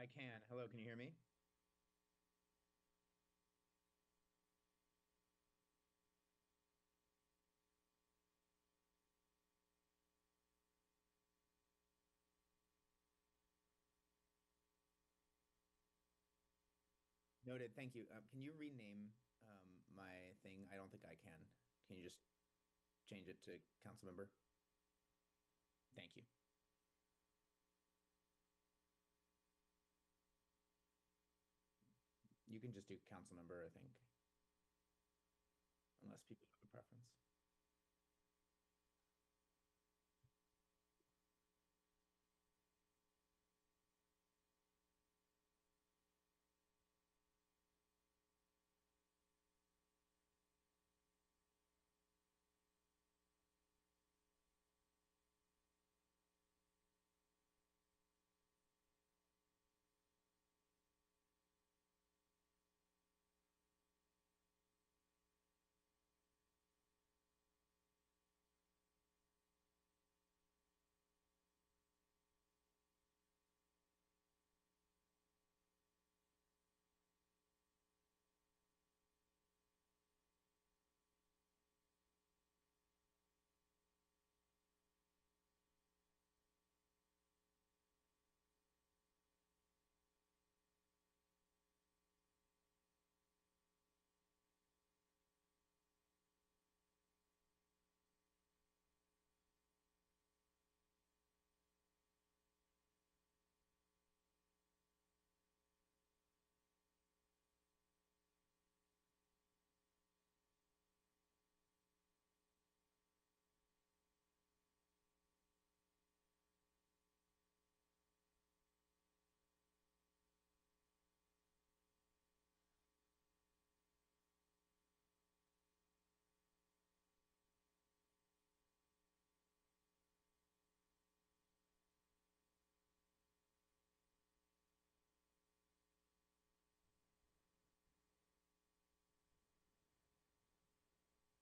I can. Hello, can you hear me? Noted. Thank you. Can you rename my thing? I don't think I can. Can you just change it to council member? Thank you. You can just do council member, I think, unless people have a preference.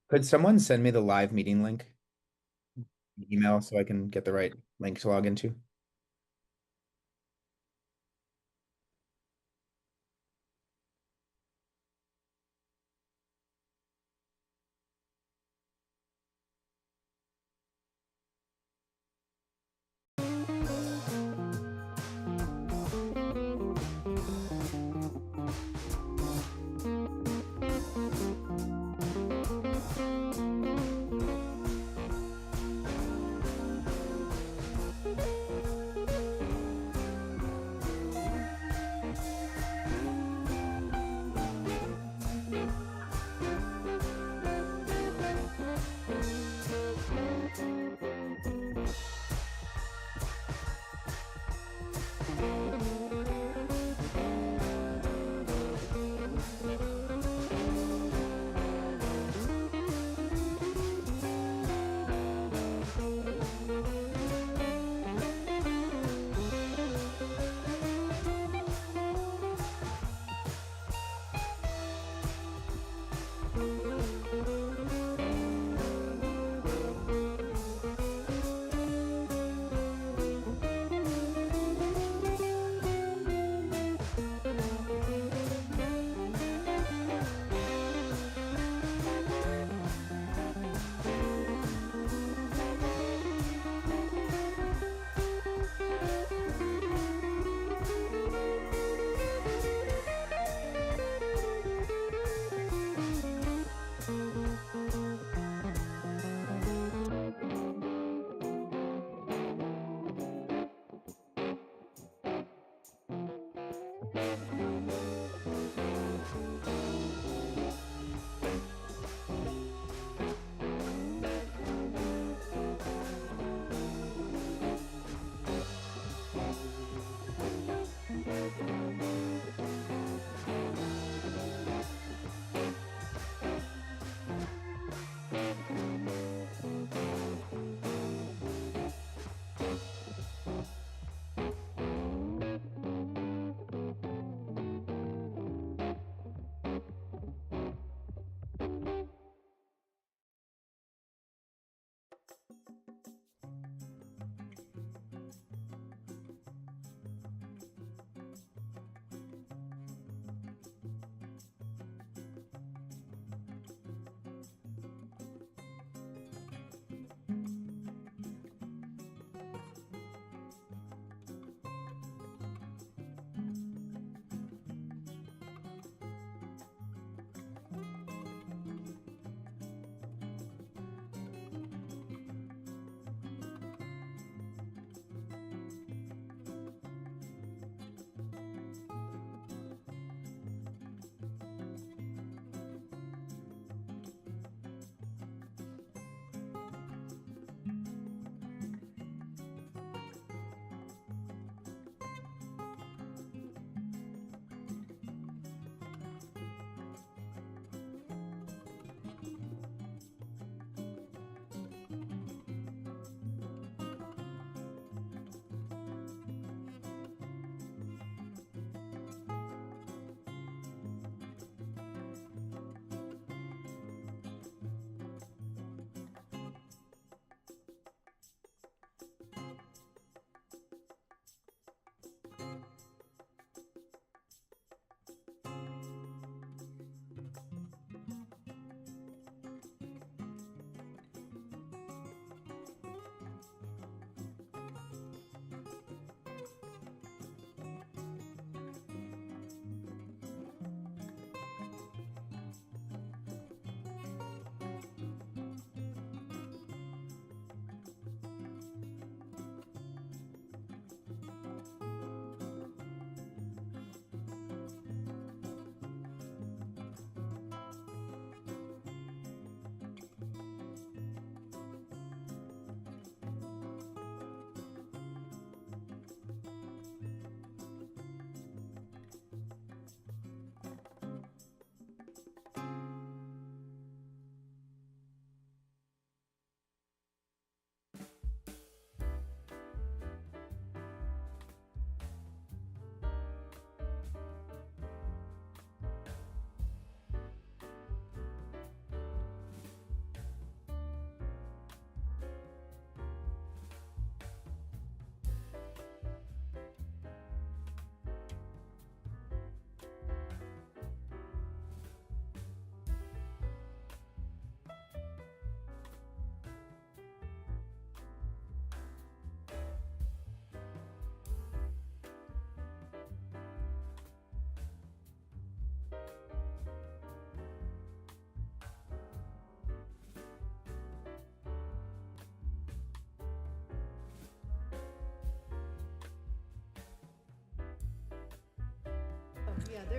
Could someone send me the live meeting link email so I can get the right link to log into?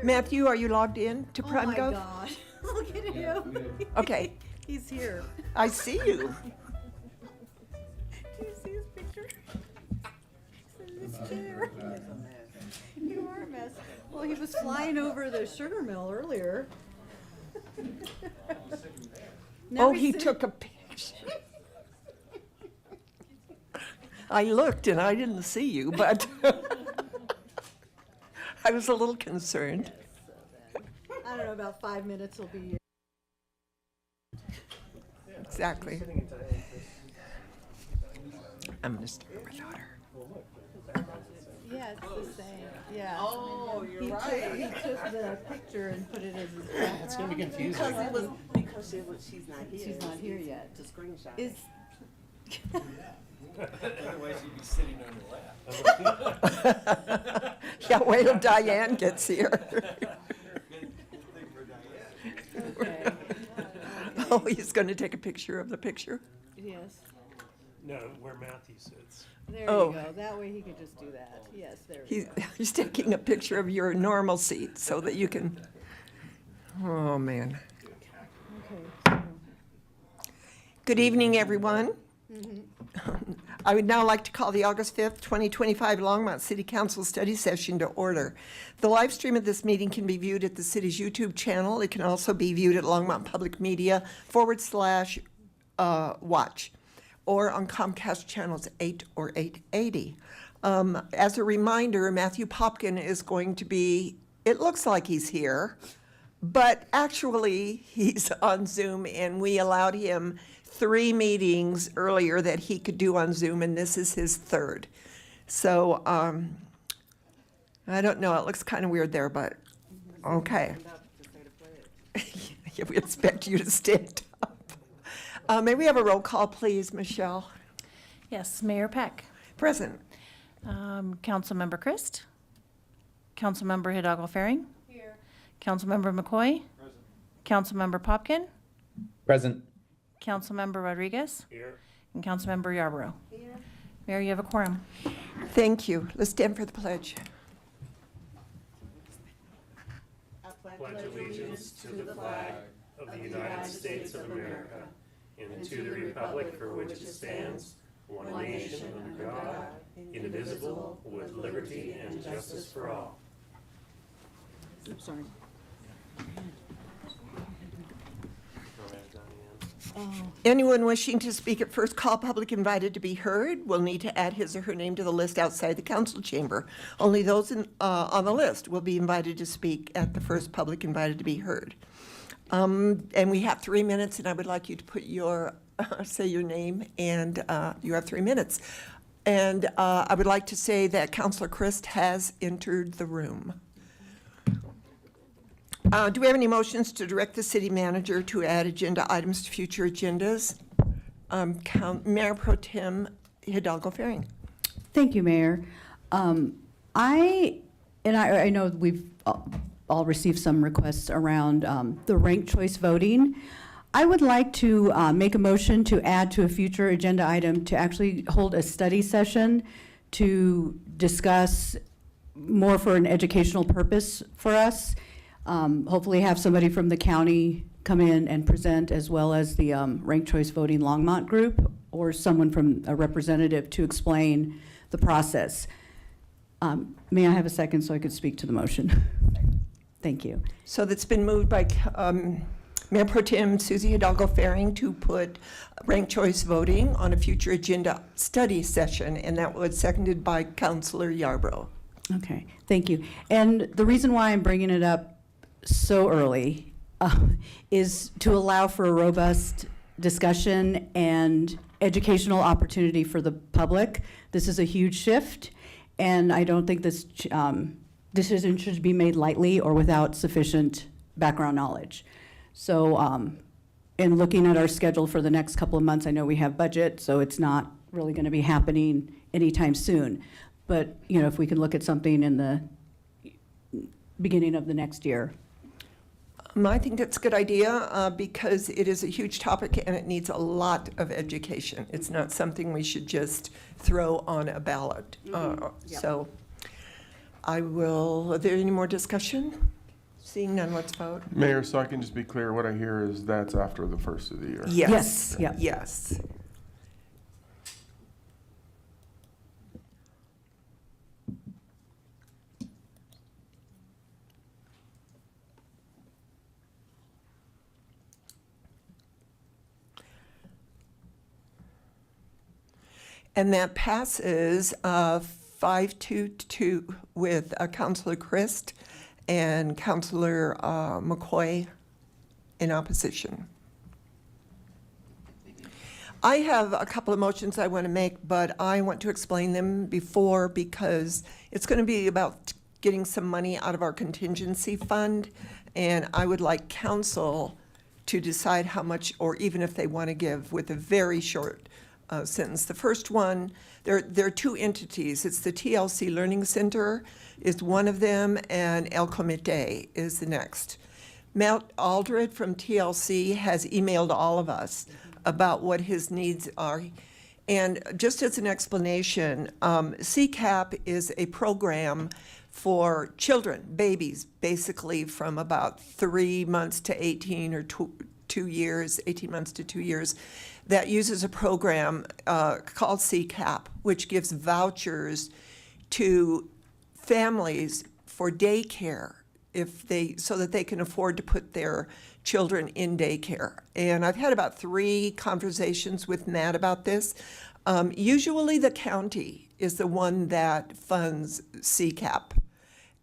Matthew, are you logged in to Oh my PrimeGov? gosh, look at him. Okay, He's here. I see you. Do you see his picture? He's in this chair. You are a mess. Well, he was flying over the sugar mill earlier. Now Oh, he's he sitting- took a picture. I looked and I didn't see you, but I was a little concerned. I don't know, about 5 minutes will be. Exactly. I'm gonna start without her. Yeah, it's the same. Yeah. Oh, He you're took- right. He took the picture and put it as his background. It's gonna be confusing. Because she's not here. She's not here yet. To screenshot. Is, Otherwise, you'd be sitting on your lap. Yeah, wait till Diane gets here. okay, Oh, he's gonna take a picture of the picture? yes. No, where Matthew sits. There Oh. you go. That way he could just do that. Yes, there we He's, go. he's taking a picture of your normal seat so that you can, oh, man. Okay. Good evening, everyone. I would now like to call the August 5th, 2025 Longmont City Council Study Session to order. The live stream of this meeting can be viewed at the city's YouTube channel. It can also be viewed at Longmont Public Media /watch or on Comcast channels 8 or 880. As a reminder, Matthew Popkin is going to be, it looks like he's here, but actually he's on Zoom, and we allowed him 3 meetings earlier that he could do on Zoom, and this is his 3rd. So I don't know, it looks kind of weird there, but okay. Yeah, we expect you to stand up. May we have a roll call, please, Michelle? Yes, Mayor Peck, Present. Councilmember Christ, Councilmember Hidalgo Faring. Here. Councilmember McCoy. Present. Councilmember Popkin, Present. Councilmember Rodriguez, Here. and Councilmember Yarborough. Here. Mayor, you have a quorum. Thank you. Let's stand for the pledge. Pledge allegiance to the flag of the United States of America and to the republic for which it stands, one nation under God, indivisible, with liberty and justice for all. I'm sorry. Anyone wishing to speak at first call public invited to be heard will need to add his or her name to the list outside the council chamber. Only those on the list will be invited to speak at the first public invited to be heard. And we have 3 minutes, and I would like you to put your, say your name, and you have 3 minutes. And I would like to say that Councilor Christ has entered the room. Do we have any motions to direct the city manager to add agenda items to future agendas? Mayor Pro Tem Hidalgo Faring. Thank you, Mayor. I know we've all received some requests around the ranked choice voting. I would like to make a motion to add to a future agenda item to actually hold a study session to discuss more for an educational purpose for us. Hopefully have somebody from the county come in and present, as well as the ranked choice voting Longmont group, or someone from a representative to explain the process. May I have a second so I could speak to the motion? Thank you. So that's been moved by Mayor Pro Tem Susie Hidalgo Faring to put ranked choice voting on a future agenda study session, and that was seconded by Councilor Yarborough. Okay, thank you. And the reason why I'm bringing it up so early is to allow for a robust discussion and educational opportunity for the public. This is a huge shift, and I don't think this decision should be made lightly or without sufficient background knowledge. So in looking at our schedule for the next couple of months, I know we have budget, so it's not really going to be happening anytime soon. But, you know, if we can look at something in the beginning of the next year. I think that's a good idea because it is a huge topic and it needs a lot of education. It's not something we should just throw on a ballot. Yep. So I will, are there any more discussion? Seeing none, let's vote. Mayor, so I can just be clear, what I hear is that's after the first of the year. Yes. Yes, yeah. Yes. And that passes 5-2 with Councilor Christ and Councilor McCoy in opposition. I have a couple of motions I want to make, but I want to explain them before because it's going to be about getting some money out of our contingency fund, and I would like council to decide how much, or even if they want to give, with a very short sentence. The first one, there are two entities. It's the TLC Learning Center is one of them, and El Comité is the next. Matt Aldred from TLC has emailed all of us about what his needs are. And just as an explanation, CCAP is a program for children, babies, basically from about 3 months to 18 or 2 years, 18 months to 2 years, that uses a program called CCAP, which gives vouchers to families for daycare so that they can afford to put their children in daycare. And I've had about 3 conversations with Matt about this. Usually the county is the one that funds CCAP,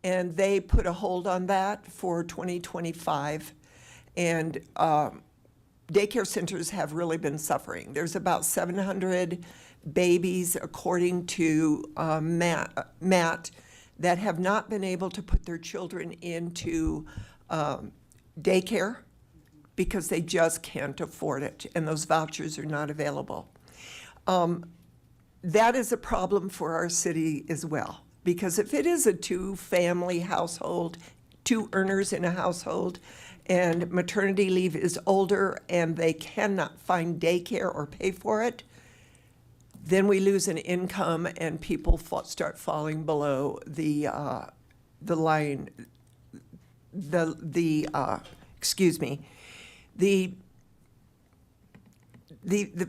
and they put a hold on that for 2025. And daycare centers have really been suffering. There's about 700 babies, according to Matt, that have not been able to put their children into daycare because they just can't afford it, and those vouchers are not available. That is a problem for our city as well, because if it is a 2-family household, 2 earners in a household, and maternity leave is older and they cannot find daycare or pay for it, then we lose an income and people start falling below the line, excuse me, the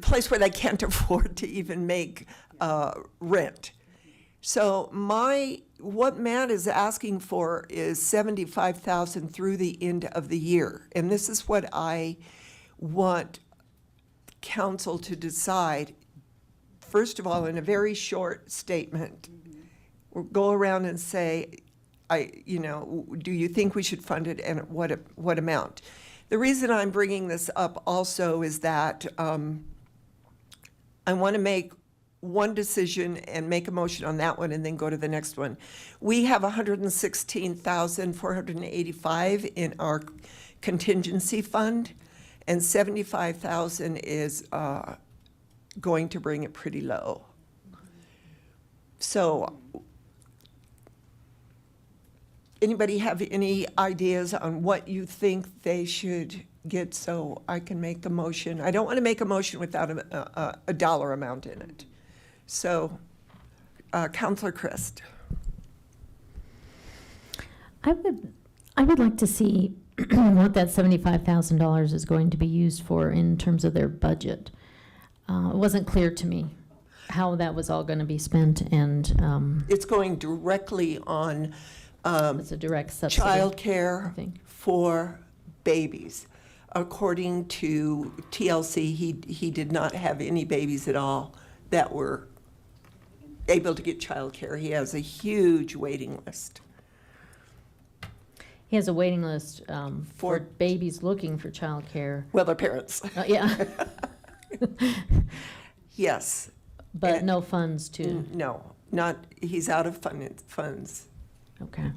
place where they can't afford to even make rent. So what Matt is asking for is $75,000 through the end of the year. And this is what I want council to decide. First of all, in a very short statement, we'll go around and say, do you think we should fund it, and what amount? The reason I'm bringing this up also is that I want to make one decision and make a motion on that one and then go to the next one. We have $116,485 in our contingency fund, and $75,000 is going to bring it pretty low. So, anybody have any ideas on what you think they should get so I can make a motion? I don't want to make a motion without a dollar amount in it. So, Councilor Christ. I would like to see what that $75,000 is going to be used for in terms of their budget. It wasn't clear to me how that was all going to be spent, and It's going directly on it's a direct subsidy. childcare think. for babies. According to TLC, he did not have any babies at all that were able to get childcare. He has a huge waiting list. He has a waiting list for For- babies looking for childcare. Well, their parents, Yeah, yes. but no funds to, No, he's out of funds. okay.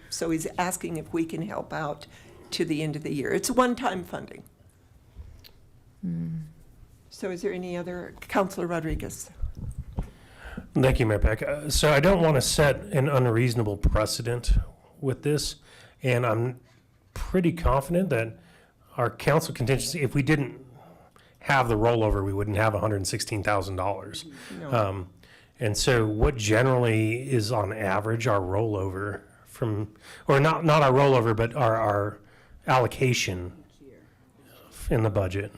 So he's asking if we can help out to the end of the year. It's one-time funding. So is there any other, Councilor Rodriguez? Thank you, Mayor Peck. So I don't want to set an unreasonable precedent with this, and I'm pretty confident that our council contingency, if we didn't have the rollover, we wouldn't have $116,000. No. And so what generally is on average our rollover or not our rollover, but our allocation in the budget.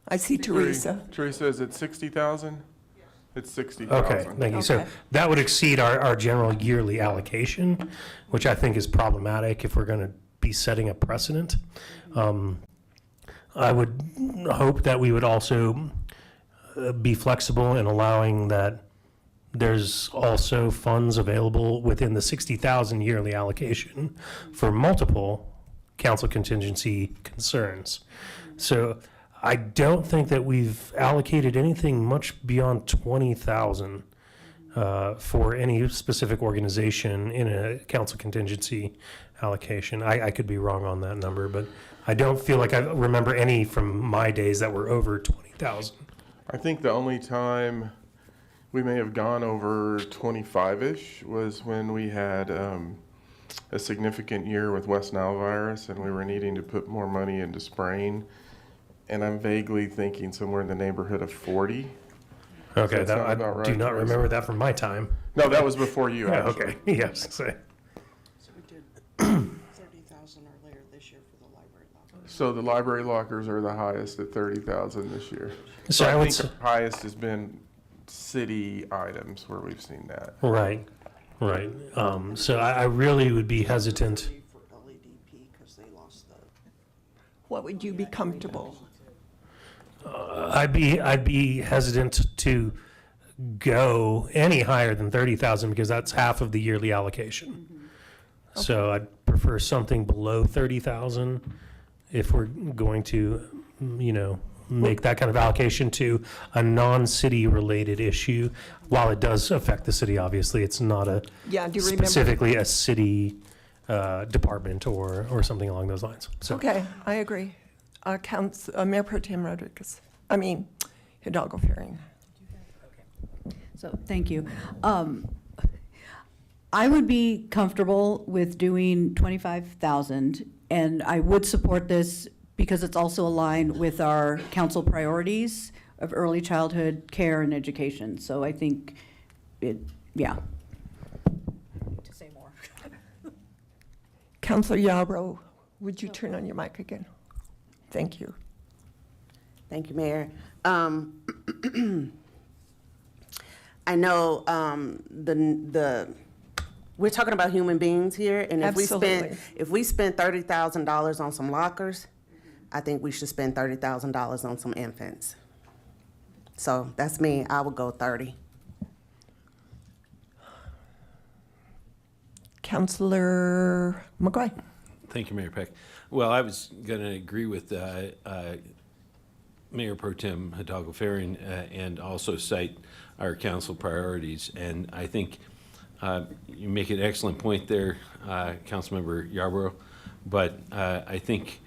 I see Teresa. Teresa, is it 60,000? It's Okay, 60,000. thank you. So Okay. that would exceed our general yearly allocation, which I think is problematic if we're going to be setting a precedent. I would hope that we would also be flexible in allowing that there's also funds available within the 60,000 yearly allocation for multiple council contingency concerns. So I don't think that we've allocated anything much beyond 20,000 for any specific organization in a council contingency allocation. I could be wrong on that number, but I don't feel like I remember any from my days that were over 20,000. I think the only time we may have gone over 25-ish was when we had a significant year with West Nile virus and we were needing to put more money into spraying. And I'm vaguely thinking somewhere in the neighborhood of 40. Okay, that that, sound I about right, do not Teresa? remember that from my time. No, that was before you, Yeah, actually. okay, yes. So, So we did 30,000 earlier this year for the library locker. So the library lockers are the highest at 30,000 this year. So I would think s- our highest has been city items where we've seen that. right. So I really would be hesitant. For LEDP, because they lost the. What would you be comfortable? I'd be hesitant to go any higher than 30,000 because that's half of the yearly allocation. So I'd prefer something below 30,000 if we're going to, make that kind of allocation to a non-city related issue. While it does affect the city, obviously, it's not a Yeah, do you remember? specifically a city department or something along those lines. So Okay, I agree. Mayor Pro Tem Rodriguez, Hidalgo Faring. So, thank you. I would be comfortable with doing 25,000, and I would support this because it's also aligned with our council priorities of early childhood care and education. So I think yeah. To say more. Councilor Yarbrough, would you turn on your mic again? Thank you. Thank you, Mayor. I know we're talking about human beings here, and Absolutely. if we spent $30,000 on some lockers, I think we should spend $30,000 on some infants. So that's me. I would go 30. Councilor McGuire. Thank you, Mayor Peck. Well, I was going to agree with Mayor Pro Tem Hidalgo Faring and also cite our council priorities. And I think you make an excellent point there, Councilmember Yarborough. But I think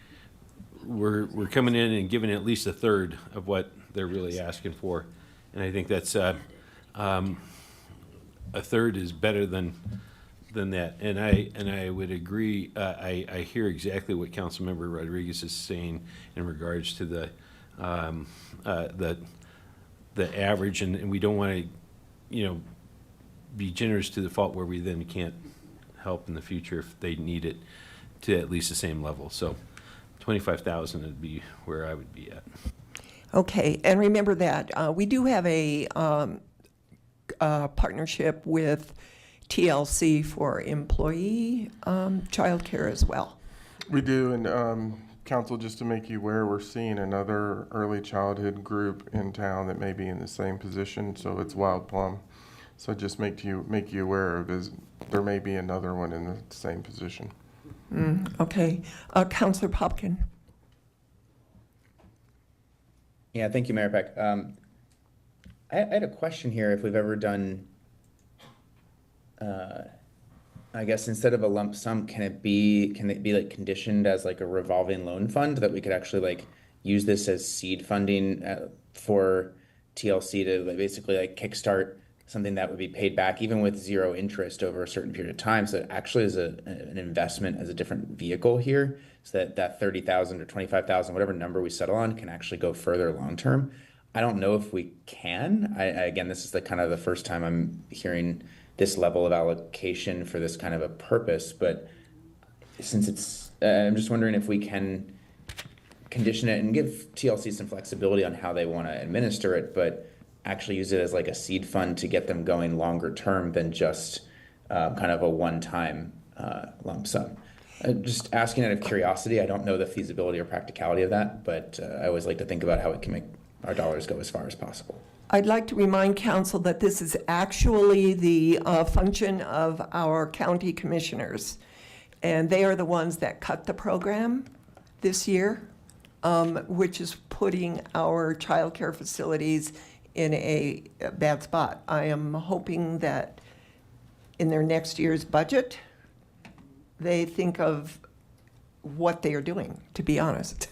we're coming in and giving at least a third of what they're really asking for. And I think that's a third is better than that. And I would agree. I hear exactly what Councilmember Rodriguez is saying in regards to the average, and we don't want to, be generous to the fault where we then can't help in the future if they need it to at least the same level. So 25,000 would be where I would be at. Okay, and remember that we do have a partnership with TLC for employee childcare as well. We do, and council, just to make you aware, we're seeing another early childhood group in town that may be in the same position, so it's Wild Plum. So just make you aware of there may be another one in the same position. Okay, Councilor Popkin. Yeah, thank you, Mayor Peck. I had a question here, if we've ever done, I guess instead of a lump sum, can it be like conditioned as like a revolving loan fund that we could actually like use this as seed funding for TLC to like basically like kickstart something that would be paid back even with zero interest over a certain period of time. So it actually is an investment as a different vehicle here, so that 30,000 or 25,000, whatever number we settle on, can actually go further long term. I don't know if we can. Again, this is the kind of the first time I'm hearing this level of allocation for this kind of a purpose, but since it's, I'm just wondering if we can condition it and give TLC some flexibility on how they want to administer it, but actually use it as like a seed fund to get them going longer term than just kind of a one-time lump sum. Just asking out of curiosity, I don't know the feasibility or practicality of that, but I always like to think about how we can make our dollars go as far as possible. I'd like to remind council that this is actually the function of our county commissioners. And they are the ones that cut the program this year, which is putting our childcare facilities in a bad spot. I am hoping that in their next year's budget, they think of what they are doing, to be honest,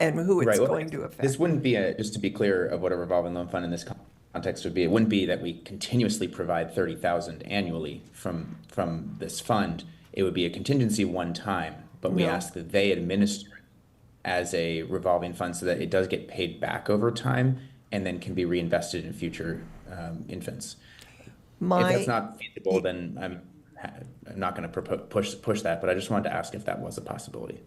and who it's Right, well, going to affect. This wouldn't be just to be clear of what a revolving loan fund in this context would be. It wouldn't be that we continuously provide 30,000 annually from this fund. It would be a contingency one time, but we No. ask that they administer it as a revolving fund so that it does get paid back over time and then can be reinvested in future infants. If that's not feasible, then I'm not going to push that, but I just wanted to ask if that was a possibility.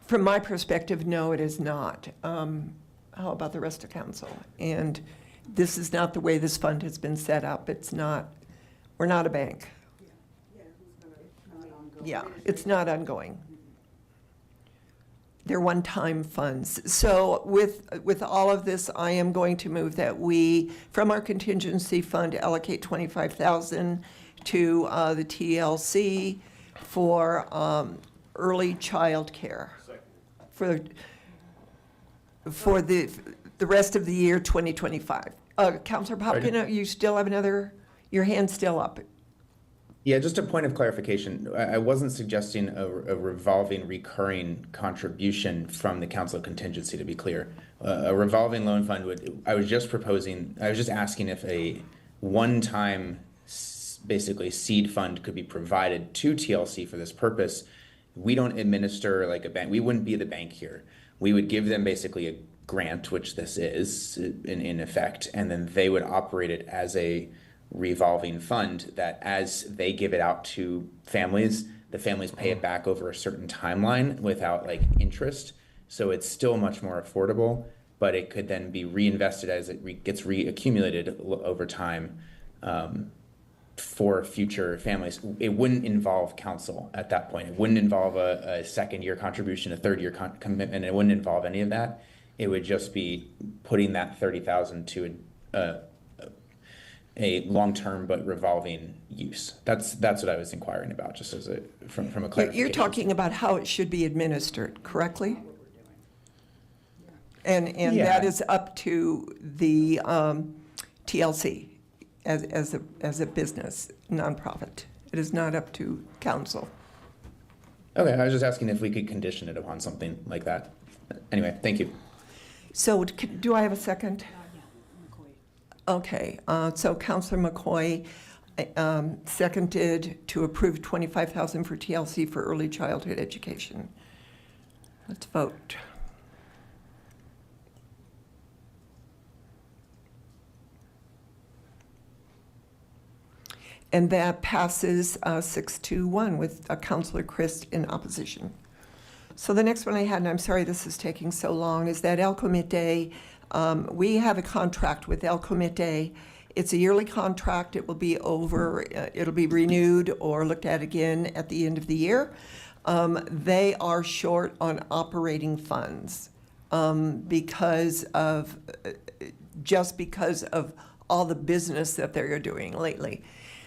From my perspective, no, it is not. How about the rest of council? And this is not the way this fund has been set up. It's not, we're not a bank. Yeah, it's not ongoing. They're one-time funds. So with all of this, I am going to move that we, from our contingency fund, allocate 25,000 to the TLC for early child care. For the rest of the year 2025. Counselor Popkin, you still have your hand's still up. Yeah, just a point of clarification. I wasn't suggesting a revolving recurring contribution from the council contingency, to be clear. A revolving loan fund I was just asking if a one-time, basically seed fund could be provided to TLC for this purpose. We don't administer like a bank. We wouldn't be the bank here. We would give them basically a grant, which this is in effect, and then they would operate it as a revolving fund that as they give it out to families, the families pay it back over a certain timeline without like interest. So it's still much more affordable, but it could then be reinvested as it gets reaccumulated over time for future families. It wouldn't involve council at that point. It wouldn't involve a second year contribution, a third year commitment. It wouldn't involve any of that. It would just be putting that 30,000 to a long-term but revolving use. That's what I was inquiring about, just as from a clarification. You're talking about how it should be administered, correctly? And Yeah. that is up to the TLC as a business nonprofit. It is not up to council. Okay, I was just asking if we could condition it upon something like that. Anyway, thank you. So do I have a second? Okay, so Councilor McCoy seconded to approve 25,000 for TLC for early childhood education. Let's vote. And that passes 6-1 with Councilor Christ in opposition. So the next one I had, and I'm sorry this is taking so long, is that El Comité. We have a contract with El Comité. It's a yearly contract. It will be it'll be renewed or looked at again at the end of the year. They are short on operating funds because of all the business that they're doing lately.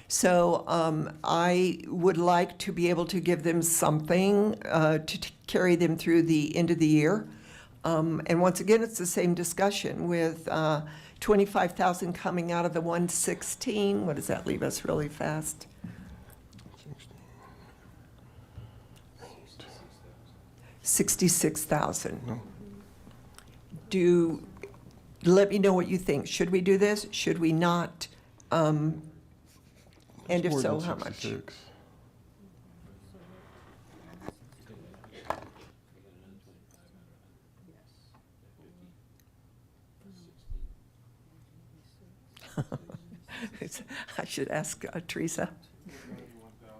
So I would like to be able to give them something to carry them through the end of the year. And once again, it's the same discussion with 25,000 coming out of the 116. What does that leave us really fast? 66,000. Let me know what you think. Should we do this? Should we not? And if More so, than how much? 66. I should ask Teresa. 91,000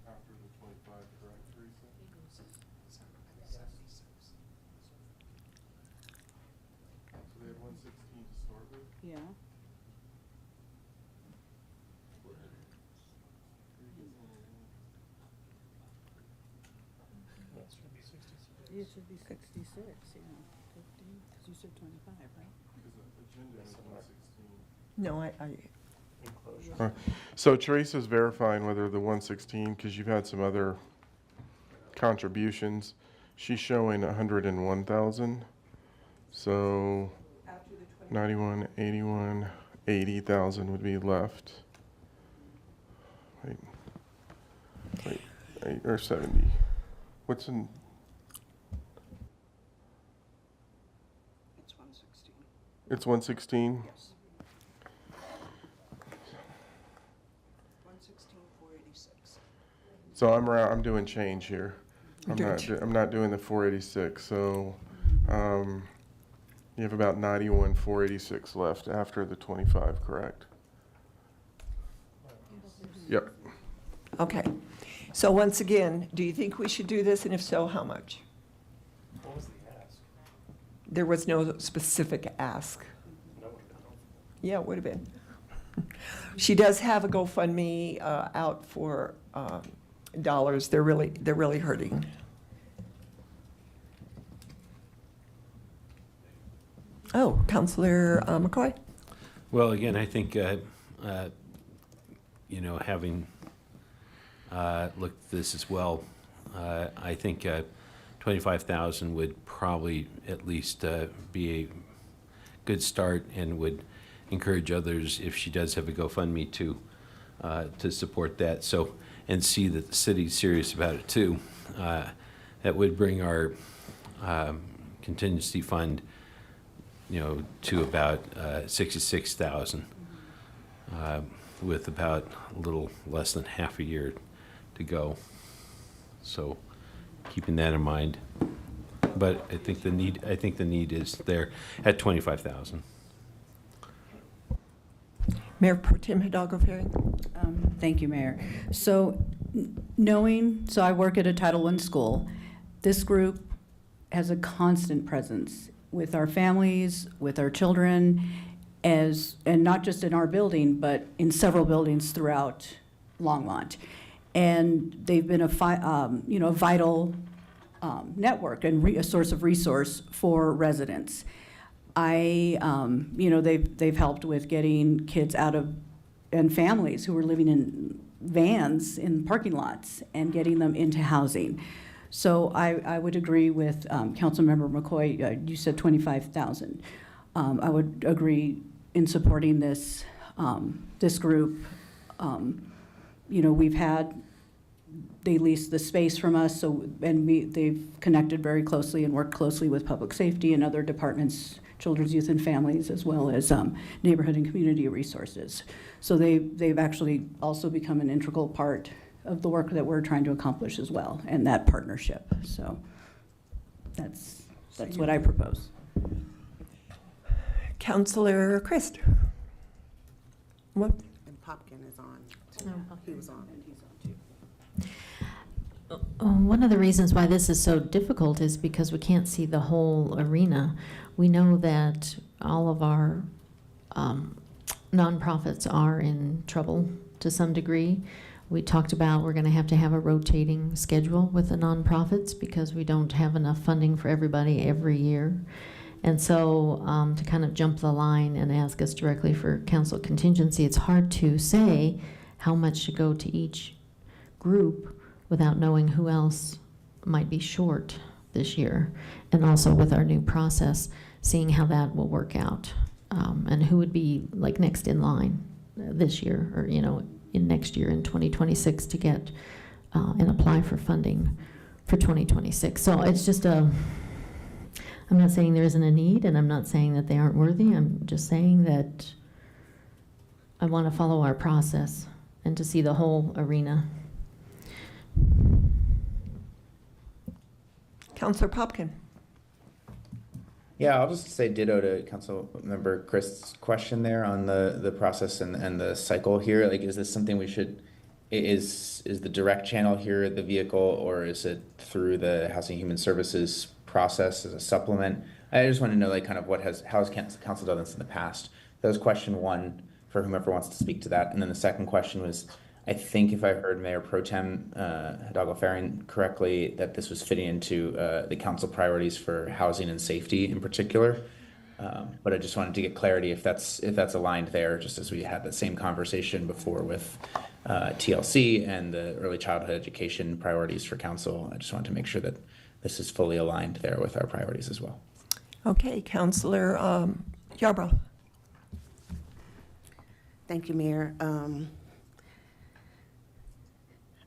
after the 25, correct, Teresa? So they had 116 to start with? Yeah. It should be 66, yeah, 15, because you said 25, right? Because the agenda is 116. No, Enclosure. So Teresa's verifying whether the 116, because you've had some other contributions, she's showing 101,000. So 91, 81, 80,000 would be left. Wait, or 70. What's in? It's 116. It's 116? Yes. 116, 486. So I'm doing change here. You're doing I'm not doing the 486, so, you have about 91, 486 left after the 25, correct? Yep. okay. So once again, do you think we should do this, and if so, how much? What was the ask? There was no specific ask. No. Yeah, it would have been. She does have a GoFundMe out for dollars. They're really hurting. Oh, Counselor McCoy? Well, again, I think, having looked at this as well, I think 25,000 would probably at least be a good start and would encourage others, if she does have a GoFundMe, to support that. So, and see that the city's serious about it too. That would bring our contingency fund, to about 66,000, with about a little less than half a year to go. So, keeping that in mind. But I think the need is there at 25,000. Mayor Pro Tem Hidalgo Ferry? Thank you, Mayor. So so I work at a Title I school. This group has a constant presence with our families, with our children, and not just in our building, but in several buildings throughout Longmont. And they've been a vital network and a source of resource for residents. They've helped with getting kids out of, and families who were living in vans in parking lots and getting them into housing. So I would agree with Councilmember McCoy. You said 25,000. I would agree in supporting this group. They leased the space from us, they've connected very closely and worked closely with public safety and other departments, children's, youth, and families, as well as neighborhood and community resources. So they've actually also become an integral part of the work that we're trying to accomplish as well, and that partnership. So that's what I propose. Counselor Christ? What? And Popkin is on. He was on. And he's on too. One of the reasons why this is so difficult is because we can't see the whole arena. We know that all of our nonprofits are in trouble to some degree. We talked about we're going to have a rotating schedule with the nonprofits because we don't have enough funding for everybody every year. And so to kind of jump the line and ask us directly for council contingency, it's hard to say how much should go to each group without knowing who else might be short this year. And also with our new process, seeing how that will work out and who would be like next in line this year or, in next year in 2026 to get and apply for funding for 2026. So it's just I'm not saying there isn't a need, and I'm not saying that they aren't worthy. I'm just saying that I want to follow our process and to see the whole arena. Counselor Popkin? Yeah, I'll just say ditto to Councilmember Chris' question there on the process and the cycle here. Like, is this something we should, is the direct channel here the vehicle, or is it through the Housing and Human Services process as a supplement? I just want to know, like, kind of how has council done this in the past? That was question one for whomever wants to speak to that. And then the second question was, I think if I heard Mayor Pro Tem Hidalgo Ferrin correctly, that this was fitting into the council priorities for housing and safety in particular. But I just wanted to get clarity if that's aligned there, just as we had the same conversation before with TLC and the early childhood education priorities for council. I just wanted to make sure that this is fully aligned there with our priorities as well. Okay, Councilor Yarbrough. Thank you, Mayor.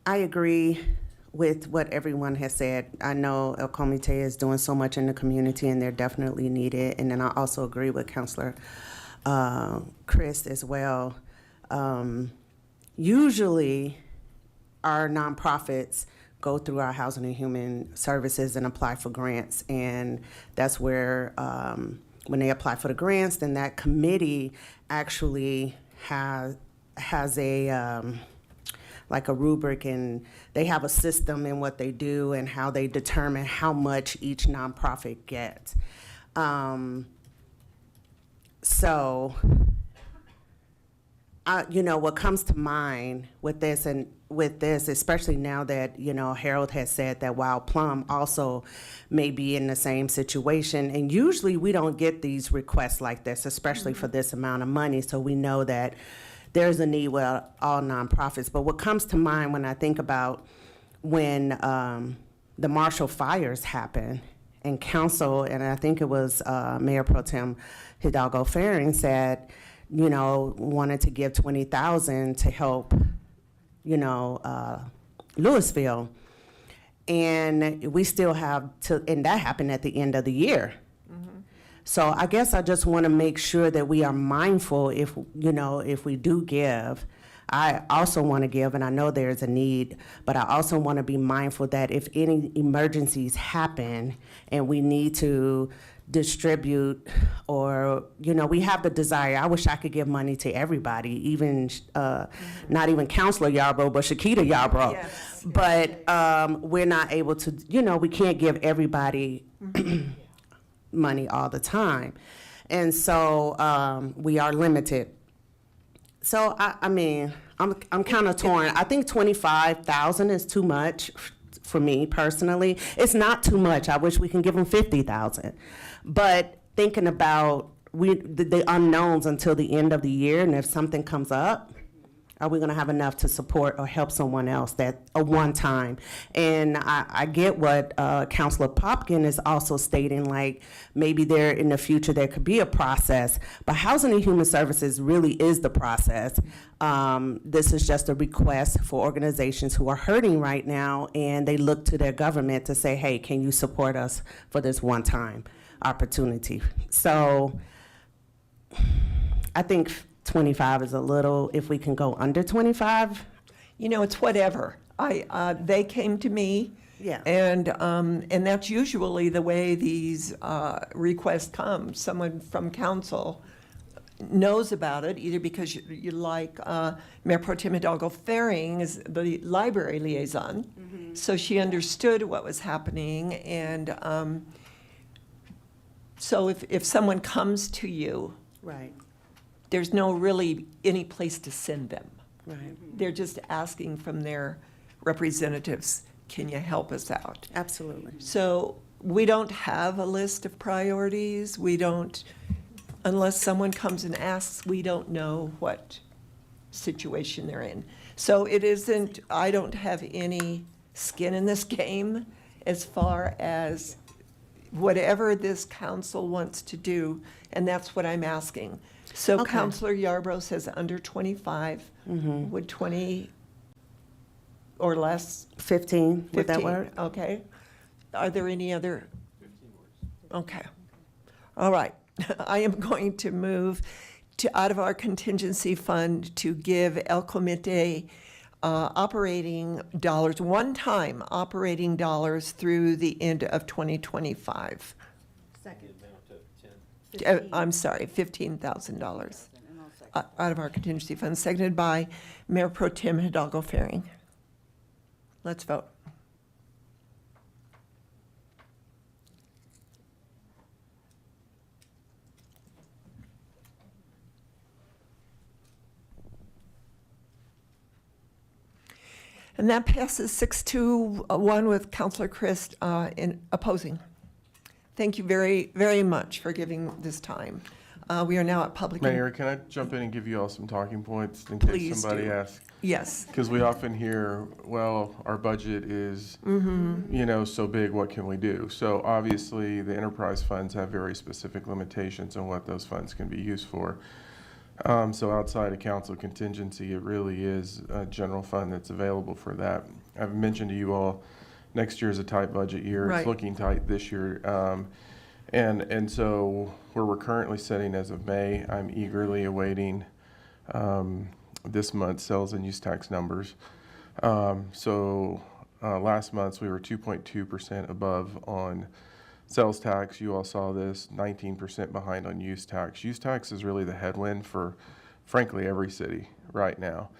I agree with what everyone has said. I know El Comité is doing so much in the community, and they're definitely needed. And then I also agree with Councilor Chris as well. Usually, our nonprofits go through our Housing and Human Services and apply for grants, and that's where when they apply for the grants, then that committee actually has a like a rubric, and they have a system in what they do and how they determine how much each nonprofit gets. So, what comes to mind with this, especially now that, Harold has said that Wild Plum also may be in the same situation. And usually we don't get these requests like this, especially for this amount of money. So we know that there's a need with all nonprofits. But what comes to mind when I think about when the Marshall fires happened and council, and I think it was Mayor Pro Tem Hidalgo Ferrin said, wanted to give $20,000 to help, Louisville. And we still have and that happened at the end of the year. So I guess I just want to make sure that we are mindful if we do give. I also want to give, and I know there's a need, but I also want to be mindful that if any emergencies happen and we need to distribute, or, we have the desire. I wish I could give money to everybody, even, not even Councilor Yarbrough, but Shakita Yarbrough. Yes. But we're not able to, we can't give everybody money all the time. And so we are limited. So, I'm kind of torn. I think $25,000 is too much for me personally. It's not too much. I wish we can give them $50,000. But thinking about the unknowns until the end of the year, and if something comes up, are we going to have enough to support or help someone else that a one time? And I get what Councilor Popkin is also stating, like maybe there in the future there could be a process, but Housing and Human Services really is the process. This is just a request for organizations who are hurting right now, and they look to their government to say, hey, can you support us for this one time opportunity? So I think 25 is a little, if we can go under 25. It's whatever. They came to me. Yeah. And that's usually the way these requests come. Someone from council knows about it, either because you like Mayor Pro Tem Hidalgo Ferrin is the library liaison, so she understood what was happening. And so if someone comes to you, Right. there's no really any place to send them. Right. They're just asking from their representatives, can you help us out? Absolutely. So we don't have a list of priorities. We don't, unless someone comes and asks, we don't know what situation they're in. So it isn't, I don't have any skin in this game as far as whatever this council wants to do, and that's what I'm asking. So Okay. Councilor Yarbrough says under 25, would 20 or less? 15, would that 15, work? okay. Are there any other? 15 words. Okay. All right. I am going to move out of our contingency fund to give El Comité operating dollars, one-time operating dollars through the end of 2025. Second. I'm sorry, $15,000 out of our contingency fund, seconded by Mayor Pro Tem Hidalgo Faring. Let's vote. And that passes 6-1 with Councilor Christ in opposing. Thank you very, very much for giving this time. We are now at public. Mayor, can I jump in and give you all some talking points in Please case somebody do. asks? Yes. Because we often hear, well, our budget is, you know, so big, what can we do? So obviously, the enterprise funds have very specific limitations on what those funds can be used for. So outside of council contingency, it really is a general fund that's available for that. I've mentioned to you all, next year is a tight budget year. Right. It's looking tight this year. And so where we're currently sitting as of May, I'm eagerly awaiting this month's sales and use tax numbers. Last month, we were 2.2% above on sales tax. You all saw this, 19% behind on use tax. Use tax is really the headwind for, frankly, every city right now.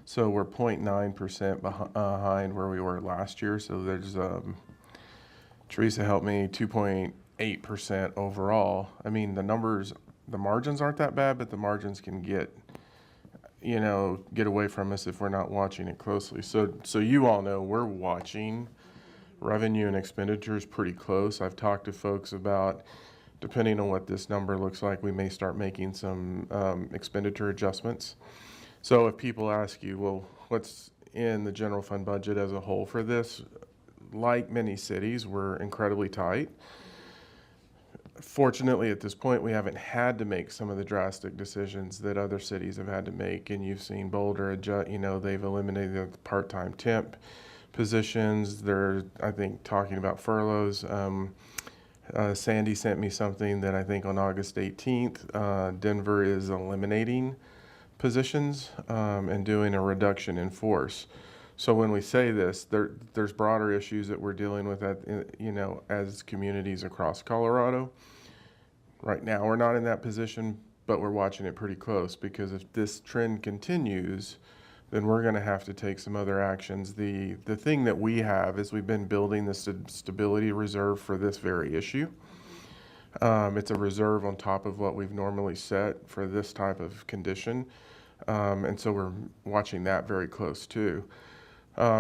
So we're 0.9% behind where we were last year. So there's, Teresa helped me, 2.8% overall. I mean, the margins aren't that bad, but the margins can get away from us if we're not watching it closely. So you all know we're watching revenue and expenditures pretty close. I've talked to folks about, depending on what this number looks like, we may start making some expenditure adjustments. So if people ask you, well, what's in the general fund budget as a whole for this? Like many cities, we're incredibly tight. Fortunately, at this point, we haven't had to make some of the drastic decisions that other cities have had to make. And you've seen Boulder, they've eliminated the part-time temp positions. They're, I think, talking about furloughs. Sandy sent me something that I think on August 18th, Denver is eliminating positions and doing a reduction in force. So when we say this, there's broader issues that we're dealing with as communities across Colorado. Right now, we're not in that position, but we're watching it pretty close, because if this trend continues, then we're going to have to take some other actions. The thing that we have is we've been building the stability reserve for this very issue. It's a reserve on top of what we've normally set for this type of condition. And so we're watching that very close too.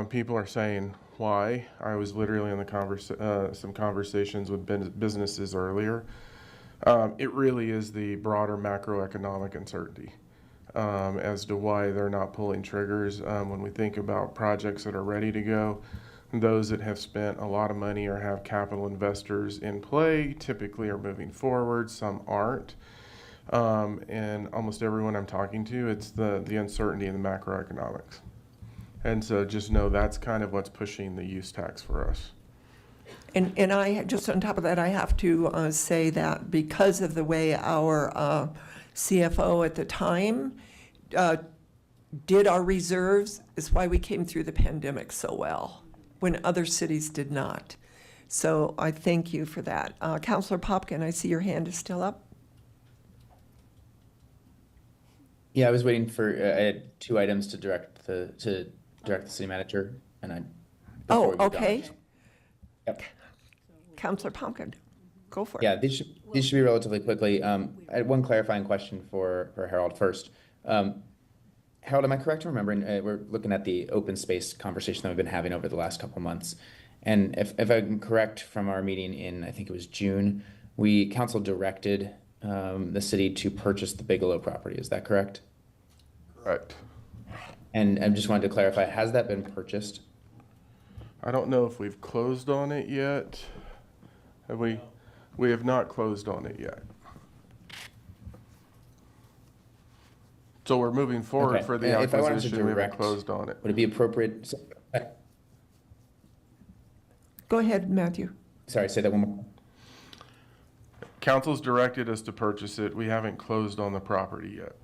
People are saying, why? I was literally in some conversations with businesses earlier. It really is the broader macroeconomic uncertainty as to why they're not pulling triggers. When we think about projects that are ready to go, those that have spent a lot of money or have capital investors in play typically are moving forward. Some aren't. And almost everyone I'm talking to, it's the uncertainty in the macroeconomics. And so just know that's kind of what's pushing the use tax for us. And I, just on top of that, I have to say that because of the way our CFO at the time did our reserves, is why we came through the pandemic so well, when other cities did not. So I thank you for that. Councilor Popkin, I see your hand is still up. Yeah, I was waiting for, I had two items to direct the city manager, and I. Oh, before we go okay. down. Yep. Councilor Pumpkin, go for it. Yeah, these should be relatively quickly. I had one clarifying question for Harold first. Harold, am I correct in remembering, we're looking at the open space conversation that we've been having over the last couple of months. And if I'm correct from our meeting in, I think it was June, council directed the city to purchase the Bigelow property. Is that correct? Correct. And I just wanted to clarify, has that been purchased? I don't know if we've closed on it yet. Have we? We have not closed on it yet. So we're moving forward Okay. for the If I wanted to acquisition. We haven't direct- closed on it. Would it be appropriate? Go ahead, Matthew. Sorry, say that one more. Council's directed us to purchase it. We haven't closed on the property yet.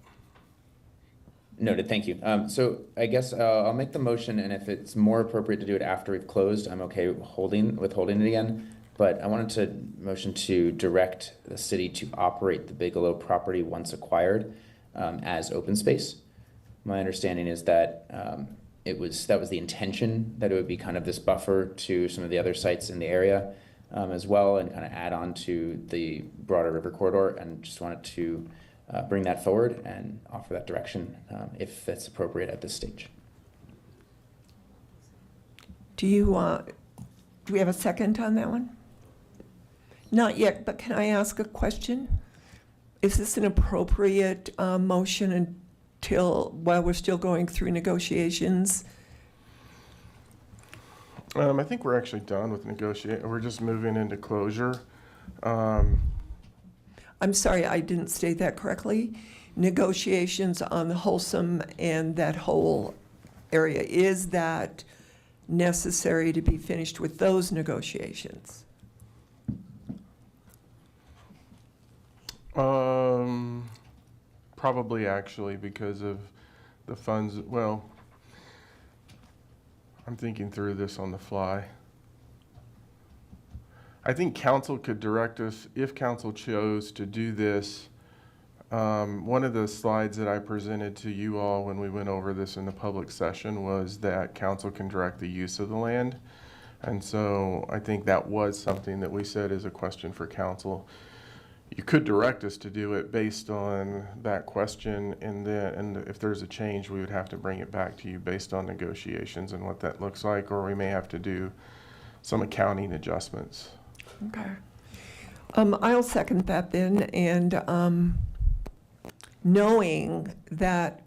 Noted, thank you. So I guess I'll make the motion, and if it's more appropriate to do it after we've closed, I'm okay with holding it again. but I wanted to motion to direct the city to operate the Bigelow property once acquired as open space. My understanding is that that was the intention, that it would be kind of this buffer to some of the other sites in the area as well, and kind of add on to the broader river corridor, and just wanted to bring that forward and offer that direction if that's appropriate at this stage. Do we have a second on that one? Not yet, but can I ask a question? Is this an appropriate motion while we're still going through negotiations? I think we're actually done with negotiate. We're just moving into closure. I'm sorry, I didn't state that correctly. Negotiations on the Wholesome and that whole area, is that necessary to be finished with those negotiations? Probably actually because of the funds. Well, I'm thinking through this on the fly. I think council could direct us, if council chose to do this. One of the slides that I presented to you all when we went over this in the public session was that council can direct the use of the land. And so I think that was something that we said is a question for council. You could direct us to do it based on that question, and if there's a change, we would have to bring it back to you based on negotiations and what that looks like, or we may have to do some accounting adjustments. Okay. I'll second that then, and knowing that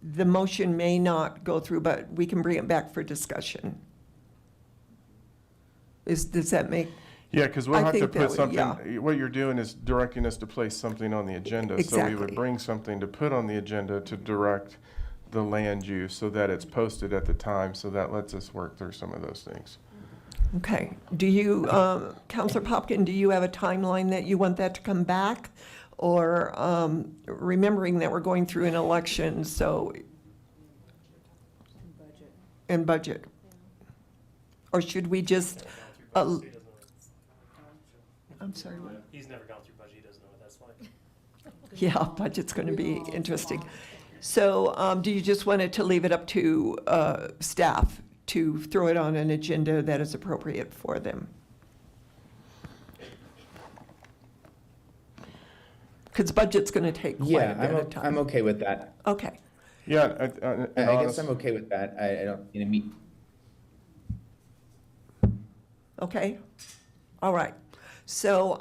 the motion may not go through, but we can bring it back for discussion. Does that make? Yeah, because we'll I have to think that put would- something, yeah. what you're doing is directing us to place something on the agenda. So we would Exactly. bring something to put on the agenda to direct the land use so that it's posted at the time, so that lets us work through some of those things. Okay. Do you, Counselor Popkin, do you have a timeline that you want that to come back? Or remembering that we're going through an election, so. And budget. Or should we just, I'm sorry, what? He's never gone through budget, he doesn't know what that's like. Yeah, budget's going to be interesting. So do you just want it to leave it up to staff to throw it on an agenda that is appropriate for them? Because budget's going to take quite a Yeah, bit of time. I'm okay with that. Okay, Yeah, I guess I'm okay with that. I don't, meet. okay, all right. So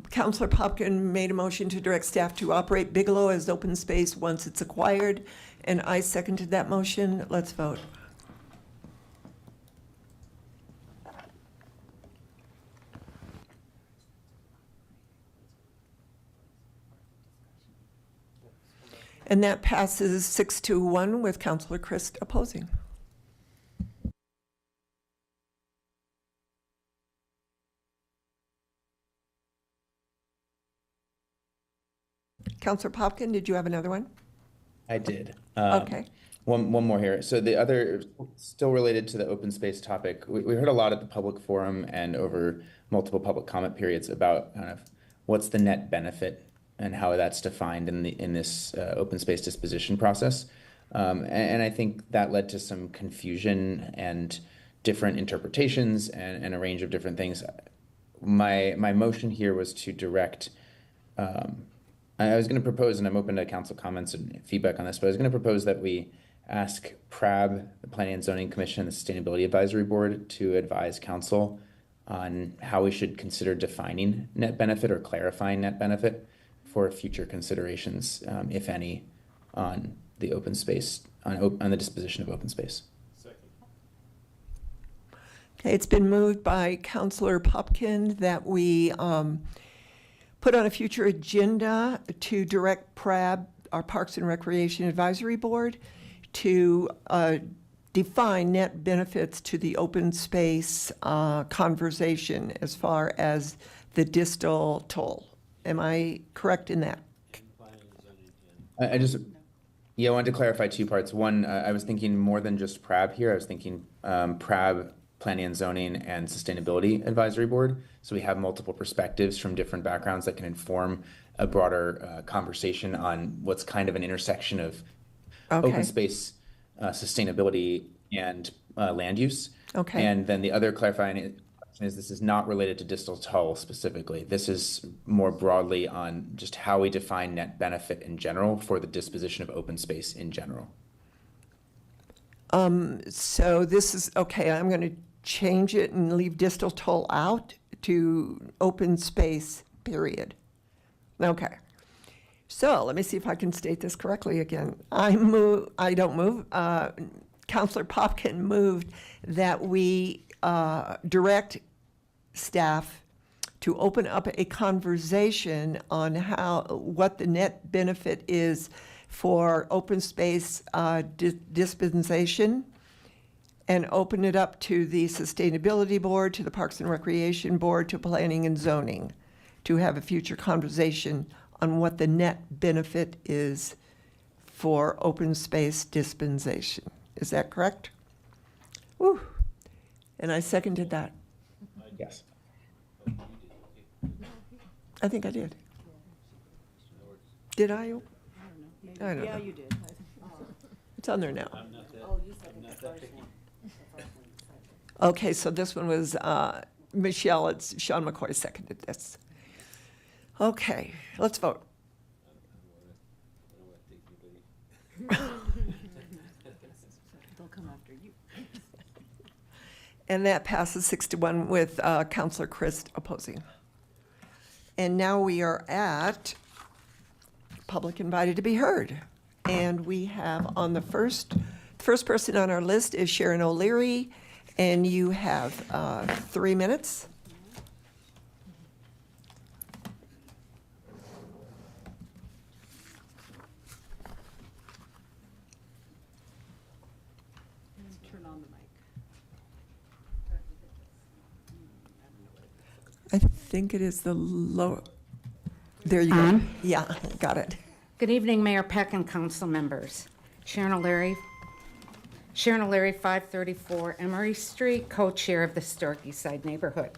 Counselor Popkin made a motion to direct staff to operate Bigelow as open space once it's acquired, and I seconded that motion. Let's vote. And that passes 6-1 with Counselor Christ opposing. Counselor Popkin, did you have another one? I did. Okay. One more here. So the other, still related to the open space topic, we heard a lot at the public forum and over multiple public comment periods about kind of what's the net benefit and how that's defined in this open space disposition process. And I think that led to some confusion and different interpretations and a range of different things. My motion here was to direct, I was going to propose, and I'm open to council comments and feedback on this, but I was going to propose that we ask PRAB, the Planning and Zoning Commission, and the Sustainability Advisory Board to advise council on how we should consider defining net benefit or clarifying net benefit for future considerations, if any, on the open space, on the disposition of open space. Okay, it's been moved by Counselor Popkin that we put on a future agenda to direct PRAB, our Parks and Recreation Advisory Board, to define net benefits to the open space conversation as far as the distal toll. Am I correct in that? I wanted to clarify two parts. One, I was thinking more than just PRAB here. I was thinking PRAB Planning and Zoning and Sustainability Advisory Board. So we have multiple perspectives from different backgrounds that can inform a broader conversation on what's kind of an intersection of Okay. open space, sustainability, and land use. Okay. And then the other clarifying is this is not related to Distal Tull specifically. This is more broadly on just how we define net benefit in general for the disposition of open space in general. So this is, okay, I'm going to change it and leave Distal Toll out to open space, period. Okay. So let me see if I can state this correctly again. Counselor Popkin moved that we direct staff to open up a conversation on what the net benefit is for open space dispensation, and open it up to the Sustainability Board, to the Parks and Recreation Board, to Planning and Zoning, to have a future conversation on what the net benefit is for open space dispensation. Is that correct? Woo. And I seconded that. Yes. I think I did. Did I? I don't know. Yeah, you did. It's on there now. Okay, so this one was Michelle, it's Sean McCoy seconded this. Okay, let's vote. They'll come after you. And that passes 6-1 with Counselor Christ opposing. And now we are at public invited to be heard. And we have on the first person on our list is Sharon O'Leary, and you have 3 minutes. Turn on the mic. I think it is the low. There you go. On? Yeah, got it. Good evening, Mayor Peck and council members. Sharon O'Leary, 534 Emery Street, co-chair of the Historic East Side Neighborhood.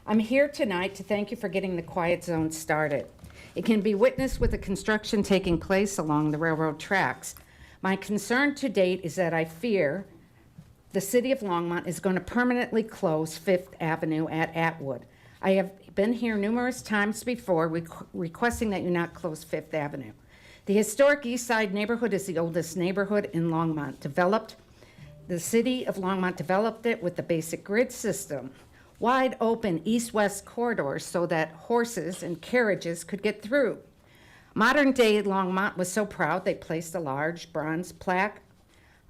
I'm here tonight to thank you for getting the Quiet Zone started. It can be witnessed with the construction taking place along the railroad tracks. My concern to date is that I fear the city of Longmont is going to permanently close Fifth Avenue at Atwood. I have been here numerous times before requesting that you not close Fifth Avenue. The historic East Side neighborhood is the oldest neighborhood in Longmont. The city of Longmont developed it with the basic grid system, wide open east-west corridors so that horses and carriages could get through. Modern day Longmont was so proud they placed a large bronze plaque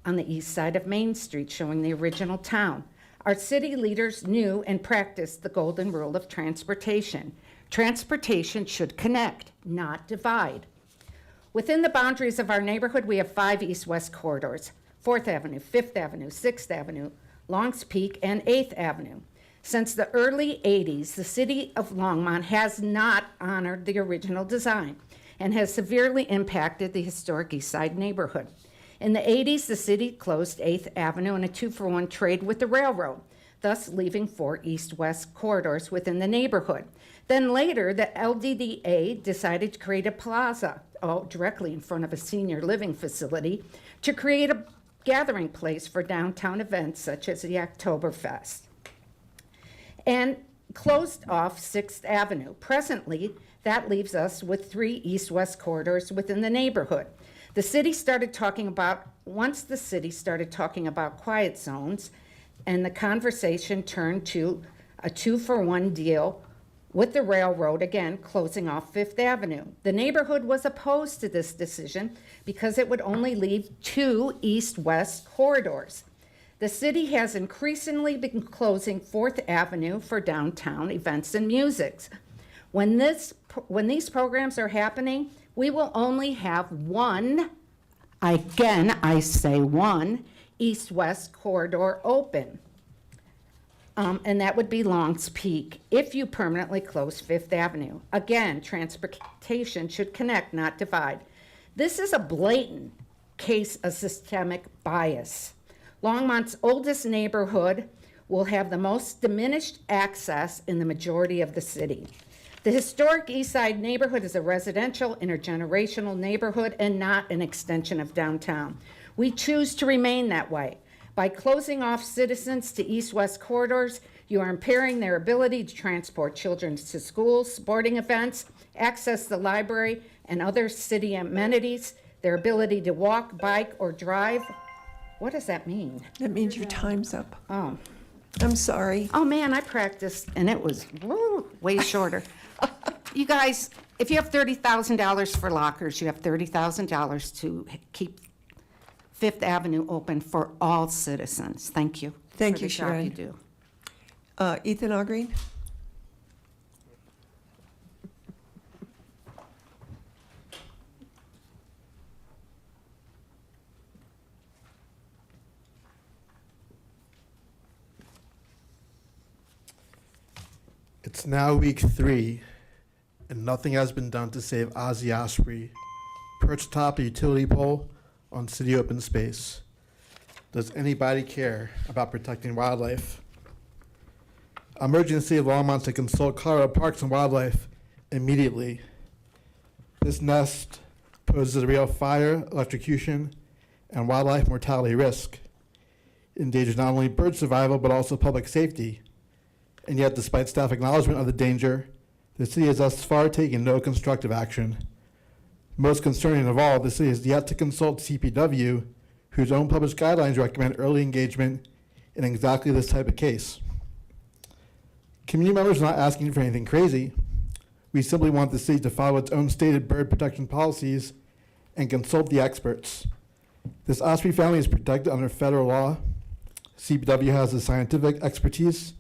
on the east side of Main Street showing the original town. Our city leaders knew and practiced the golden rule of transportation. Transportation should connect, not divide. Within the boundaries of our neighborhood, we have 5 east-west corridors: 4th Avenue, 5th Avenue, 6th Avenue, Longs Peak, and 8th Avenue. Since the early 80s, the city of Longmont has not honored the original design and has severely impacted the historic East Side neighborhood. In the 80s, the city closed 8th Avenue in a 2-for-1 trade with the railroad, thus leaving 4 east-west corridors within the neighborhood. Then later, the LDDA decided to create a plaza directly in front of a senior living facility to create a gathering place for downtown events such as the Oktoberfest, and closed off 6th Avenue. Presently, that leaves us with 3 east-west corridors within the neighborhood. Once the city started talking about quiet zones, and the conversation turned to a 2-for-1 deal with the railroad, again, closing off 5th Avenue. The neighborhood was opposed to this decision because it would only leave 2 east-west corridors. The city has increasingly been closing 4th Avenue for downtown events and music. When these programs are happening, we will only have one, again, I say one, east-west corridor open. And that would be Longs Peak if you permanently close 5th Avenue. Again, transportation should connect, not divide. This is a blatant case of systemic bias. Longmont's oldest neighborhood will have the most diminished access in the majority of the city. The historic East Side neighborhood is a residential, intergenerational neighborhood and not an extension of downtown. We choose to remain that way. By closing off citizens to east-west corridors, you are impairing their ability to transport children to schools, sporting events, access the library and other city amenities, their ability to walk, bike, or drive. What does that mean? That means your time's up. Oh. I'm sorry. Oh, man, I practiced, and it was way shorter. You guys, if you have $30,000 for lockers, you have $30,000 to keep Fifth Avenue open for all citizens. Thank you. Thank for you, the job Sharon. you do. Ethan Algreen? It's now week 3, and nothing has been done to save Ozzy Osbourne, perched atop a utility pole on city open space. Does anybody care about protecting wildlife? I'm urging the city of Longmont to consult Colorado Parks and Wildlife immediately. This nest poses a real fire, electrocution, and wildlife mortality risk. It endangers not only bird survival, but also public safety. And yet, despite staff acknowledgement of the danger, the city has thus far taken no constructive action. Most concerning of all, the city has yet to consult CPW, whose own published guidelines recommend early engagement in exactly this type of case. Community members are not asking for anything crazy. We simply want the city to follow its own stated bird protection policies and consult the experts. This Osprey family is protected under federal law. CPW has the scientific expertise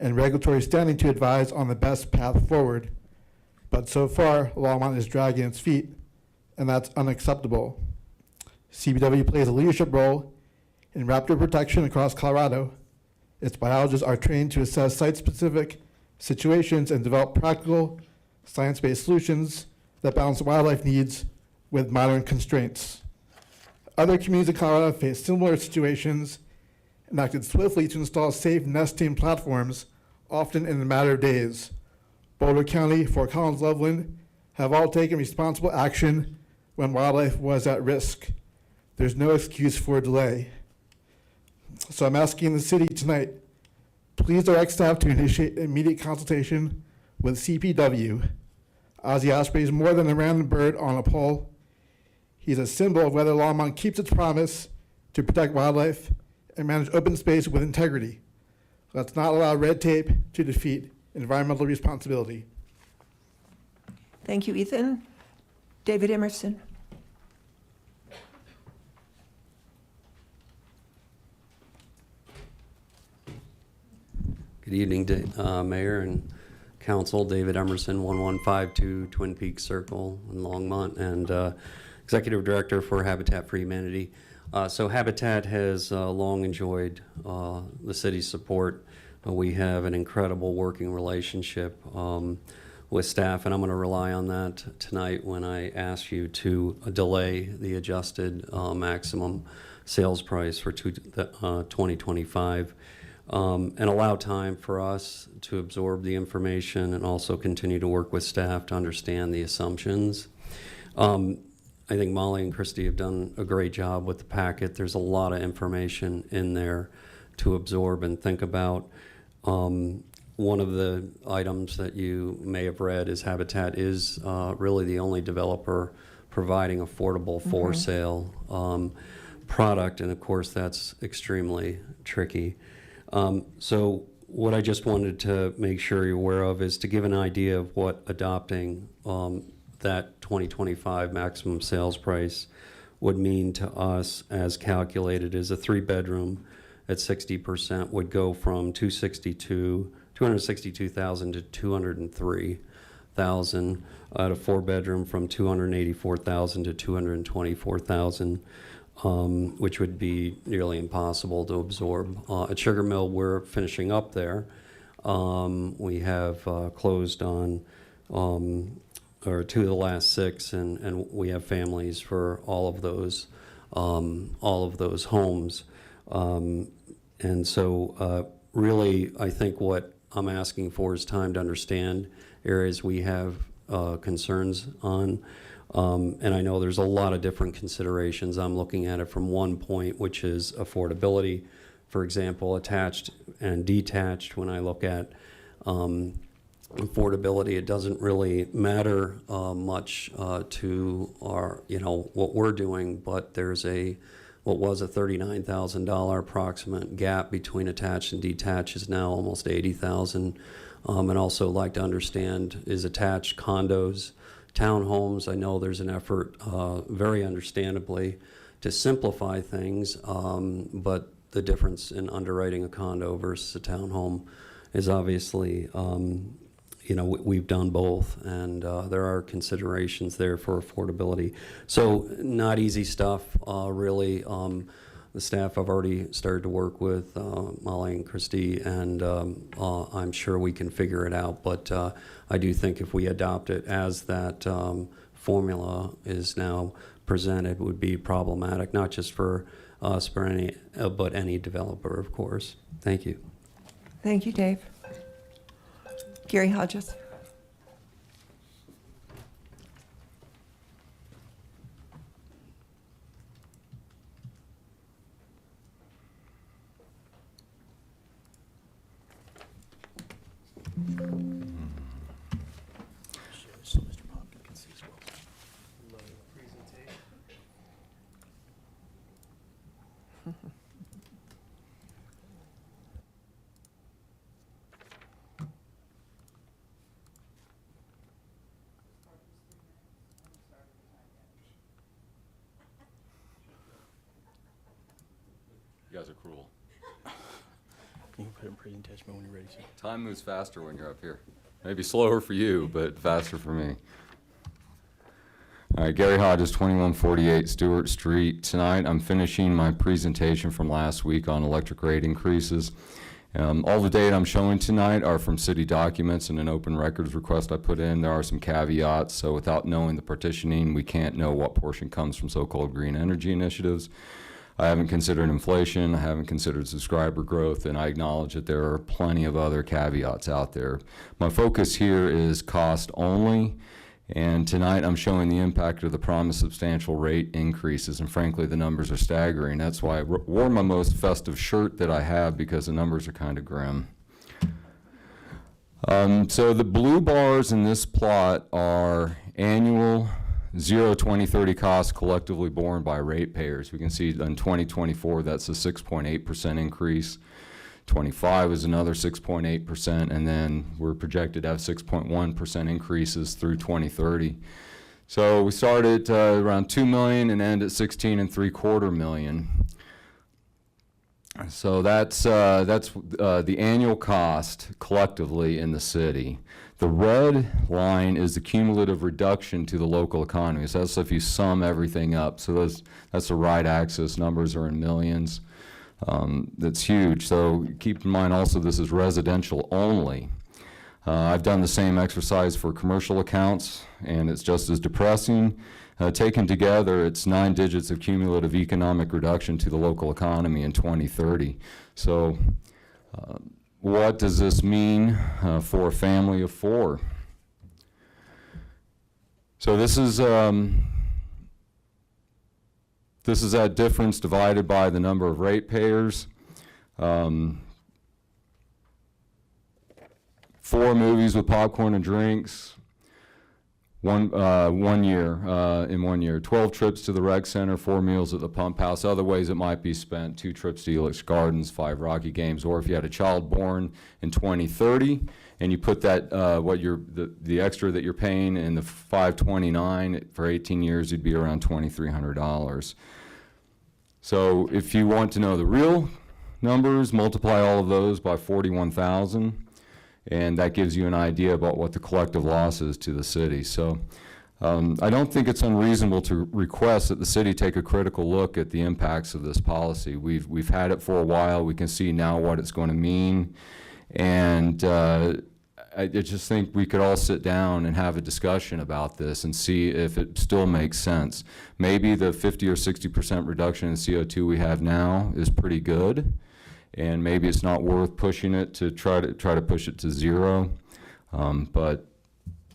and regulatory standing to advise on the best path forward. But so far, Longmont is dragging its feet, and that's unacceptable. CPW plays a leadership role in raptor protection across Colorado. Its biologists are trained to assess site-specific situations and develop practical, science-based solutions that balance wildlife needs with modern constraints. Other communities in Colorado face similar situations and acted swiftly to install safe nesting platforms, often in a matter of days. Boulder County, Fort Collins, Loveland have all taken responsible action when wildlife was at risk. There's no excuse for delay. So I'm asking the city tonight, please direct staff to initiate immediate consultation with CPW. Ozzy Osbourne is more than a random bird on a pole. He's a symbol of whether Longmont keeps its promise to protect wildlife and manage open space with integrity. Let's not allow red tape to defeat environmental responsibility. Thank you, Ethan. David Emerson. Good evening, Mayor and Council. David Emerson, 1152 Twin Peaks Circle in Longmont, and Executive Director for Habitat for Humanity. So Habitat has long enjoyed the city's support. We have an incredible working relationship with staff, and I'm going to rely on that tonight when I ask you to delay the adjusted maximum sales price for 2025 and allow time for us to absorb the information and also continue to work with staff to understand the assumptions. I think Molly and Christy have done a great job with the packet. There's a lot of information in there to absorb and think about. One of the items that you may have read is Habitat is really the only developer providing affordable for sale product, and of course that's extremely tricky. So what I just wanted to make sure you're aware of is to give an idea of what adopting that 2025 maximum sales price would mean to us as calculated is a 3-bedroom at 60% would go from $262,000 to $203,000, at a 4-bedroom from $284,000 to $224,000, which would be nearly impossible to absorb. At Sugar Mill, we're finishing up there. We have closed on or 2 of the last 6, and we have families for all of those homes. And so really, I think what I'm asking for is time to understand areas we have concerns on. And I know there's a lot of different considerations. I'm looking at it from one point, which is affordability. For example, attached and detached, when I look at affordability, it doesn't really matter much to our, what we're doing, but there's what was a $39,000 approximate gap between attached and detached is now almost $80,000. And also like to understand, is attached condos, townhomes? I know there's an effort, very understandably, to simplify things, but the difference in underwriting a condo versus a townhome is obviously, we've done both, and there are considerations there for affordability. So not easy stuff, really. The staff I've already started to work with, Molly and Christy, and I'm sure we can figure it out. But I do think if we adopt it as that formula is now presented, would be problematic, not just for us, but any developer, of course. Thank you. Thank you, Dave. Gary Hodges. You guys are cruel. You can put in presentation when you're ready, sir. Time moves faster when you're up here. Maybe slower for you, but faster for me. All right, Gary Hodges, 2148 Stewart Street. Tonight I'm finishing my presentation from last week on electric rate increases. All the data I'm showing tonight are from city documents and an open records request I put in. There are some caveats, so without knowing the partitioning, we can't know what portion comes from so-called green energy initiatives. I haven't considered inflation, I haven't considered subscriber growth, and I acknowledge that there are plenty of other caveats out there. My focus here is cost only, and tonight I'm showing the impact of the promised substantial rate increases, and frankly the numbers are staggering. That's why I wore my most festive shirt that I have, because the numbers are kind of grim. So the blue bars in this plot are annual 0, 20, 30 costs collectively borne by ratepayers. We can see in 2024 that's a 6.8% increase. 25 is another 6.8%, and then we're projected to have 6.1% increases through 2030. So we start at around 2 million and end at 16.75 million. So that's the annual cost collectively in the city. The red line is the cumulative reduction to the local economy. So that's if you sum everything up. So that's the right axis. Numbers are in millions. That's huge. So keep in mind also this is residential only. I've done the same exercise for commercial accounts, and it's just as depressing. Taken together, it's 9 digits of cumulative economic reduction to the local economy in 2030. So what does this mean for a family of 4? So this is that difference divided by the number of ratepayers. 4 movies with popcorn and drinks. In 1 year, 12 trips to the rec center, 4 meals at the pump house. Other ways it might be spent: 2 trips to Elix Gardens, 5 Rocky games. Or if you had a child born in 2030 and you put that the extra that you're paying in the 529 for 18 years, you'd be around $2,300. So if you want to know the real numbers, multiply all of those by 41,000. And that gives you an idea about what the collective loss is to the city. So I don't think it's unreasonable to request that the city take a critical look at the impacts of this policy. We've had it for a while. We can see now what it's going to mean. And I just think we could all sit down and have a discussion about this and see if it still makes sense. Maybe the 50 or 60% reduction in CO2 we have now is pretty good. and maybe it's not worth pushing it to try to push it to zero. But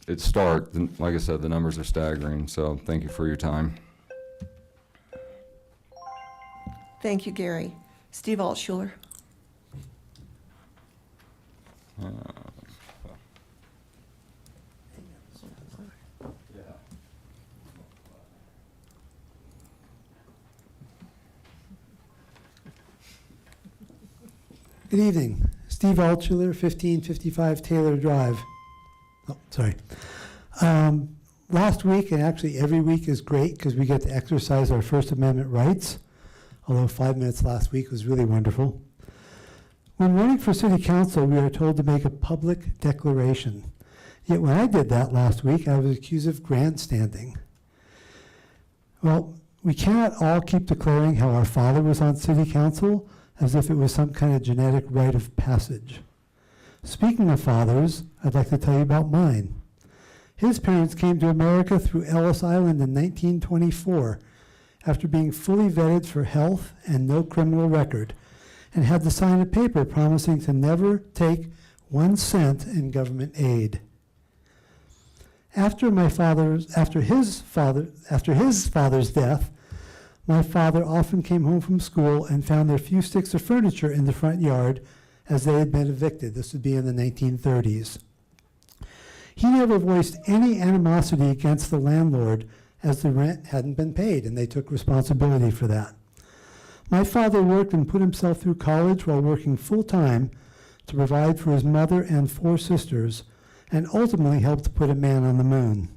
like I said, the numbers are staggering, so thank you for your time. Thank you, Gary. Steve Altshuler. Good evening. Steve Altshuler, 1555 Taylor Drive. Oh, sorry. Last week, and actually every week is great because we get to exercise our First Amendment rights, although 5 minutes last week was really wonderful. When running for city council, we are told to make a public declaration. Yet when I did that last week, I was accused of grandstanding. Well, we cannot all keep declaring how our father was on city council as if it was some kind of genetic rite of passage. Speaking of fathers, I'd like to tell you about mine. His parents came to America through Ellis Island in 1924 after being fully vetted for health and no criminal record, and had to sign a paper promising to never take 1 cent in government aid. After his father's death, my father often came home from school and found their few sticks of furniture in the front yard as they had been evicted. This would be in the 1930s. He never voiced any animosity against the landlord as the rent hadn't been paid, and they took responsibility for that. My father worked and put himself through college while working full-time to provide for his mother and 4 sisters, and ultimately helped put a man on the moon.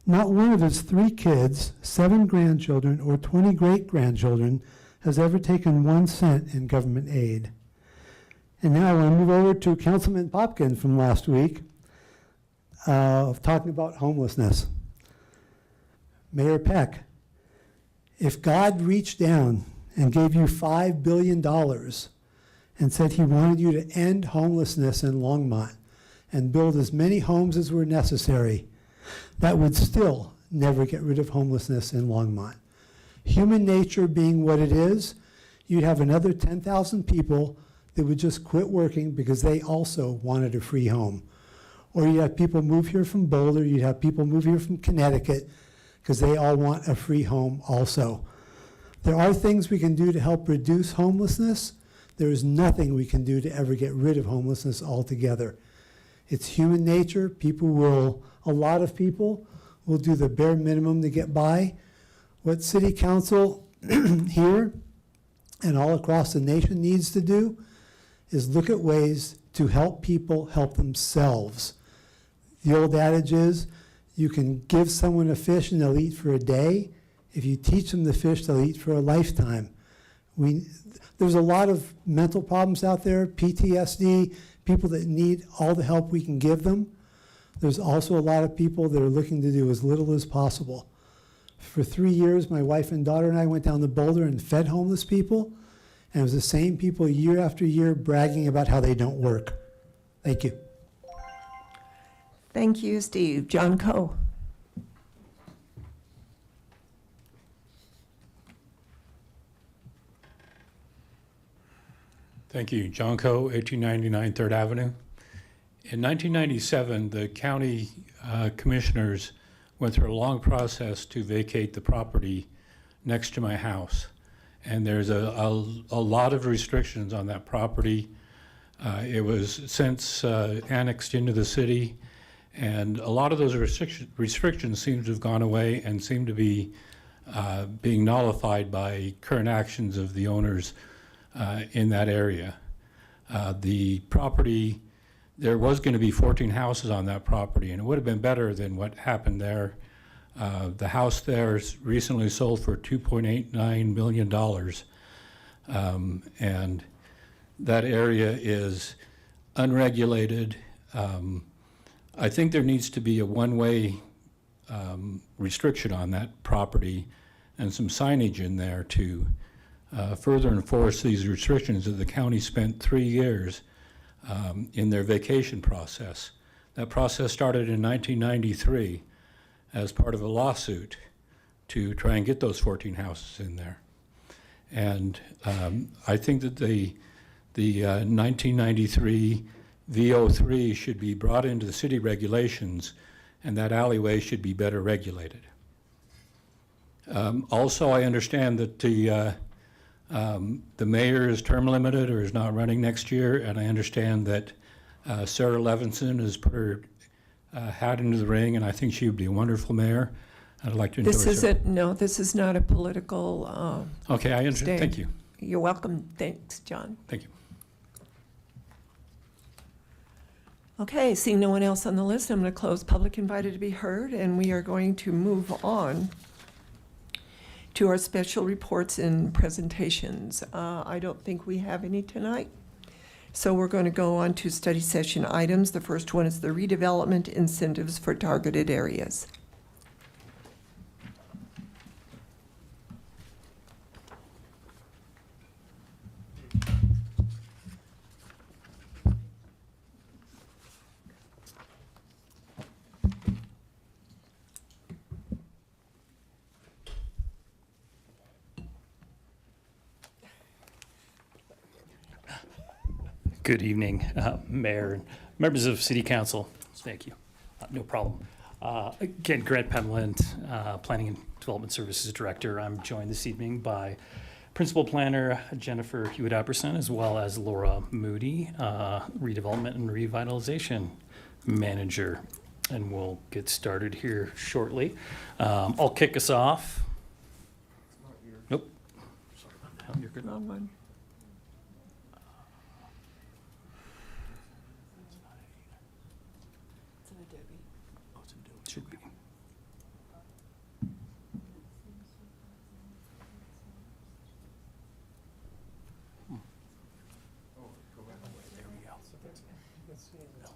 Not one of his 3 kids, 7 grandchildren, or 20 great-grandchildren has ever taken 1 cent in government aid. And now I want to move over to Councilman Popkin from last week, talking about homelessness. Mayor Peck, if God reached down and gave you $5 billion and said he wanted you to end homelessness in Longmont and build as many homes as were necessary, that would still never get rid of homelessness in Longmont. Human nature being what it is, you'd have another 10,000 people that would just quit working because they also wanted a free home. Or you'd have people move here from Boulder, you'd have people move here from Connecticut because they all want a free home also. There are things we can do to help reduce homelessness. There is nothing we can do to ever get rid of homelessness altogether. It's human nature. A lot of people will do the bare minimum to get by. What city council here and all across the nation needs to do is look at ways to help people help themselves. The old adage is, you can give someone a fish and they'll eat for a day. If you teach them to fish, they'll eat for a lifetime. There's a lot of mental problems out there, PTSD, people that need all the help we can give them. There's also a lot of people that are looking to do as little as possible. For 3 years, my wife and daughter and I went down to Boulder and fed homeless people, and it was the same people year after year bragging about how they don't work. Thank you. Thank you, Steve. John Coe. Thank you. John Coe, 1899 3rd Avenue. In 1997, the county commissioners went through a long process to vacate the property next to my house. And there's a lot of restrictions on that property. It was since annexed into the city, and a lot of those restrictions seem to have gone away and seem to be being nullified by current actions of the owners in that area. The property, there was going to be 14 houses on that property, and it would have been better than what happened there. The house there is recently sold for $2.89 million, and that area is unregulated. I think there needs to be a one-way restriction on that property and some signage in there to further enforce these restrictions that the county spent 3 years in their vacation process. That process started in 1993 as part of a lawsuit to try and get those 14 houses in there. And I think that the the 1993 VO3 should be brought into the city regulations, and that alleyway should be better regulated. Also, I understand that the mayor is term limited or is not running next year, and I understand that Sarah Levinson has put her hat into the ring, and I think she would be a wonderful mayor. I'd like to endorse her. This is not a political. Okay, I understand. stand. Thank you. You're welcome. Thanks, John. Thank you. Okay, seeing no one else on the list, I'm going to close public invited to be heard, and we are going to move on to our special reports and presentations. I don't think we have any tonight. So we're going to go on to study session items. The first one is the redevelopment incentives for targeted areas. Good evening, Mayor and members of City Council. Thank you. No problem. Again, Grant Penland, Planning and Development Services Director. I'm joined this evening by Principal Planner Jennifer Hewitt-Apperson, as well as Laura Moody, Redevelopment and Revitalization Manager. And we'll get started here shortly. I'll kick us off. Nope. No, you're good. Wrong one. Should be. There we go.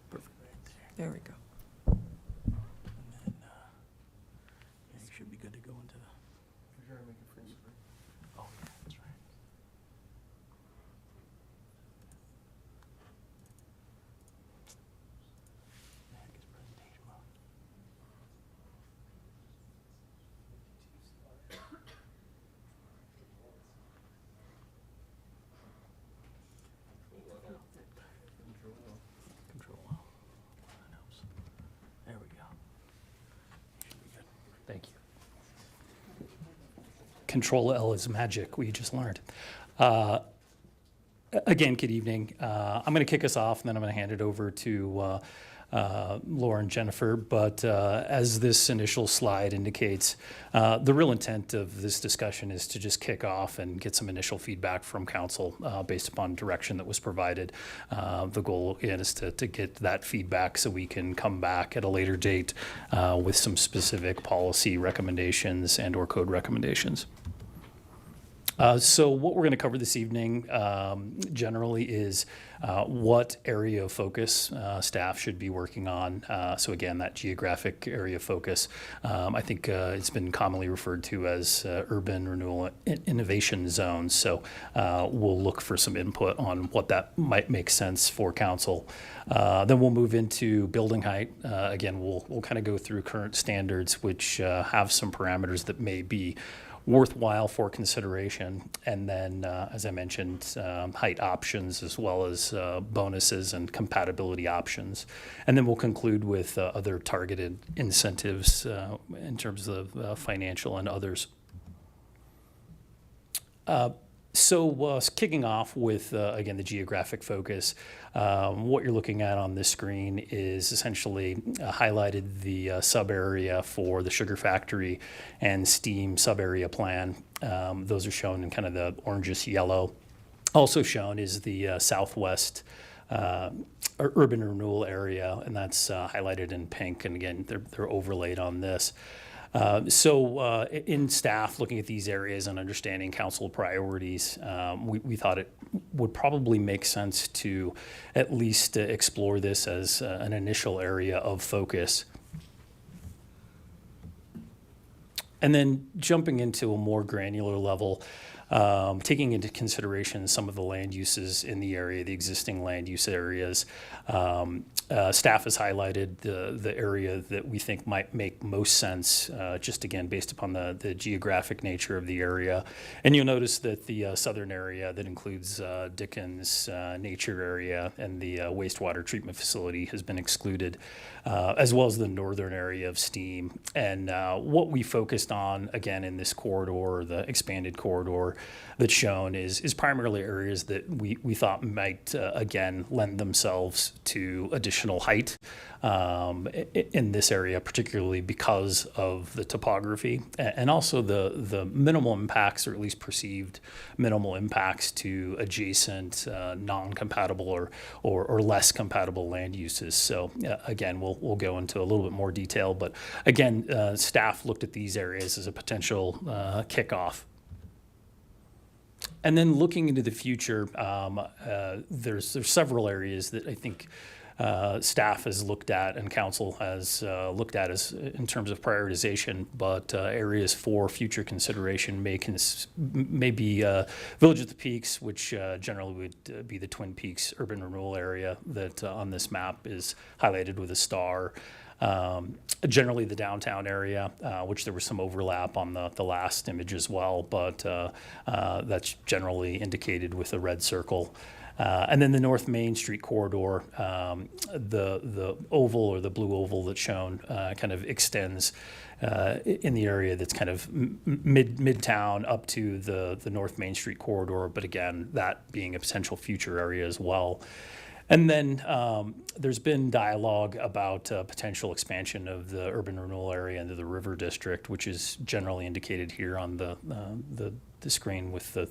Perfect. There we go. And then, you should be good to go into the. Oh, yeah, that's right. Control L. That helps. There we go. Should be good. Thank you. Control L is magic, we just learned. Again, good evening. I'm going to kick us off, and then I'm going to hand it over to Laura and Jennifer. But as this initial slide indicates, the real intent of this discussion is to just kick off and get some initial feedback from council based upon direction that was provided. The goal is to get that feedback so we can come back at a later date with some specific policy recommendations and or code recommendations. So what we're going to cover this evening generally is what area of focus staff should be working on. So again, that geographic area of focus, I think it's been commonly referred to as urban renewal innovation zones. So we'll look for some input on what that might make sense for council. Then we'll move into building height. Again, we'll kind of go through current standards, which have some parameters that may be worthwhile for consideration. And then, as I mentioned, height options as well as bonuses and compatibility options. And then we'll conclude with other targeted incentives in terms of financial and others. So kicking off with, again, the geographic focus, what you're looking at on this screen is essentially highlighted the sub-area for the sugar factory and steam sub-area plan. Those are shown in kind of the orangish yellow. Also shown is the southwest urban renewal area, and that's highlighted in pink. And again, they're overlaid on this. So in staff looking at these areas and understanding council priorities, we thought it would probably make sense to at least explore this as an initial area of focus. And then jumping into a more granular level, taking into consideration some of the land uses in the area, the existing land use areas. Staff has highlighted the area that we think might make most sense, just again, based upon the geographic nature of the area. And you'll notice that the southern area that includes Dickens Nature Area and the wastewater treatment facility has been excluded, as well as the northern area of Steam. And what we focused on, again, in this corridor, the expanded corridor that's shown is primarily areas that we thought might, again, lend themselves to additional height in this area, particularly because of the topography and also the minimal impacts, or at least perceived minimal impacts to adjacent non-compatible or less compatible land uses. So again, we'll go into a little bit more detail, but again, staff looked at these areas as a potential kickoff. And then looking into the future, there's several areas that I think staff has looked at and council has looked at as in terms of prioritization, but areas for future consideration may be Village at the Peaks, which generally would be the Twin Peaks urban renewal area that on this map is highlighted with a star. Generally the downtown area, which there was some overlap on the last image as well, but that's generally indicated with a red circle. And then the North Main Street corridor, the oval or the blue oval that's shown kind of extends in the area that's kind of midtown up to the North Main Street corridor, but again, that being a potential future area as well. And then there's been dialogue about potential expansion of the urban renewal area into the River District, which is generally indicated here on the screen with the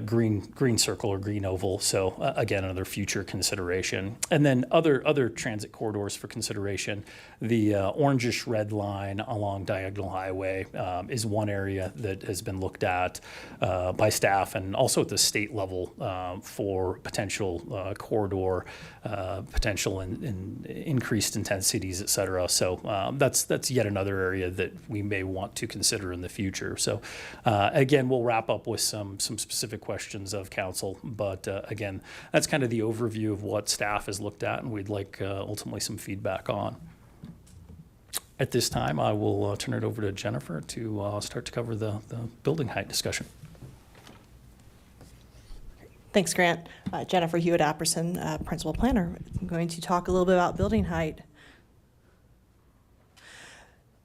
green circle or green oval. So again, another future consideration. And then other transit corridors for consideration. The orangish red line along Diagonal Highway is one area that has been looked at by staff and also at the state level for potential corridor potential in increased intensities, et cetera. So that's yet another area that we may want to consider in the future. So again, we'll wrap up with some specific questions of council, but again, that's kind of the overview of what staff has looked at and we'd like ultimately some feedback on. At this time, I will turn it over to Jennifer to start to cover the building height discussion. Thanks, Grant. Jennifer Hewitt-Apperson, Principal Planner. I'm going to talk a little bit about building height.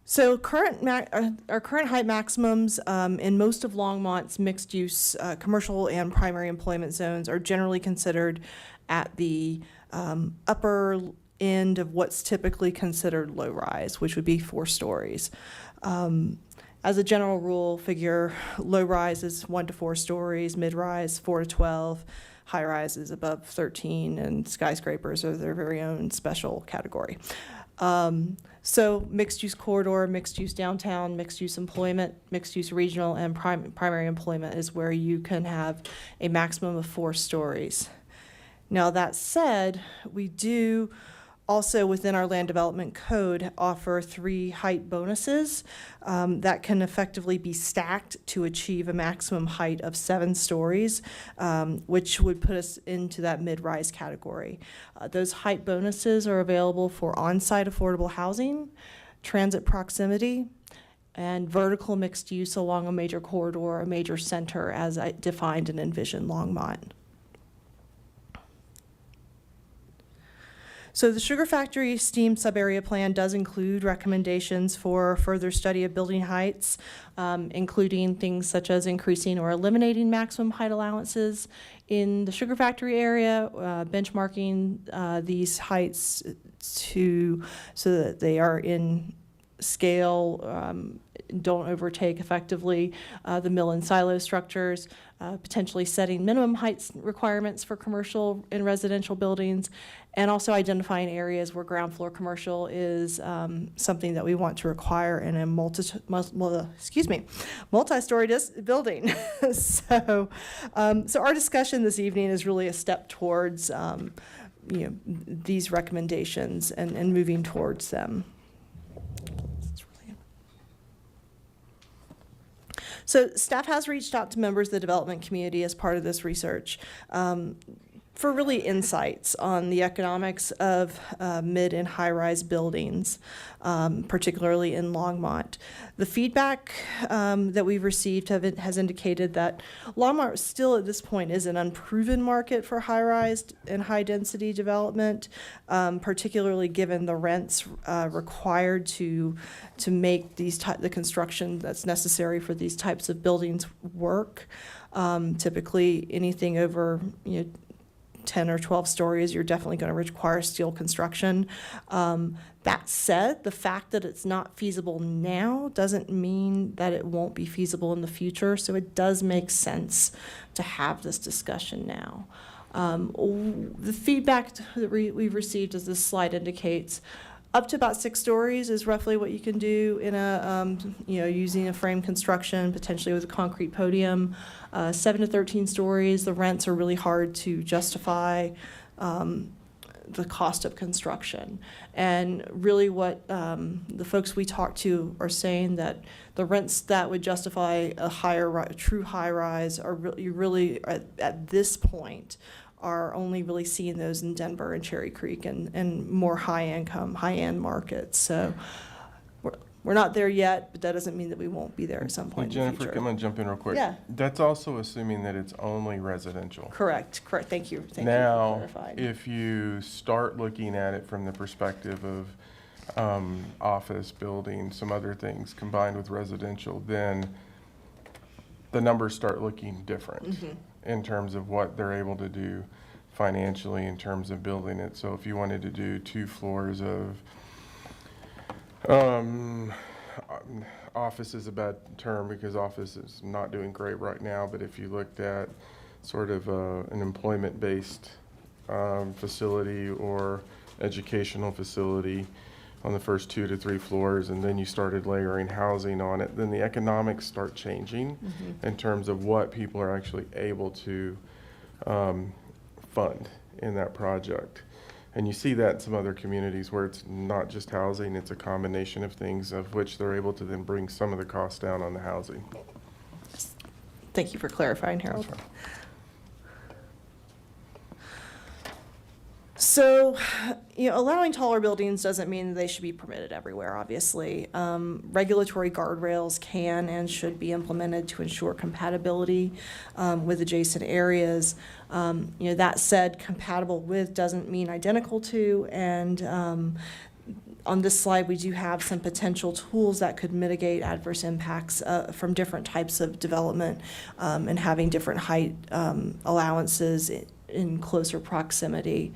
So our current height maximums in most of Longmont's mixed-use commercial and primary employment zones are generally considered at the upper end of what's typically considered low-rise, which would be 4 stories. As a general rule, figure low-rise is 1 to 4 stories, mid-rise 4 to 12, high-rise is above 13, and skyscrapers are their very own special category. So mixed-use corridor, mixed-use downtown, mixed-use employment, mixed-use regional, and primary employment is where you can have a maximum of 4 stories. Now, that said, we do also within our land development code offer 3 height bonuses that can effectively be stacked to achieve a maximum height of 7 stories, which would put us into that mid-rise category. Those height bonuses are available for on-site affordable housing, transit proximity, and vertical mixed use along a major corridor, a major center as I defined and envisioned Longmont. So the Sugar Factory Steam Subarea Plan does include recommendations for further study of building heights, including things such as increasing or eliminating maximum height allowances in the Sugar Factory area, benchmarking these heights so that they are in scale, don't overtake effectively the mill and silo structures, potentially setting minimum heights requirements for commercial and residential buildings, and also identifying areas where ground floor commercial is something that we want to require in a multi-story building. So our discussion this evening is really a step towards these recommendations and moving towards them. So staff has reached out to members of the development community as part of this research for really insights on the economics of mid and high-rise buildings, particularly in Longmont. The feedback that we've received has indicated that Longmont still at this point is an unproven market for high-rise and high-density development, particularly given the rents required to make the construction that's necessary for these types of buildings work. Typically, anything over 10 or 12 stories, you're definitely going to require steel construction. That said, the fact that it's not feasible now doesn't mean that it won't be feasible in the future. So it does make sense to have this discussion now. The feedback that we've received, as this slide indicates, up to about 6 stories is roughly what you can do in a, using a frame construction, potentially with a concrete podium. 7 to 13 stories, the rents are really hard to justify the cost of construction. And really what the folks we talked to are saying that the rents that would justify a true high rise are really at this point are only really seeing those in Denver and Cherry Creek and more high-income, high-end markets. So we're not there yet, but that doesn't mean that we won't be there at some point in the Jennifer, future. I'm going to jump in real quick. Yeah. That's also assuming that it's only residential. Correct. Thank you. Thank you Now, for clarifying. if you start looking at it from the perspective of office, building, some other things combined with residential, then the numbers start looking different in terms of what they're able to do financially in terms of building it. So if you wanted to do 2 floors of office is a bad term because office is not doing great right now, but if you looked at sort of an employment-based facility or educational facility on the first 2 to 3 floors, and then you started layering housing on it, then the economics start changing in terms of what people are actually able to fund in that project. And you see that in some other communities where it's not just housing, it's a combination of things of which they're able to then bring some of the costs down on the housing. Thank you for clarifying, Harold. So, allowing taller buildings doesn't mean they should be permitted everywhere, obviously. Regulatory guardrails can and should be implemented to ensure compatibility with adjacent areas. That said, compatible with doesn't mean identical to, and on this slide, we do have some potential tools that could mitigate adverse impacts from different types of development and having different height allowances in closer proximity.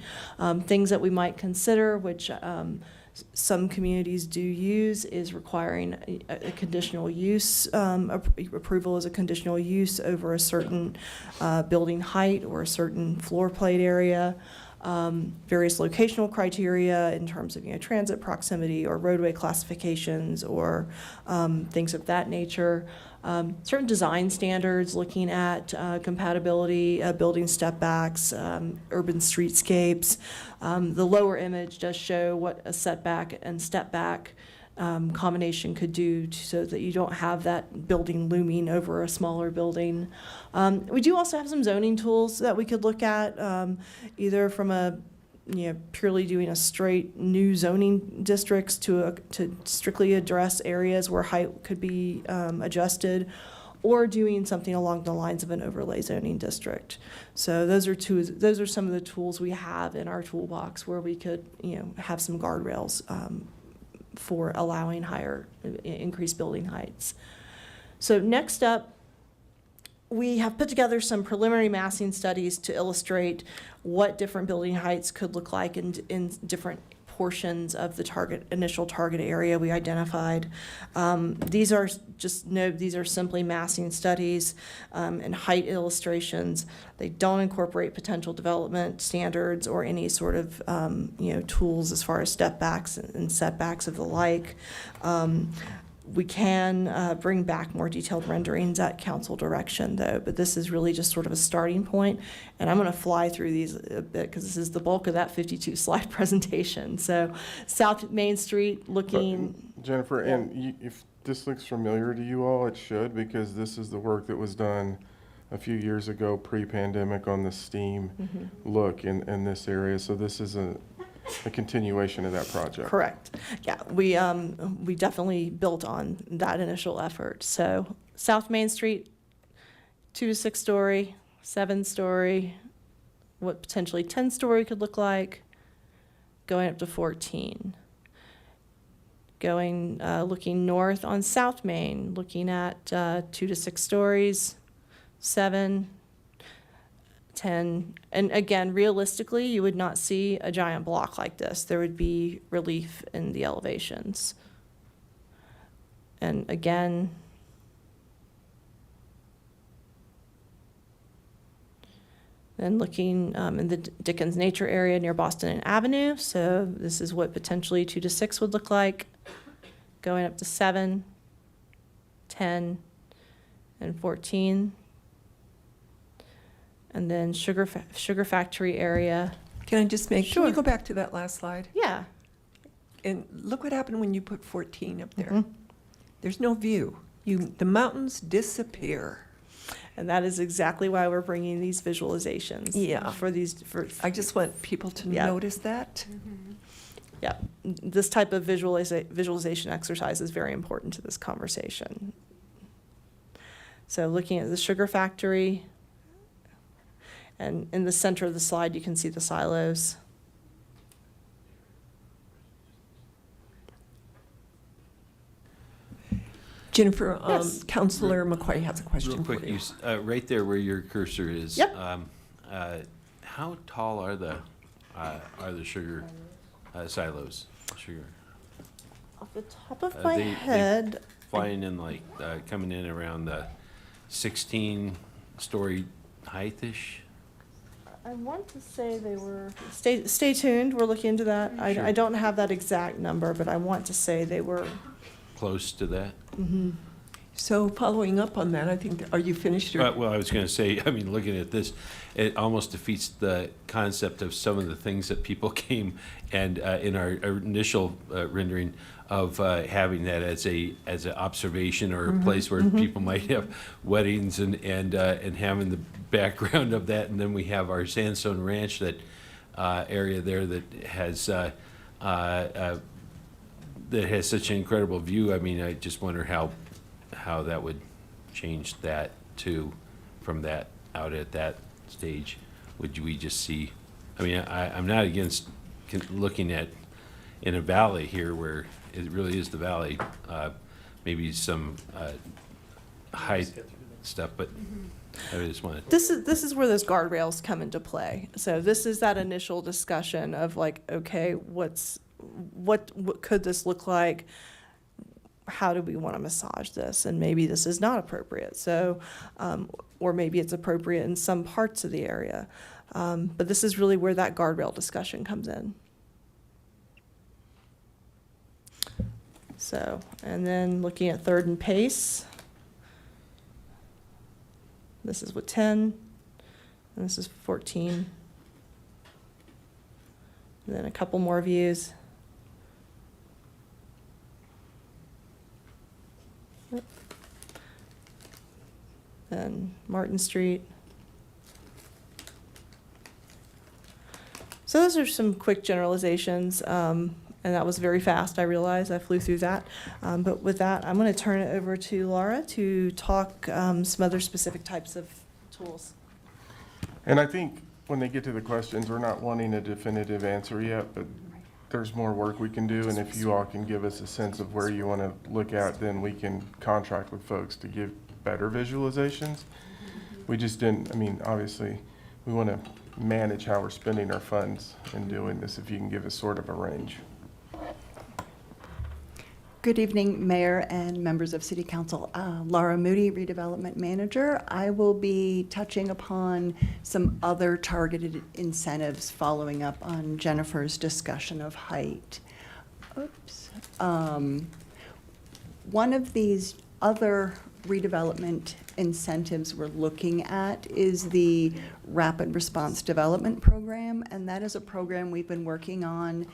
Things that we might consider, which some communities do use, is requiring a conditional use, approval as a conditional use over a certain building height or a certain floor plate area. Various locational criteria in terms of transit proximity or roadway classifications or things of that nature. Certain design standards looking at compatibility, building step backs, urban streetscapes. The lower image does show what a setback and step back combination could do so that you don't have that building looming over a smaller building. We do also have some zoning tools that we could look at, either from a purely doing a straight new zoning districts to strictly address areas where height could be adjusted, or doing something along the lines of an overlay zoning district. So those are some of the tools we have in our toolbox where we could have some guardrails for allowing increased building heights. So next up, we have put together some preliminary massing studies to illustrate what different building heights could look like in different portions of the initial target area we identified. These are simply massing studies and height illustrations. They don't incorporate potential development standards or any sort of tools as far as step backs and setbacks of the like. We can bring back more detailed renderings at council direction, though, but this is really just sort of a starting point, and I'm going to fly through these a bit because this is the bulk of that 52-slide presentation. So South Main Street looking... Jennifer, and if this looks familiar to you all, it should, because this is the work that was done a few years ago, pre-pandemic, on the STEAM look in this area. So this is a continuation of that project. Correct. Yeah, we definitely built on that initial effort. So South Main Street, 2 to 6 story, 7 story, what potentially 10 story could look like, going up to 14. Going, looking north on South Main, looking at 2 to 6 stories, 7, 10. And again, realistically, you would not see a giant block like this. There would be relief in the elevations. And again, then looking in the Dickens Nature area near Boston and Avenue. So this is what potentially 2 to 6 would look like, going up to 7, 10, and 14. And then sugar factory area. Can I just make, can you go back to that last slide? Yeah. And look what happened when you put 14 up there. There's no view. The mountains disappear. And that is exactly why we're bringing these visualizations. Yeah. I just want people to notice that. Yeah, this type of visualization exercise is very important to this conversation. So looking at the sugar factory, and in the center of the slide, you can see the silos. Jennifer, Yes. Councilor McQuay has a question Real quick, for you. right there where your cursor is. Yep. How tall are the sugar silos? Sugar. Off the top of my head, Flying in like, coming in around the 16-story height-ish? I want to say they were, stay tuned, we're looking into that. Sure. I don't have that exact number, but I want to say they were. Close to that? So following up on that, I think, are you finished? Or? Well, I was going to say, I mean, looking at this, it almost defeats the concept of some of the things that people came and in our initial rendering of having that as an observation or a place where people might have weddings and having the background of that, and then we have our Sandstone Ranch that area there that has such an incredible view. I mean, I just wonder how that would change that too, from that out at that stage. Would we just see? I mean, I'm not against looking at in a valley here where it really is the valley, maybe some height stuff, but I just wanted. This is where those guardrails come into play. So this is that initial discussion of like, okay, what could this look like? How do we want to massage this? And maybe this is not appropriate. So, or maybe it's appropriate in some parts of the area. But this is really where that guardrail discussion comes in. So, and then looking at Third and Pace. This is with 10, and this is 14. And then a couple more views. Yep. Then Martin Street. So those are some quick generalizations, and that was very fast, I realize. I flew through that. But with that, I'm going to turn it over to Laura to talk some other specific types of tools. And I think when they get to the questions, we're not wanting a definitive answer yet, but there's more work we can do. And if you all can give us a sense of where you want to look at, then we can contract with folks to give better visualizations. We just didn't, I mean, obviously, we want to manage how we're spending our funds in doing this, if you can give us sort of a range. Good evening, Mayor and members of City Council. Laura Moody, Redevelopment Manager. I will be touching upon some other targeted incentives following up on Jennifer's discussion of height. Oops. One of these other redevelopment incentives we're looking at is the Rapid Response Development Program, and that is a program we've been working on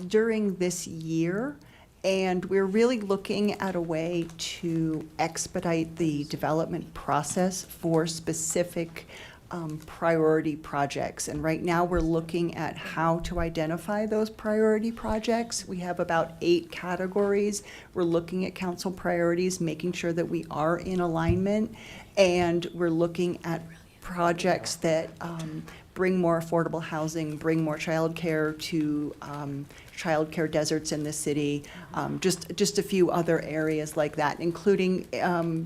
during this year. And we're really looking at a way to expedite the development process for specific priority projects. And right now, we're looking at how to identify those priority projects. We have about 8 categories. We're looking at council priorities, making sure that we are in alignment. And we're looking at projects that bring more affordable housing, bring more childcare to childcare deserts in the city, just a few other areas like that, including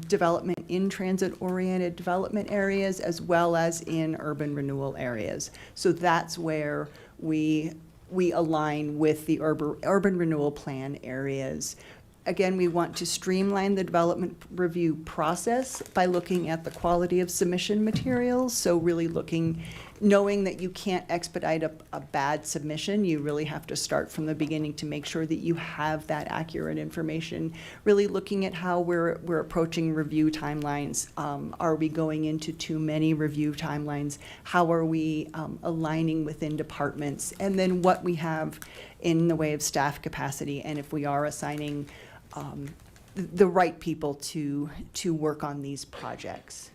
development in transit-oriented development areas as well as in urban renewal areas. So that's where we align with the urban renewal plan areas. Again, we want to streamline the development review process by looking at the quality of submission materials. So really knowing that you can't expedite a bad submission, you really have to start from the beginning to make sure that you have that accurate information. Really looking at how we're approaching review timelines. Are we going into too many review timelines? How are we aligning within departments? And then what we have in the way of staff capacity, and if we are assigning the right people to work on these projects.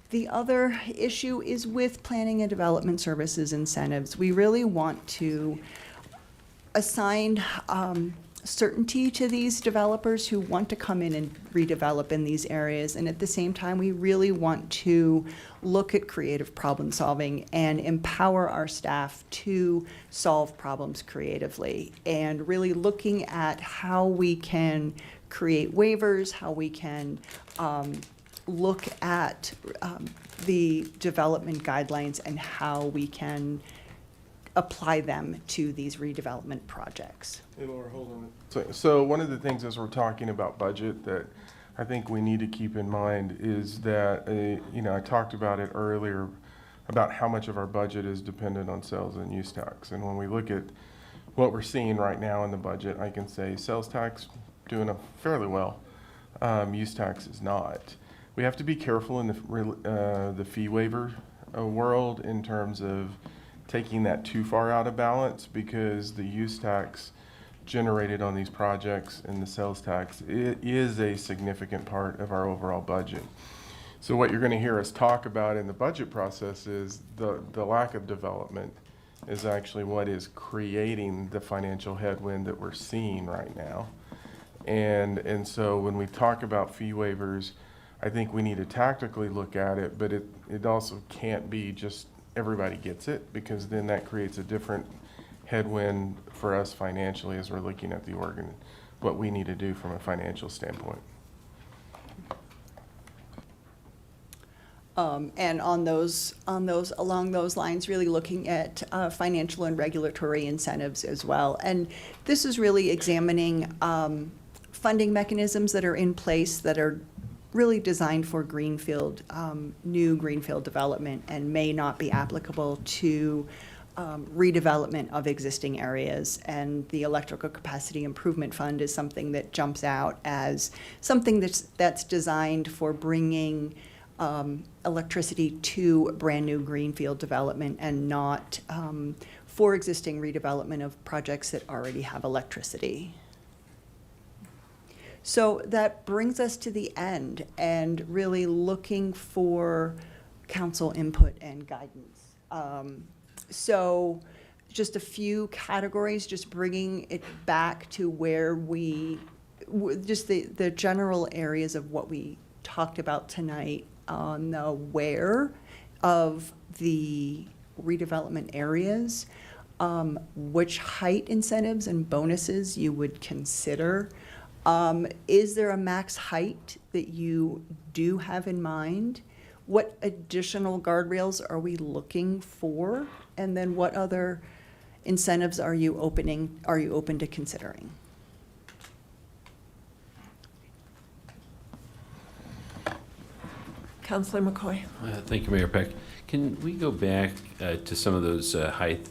The other issue is with planning and development services incentives. We really want to assign certainty to these developers who want to come in and redevelop in these areas. And at the same time, we really want to look at creative problem solving and empower our staff to solve problems creatively, and really looking at how we can create waivers, how we can look at the development guidelines and how we can apply them to these redevelopment projects. Hey, Laura, hold on. So one of the things as we're talking about budget that I think we need to keep in mind is that, I talked about it earlier about how much of our budget is dependent on sales and use tax. And when we look at what we're seeing right now in the budget, I can say sales tax doing fairly well. Use tax is not. We have to be careful in the fee waiver world in terms of taking that too far out of balance, because the use tax generated on these projects and the sales tax, it is a significant part of our overall budget. So what you're going to hear us talk about in the budget process is the lack of development is actually what is creating the financial headwind that we're seeing right now. And so when we talk about fee waivers, I think we need to tactically look at it, but it also can't be just everybody gets it, because then that creates a different headwind for us financially as we're looking at what we need to do from a financial standpoint. And along those lines, really looking at financial and regulatory incentives as well. And this is really examining funding mechanisms that are in place that are really designed for new greenfield development, and may not be applicable to redevelopment of existing areas. And the Electrical Capacity Improvement Fund is something that jumps out as something that's designed for bringing electricity to brand new greenfield development, and not for existing redevelopment of projects that already have electricity. So that brings us to the end, and really looking for council input and guidance. So just a few categories, just bringing it back to where just the general areas of what we talked about tonight on the where of the redevelopment areas, which height incentives and bonuses you would consider. Is there a max height that you do have in mind? What additional guardrails are we looking for? And then what other incentives are you open to considering? Councilor McCoy. Thank you, Mayor Peck. Can we go back to some of those height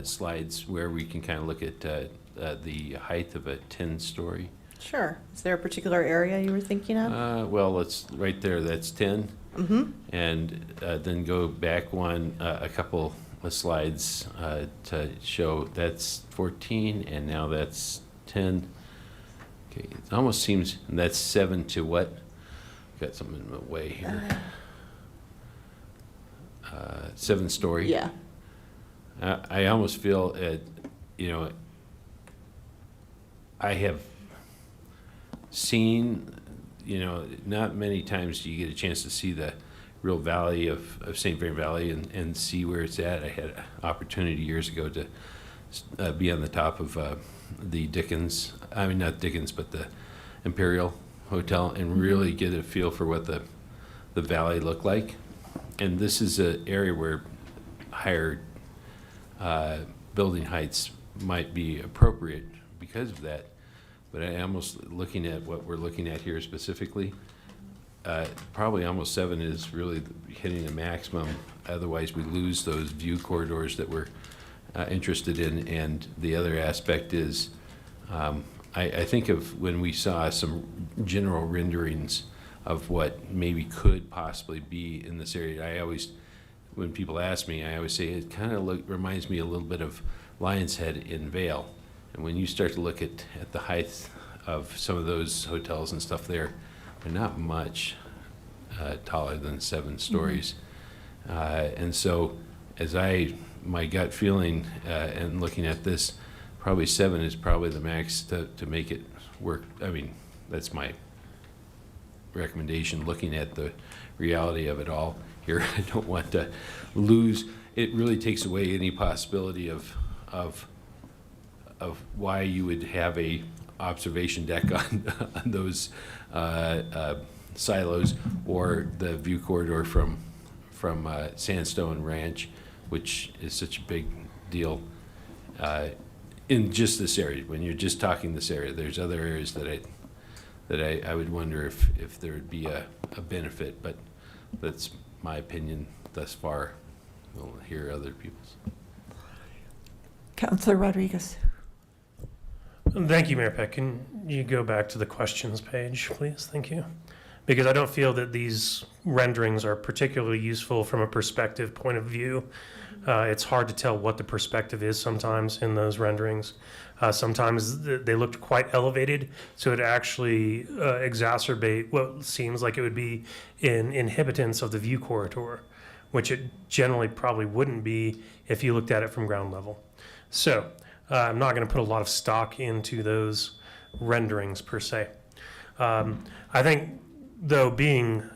slides where we can kind of look at the height of a 10-story? Sure. Is there a particular area you were thinking of? Well, it's right there. That's 10. Mm-hmm. And then go back a couple slides to show that's 14 and now that's 10. Okay, it almost seems, and that's 7 to what? Got something in the way here. 7-story. Yeah. I almost feel, I have seen, not many times do you get a chance to see the real valley of St. Vrain Valley and see where it's at. I had an opportunity years ago to be on the top of the Dickens, not Dickens, but the Imperial Hotel and really get a feel for what the valley looked like. And this is an area where higher building heights might be appropriate because of that. But I almost looking at what we're looking at here specifically, probably almost 7 is really hitting the maximum. Otherwise, we lose those view corridors that we're interested in. And the other aspect is, I think of when we saw some general renderings of what maybe could possibly be in this area. I always, when people ask me, I always say it kind of reminds me a little bit of Lion's Head in Vail. And when you start to look at the height of some of those hotels and stuff there, they're not much taller than 7 stories. And so as my gut feeling and looking at this, probably 7 is probably the max to make it work. I mean, that's my recommendation looking at the reality of it all here. I don't want to lose. It really takes away any possibility of why you would have a observation deck on those silos or the view corridor from Sandstone Ranch, which is such a big deal in just this area. When you're just talking this area, there's other areas that I would wonder if there would be a benefit, but that's my opinion thus far. We'll hear other people's. Councilor Rodriguez. Thank you, Mayor Peck. Can you go back to the questions page, please? Thank you. Because I don't feel that these renderings are particularly useful from a perspective point of view. It's hard to tell what the perspective is sometimes in those renderings. Sometimes they looked quite elevated, so it actually exacerbate what seems like it would be an inhibitance of the view corridor, which it generally probably wouldn't be if you looked at it from ground level. So I'm not going to put a lot of stock into those renderings per se. I think, though, being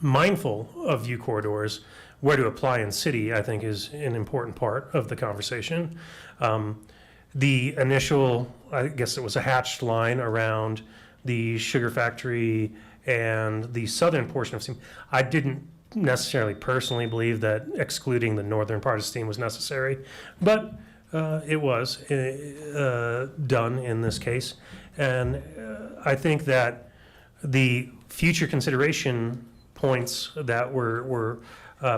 mindful of view corridors, where to apply in city, I think, is an important part of the conversation. The initial, I guess it was a hatched line around the sugar factory and the southern portion of Steam. I didn't necessarily personally believe that excluding the northern part of Steam was necessary, but it was done in this case. And I think that the future consideration points that were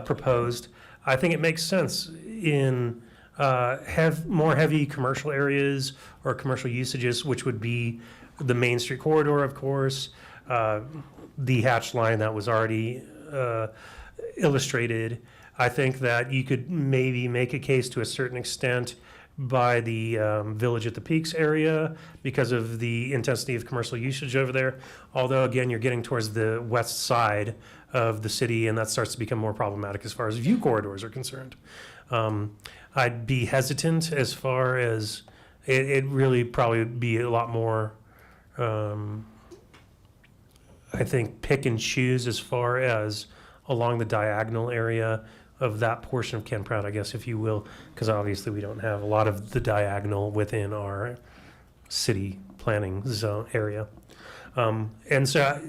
proposed, I think it makes sense in have more heavy commercial areas or commercial usages, which would be the Main Street corridor, of course, the hatched line that was already illustrated. I think that you could maybe make a case to a certain extent by the Village at the Peaks area because of the intensity of commercial usage over there. Although, again, you're getting towards the west side of the city, and that starts to become more problematic as far as view corridors are concerned. I'd be hesitant as far as it really probably be a lot more, I think, pick and choose as far as along the diagonal area of that portion of Ken Proud, I guess, if you will, because obviously we don't have a lot of the diagonal within our city planning zone area. And so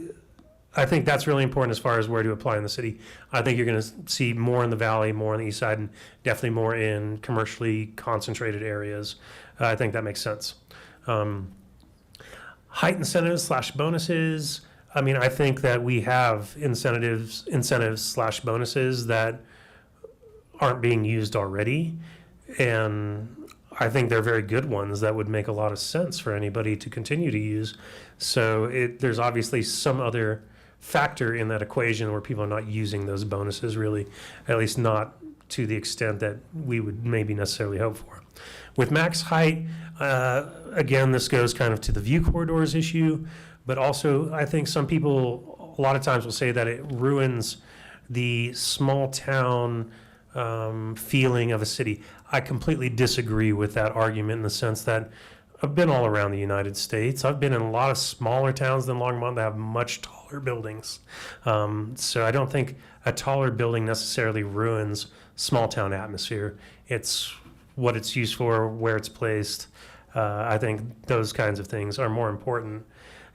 I think that's really important as far as where to apply in the city. I think you're going to see more in the valley, more on the east side, and definitely more in commercially concentrated areas. I think that makes sense. Height incentives / bonuses. I mean, I think that we have incentives / bonuses that aren't being used already. And I think they're very good ones that would make a lot of sense for anybody to continue to use. So there's obviously some other factor in that equation where people are not using those bonuses really, at least not to the extent that we would maybe necessarily hope for. With max height, again, this goes kind of to the view corridors issue, but also I think some people a lot of times will say that it ruins the small town feeling of a city. I completely disagree with that argument in the sense that I've been all around the United States. I've been in a lot of smaller towns than Longmont that have much taller buildings. So I don't think a taller building necessarily ruins small town atmosphere. It's what it's used for, where it's placed. I think those kinds of things are more important.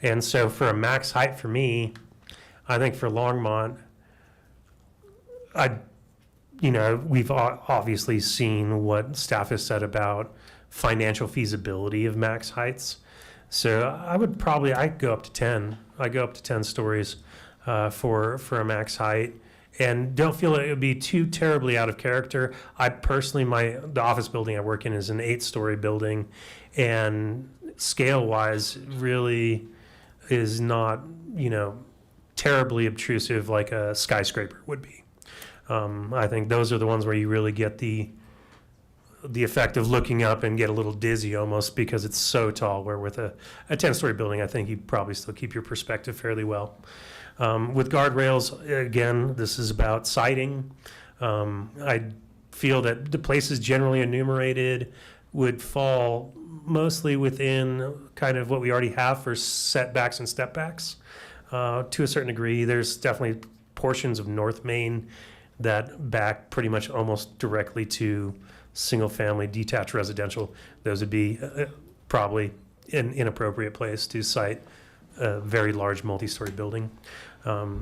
And so for a max height for me, I think for Longmont, we've obviously seen what staff has said about financial feasibility of max heights. So I'd go up to 10. I go up to 10 stories for a max height, and don't feel it would be too terribly out of character. I personally, the office building I work in is an 8-story building, and scale-wise really is not, terribly obtrusive like a skyscraper would be. I think those are the ones where you really get the effect of looking up and get a little dizzy almost because it's so tall, where with a 10-story building, I think you probably still keep your perspective fairly well. With guardrails, again, this is about siting. I feel that the places generally enumerated would fall mostly within kind of what we already have for setbacks and stepbacks. To a certain degree, there's definitely portions of North Main that back pretty much almost directly to single-family detached residential. Those would be probably an inappropriate place to site a very large multi-story building.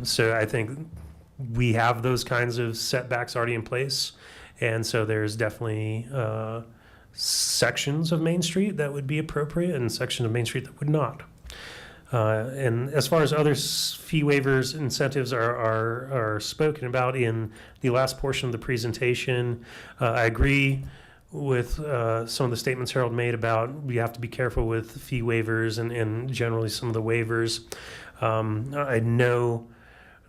So I think we have those kinds of setbacks already in place, and so there's definitely sections of Main Street that would be appropriate and sections of Main Street that would not. And as far as other fee waivers, incentives are spoken about in the last portion of the presentation. I agree with some of the statements Harold made about we have to be careful with fee waivers and generally some of the waivers. I know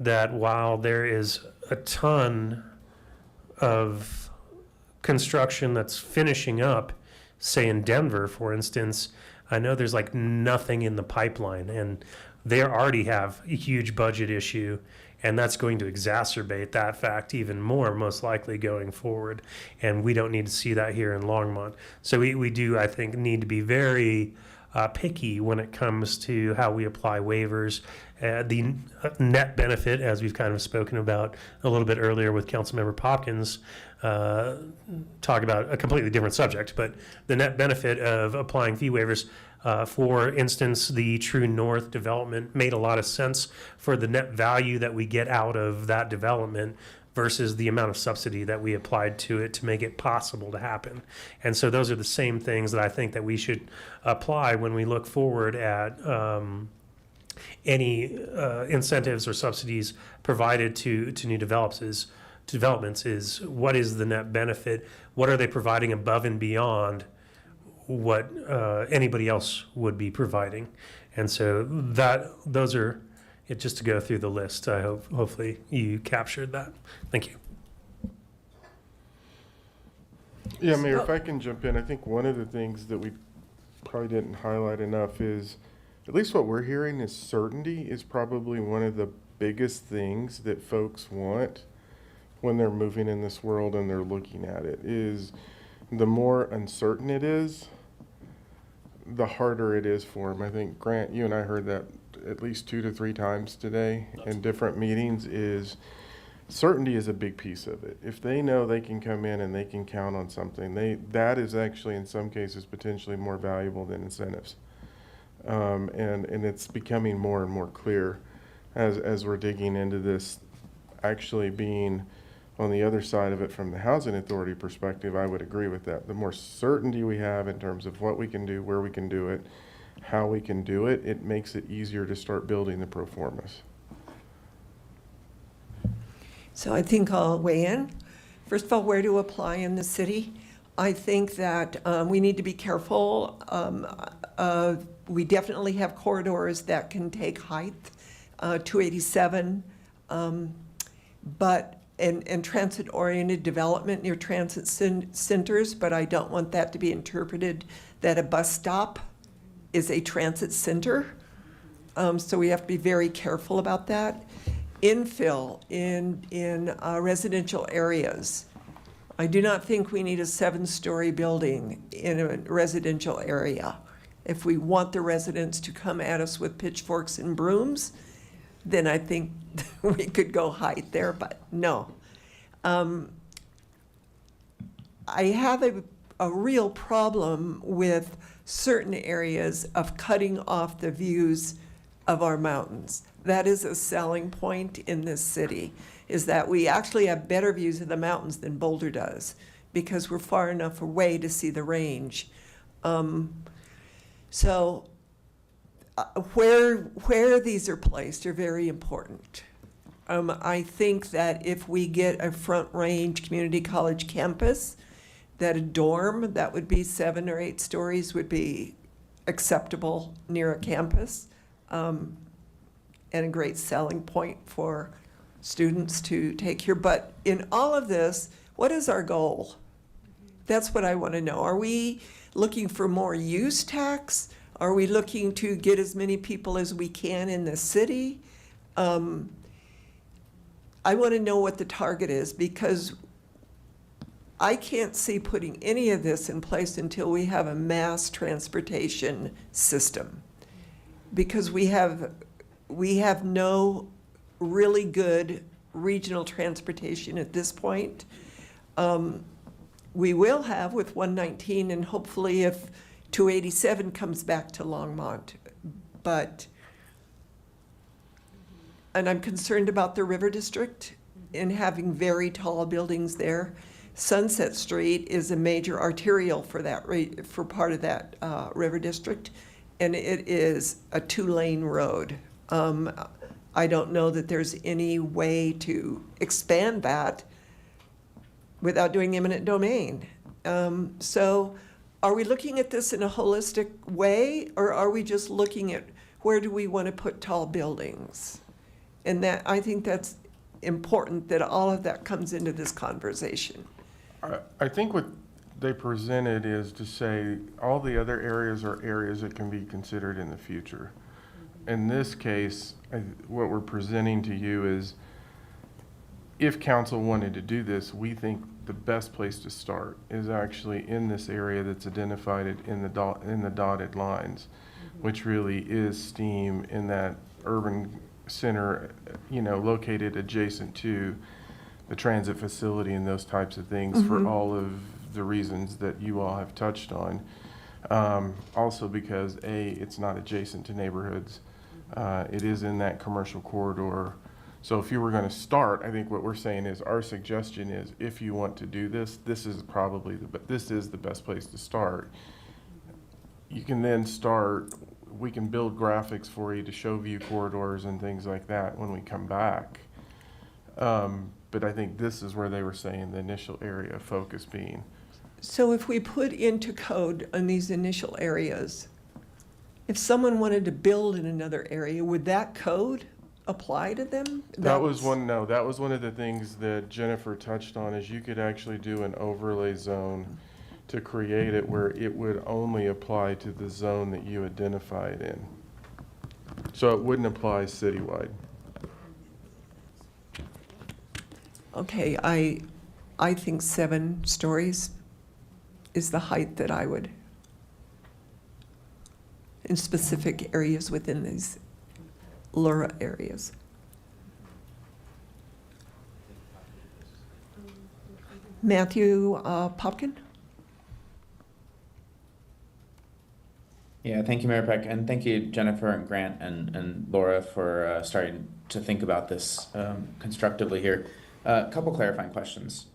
that while there is a ton of construction that's finishing up, say in Denver, for instance, I know there's like nothing in the pipeline, and they already have a huge budget issue, and that's going to exacerbate that fact even more, most likely going forward. And we don't need to see that here in Longmont. So we do, I think, need to be very picky when it comes to how we apply waivers. The net benefit, as we've kind of spoken about a little bit earlier with Councilmember Popkins, talk about a completely different subject, but the net benefit of applying fee waivers, for instance, the True North development made a lot of sense for the net value that we get out of that development versus the amount of subsidy that we applied to it to make it possible to happen. And so those are the same things that I think that we should apply when we look forward at any incentives or subsidies provided to new developments is what is the net benefit? What are they providing above and beyond what anybody else would be providing? And so those are it, just to go through the list. I hopefully you captured that. Thank you. Yeah, Mayor, if I can jump in, I think one of the things that we probably didn't highlight enough is, at least what we're hearing, is certainty is probably one of the biggest things that folks want when they're moving in this world and they're looking at it. Is the more uncertain it is, the harder it is for them. I think, Grant, you and I heard that at least 2 to 3 times today in different meetings. Is certainty is a big piece of it. If they know they can come in and they can count on something, that is actually in some cases potentially more valuable than incentives. And it's becoming more and more clear as we're digging into this actually being on the other side of it from the housing authority perspective. I would agree with that. The more certainty we have in terms of what we can do, where we can do it, how we can do it, it makes it easier to start building the pro formas. So I think I'll weigh in. First of all, where to apply in the city? I think that we need to be careful. We definitely have corridors that can take height, 287, but and transit-oriented development near transit centers, but I don't want that to be interpreted that a bus stop is a transit center. So we have to be very careful about that. Infill in residential areas. I do not think we need a 7-story building in a residential area. If we want the residents to come at us with pitchforks and brooms, then I think we could go height there, but no. I have a real problem with certain areas of cutting off the views of our mountains. That is a selling point in this city, is that we actually have better views of the mountains than Boulder does, because we're far enough away to see the range. So where these are placed are very important. I think that if we get a Front Range Community College campus, that a dorm that would be 7 or 8 stories would be acceptable near a campus, and a great selling point for students to take here. But in all of this, what is our goal? That's what I want to know. Are we looking for more use tax? Are we looking to get as many people as we can in the city? I want to know what the target is, because I can't see putting any of this in place until we have a mass transportation system, because we have no really good regional transportation at this point. We will have with 119, and hopefully if 287 comes back to Longmont. And I'm concerned about the River District and having very tall buildings there. Sunset Street is a major arterial for that, for part of that River District, and it is a 2-lane road. I don't know that there's any way to expand that without doing eminent domain. So are we looking at this in a holistic way, or are we just looking at where do we want to put tall buildings? And that, I think that's important, that all of that comes into this conversation. I think what they presented is to say all the other areas are areas that can be considered in the future. In this case, what we're presenting to you is, if council wanted to do this, we think the best place to start is actually in this area that's identified in the dotted lines, which really is STEAM in that urban center, located adjacent to the transit facility and those types of things, for all of the reasons that you all have touched on. Also because it's not adjacent to neighborhoods. It is in that commercial corridor. So if you were going to start, I think what we're saying is, our suggestion is, if you want to do this, this is the best place to start. You can then start, we can build graphics for you to show view corridors and things like that when we come back. But I think this is where they were saying the initial area of focus being. So if we put into code on these initial areas, if someone wanted to build in another area, would that code apply to them? That was one of the things that Jennifer touched on, is you could actually do an overlay zone to create it where it would only apply to the zone that you identify it in. So it wouldn't apply citywide. Okay, I think 7 stories is the height that I would, in specific areas within these LURA areas. Matthew Popkin? Yeah, thank you, Mayor Peck, and thank you, Jennifer and Grant and Laura, for starting to think about this constructively here. A couple clarifying questions.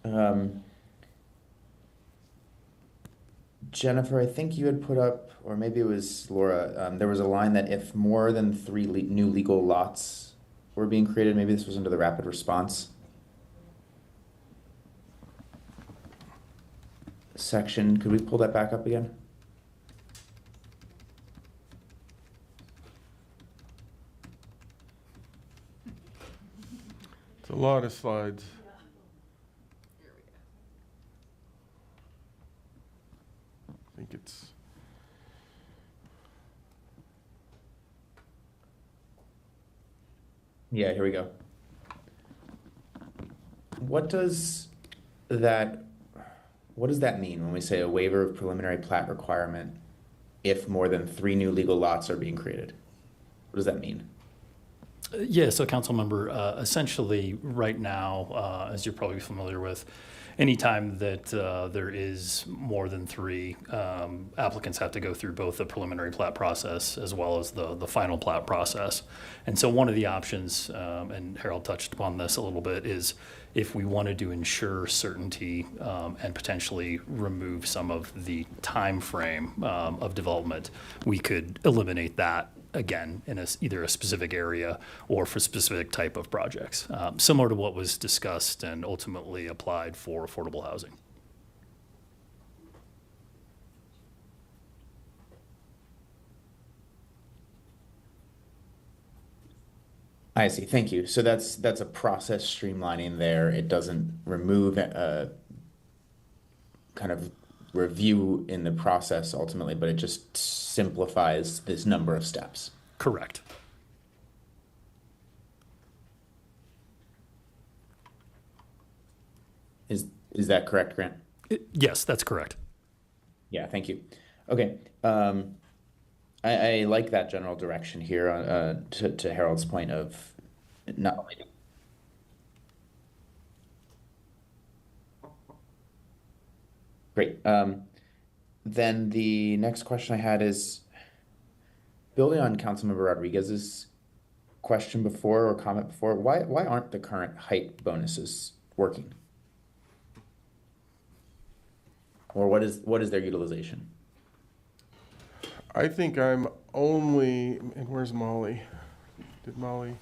Jennifer, I think you had put up, or maybe it was Laura, there was a line that if more than 3 new legal lots were being created, maybe this was under the rapid response section. Could we pull that back up again? It's a lot of slides. think it's, Yeah, here we go. What does that mean when we say a waiver of preliminary plat requirement if more than 3 new legal lots are being created? What does that mean? Yeah, so council member, essentially, right now, as you're probably familiar with, anytime that there is more than 3, applicants have to go through both the preliminary plat process as well as the final plat process. And so one of the options, and Harold touched upon this a little bit, is if we wanted to ensure certainty and potentially remove some of the time frame of development, we could eliminate that again in either a specific area or for specific type of projects, similar to what was discussed and ultimately applied for affordable housing. I see. Thank you. So that's a process streamlining there. It doesn't remove a kind of review in the process ultimately, but it just simplifies this number of steps. Correct. Is that correct, Grant? Yes, that's correct. Yeah, thank you. Okay. I like that general direction here to Harold's point of not only. Great. Then the next question I had is building on Councilmember Rodriguez's question before or comment before. Why aren't the current height bonuses working? Or what is their utilization? I think I'm only, and where's Molly? Did Molly?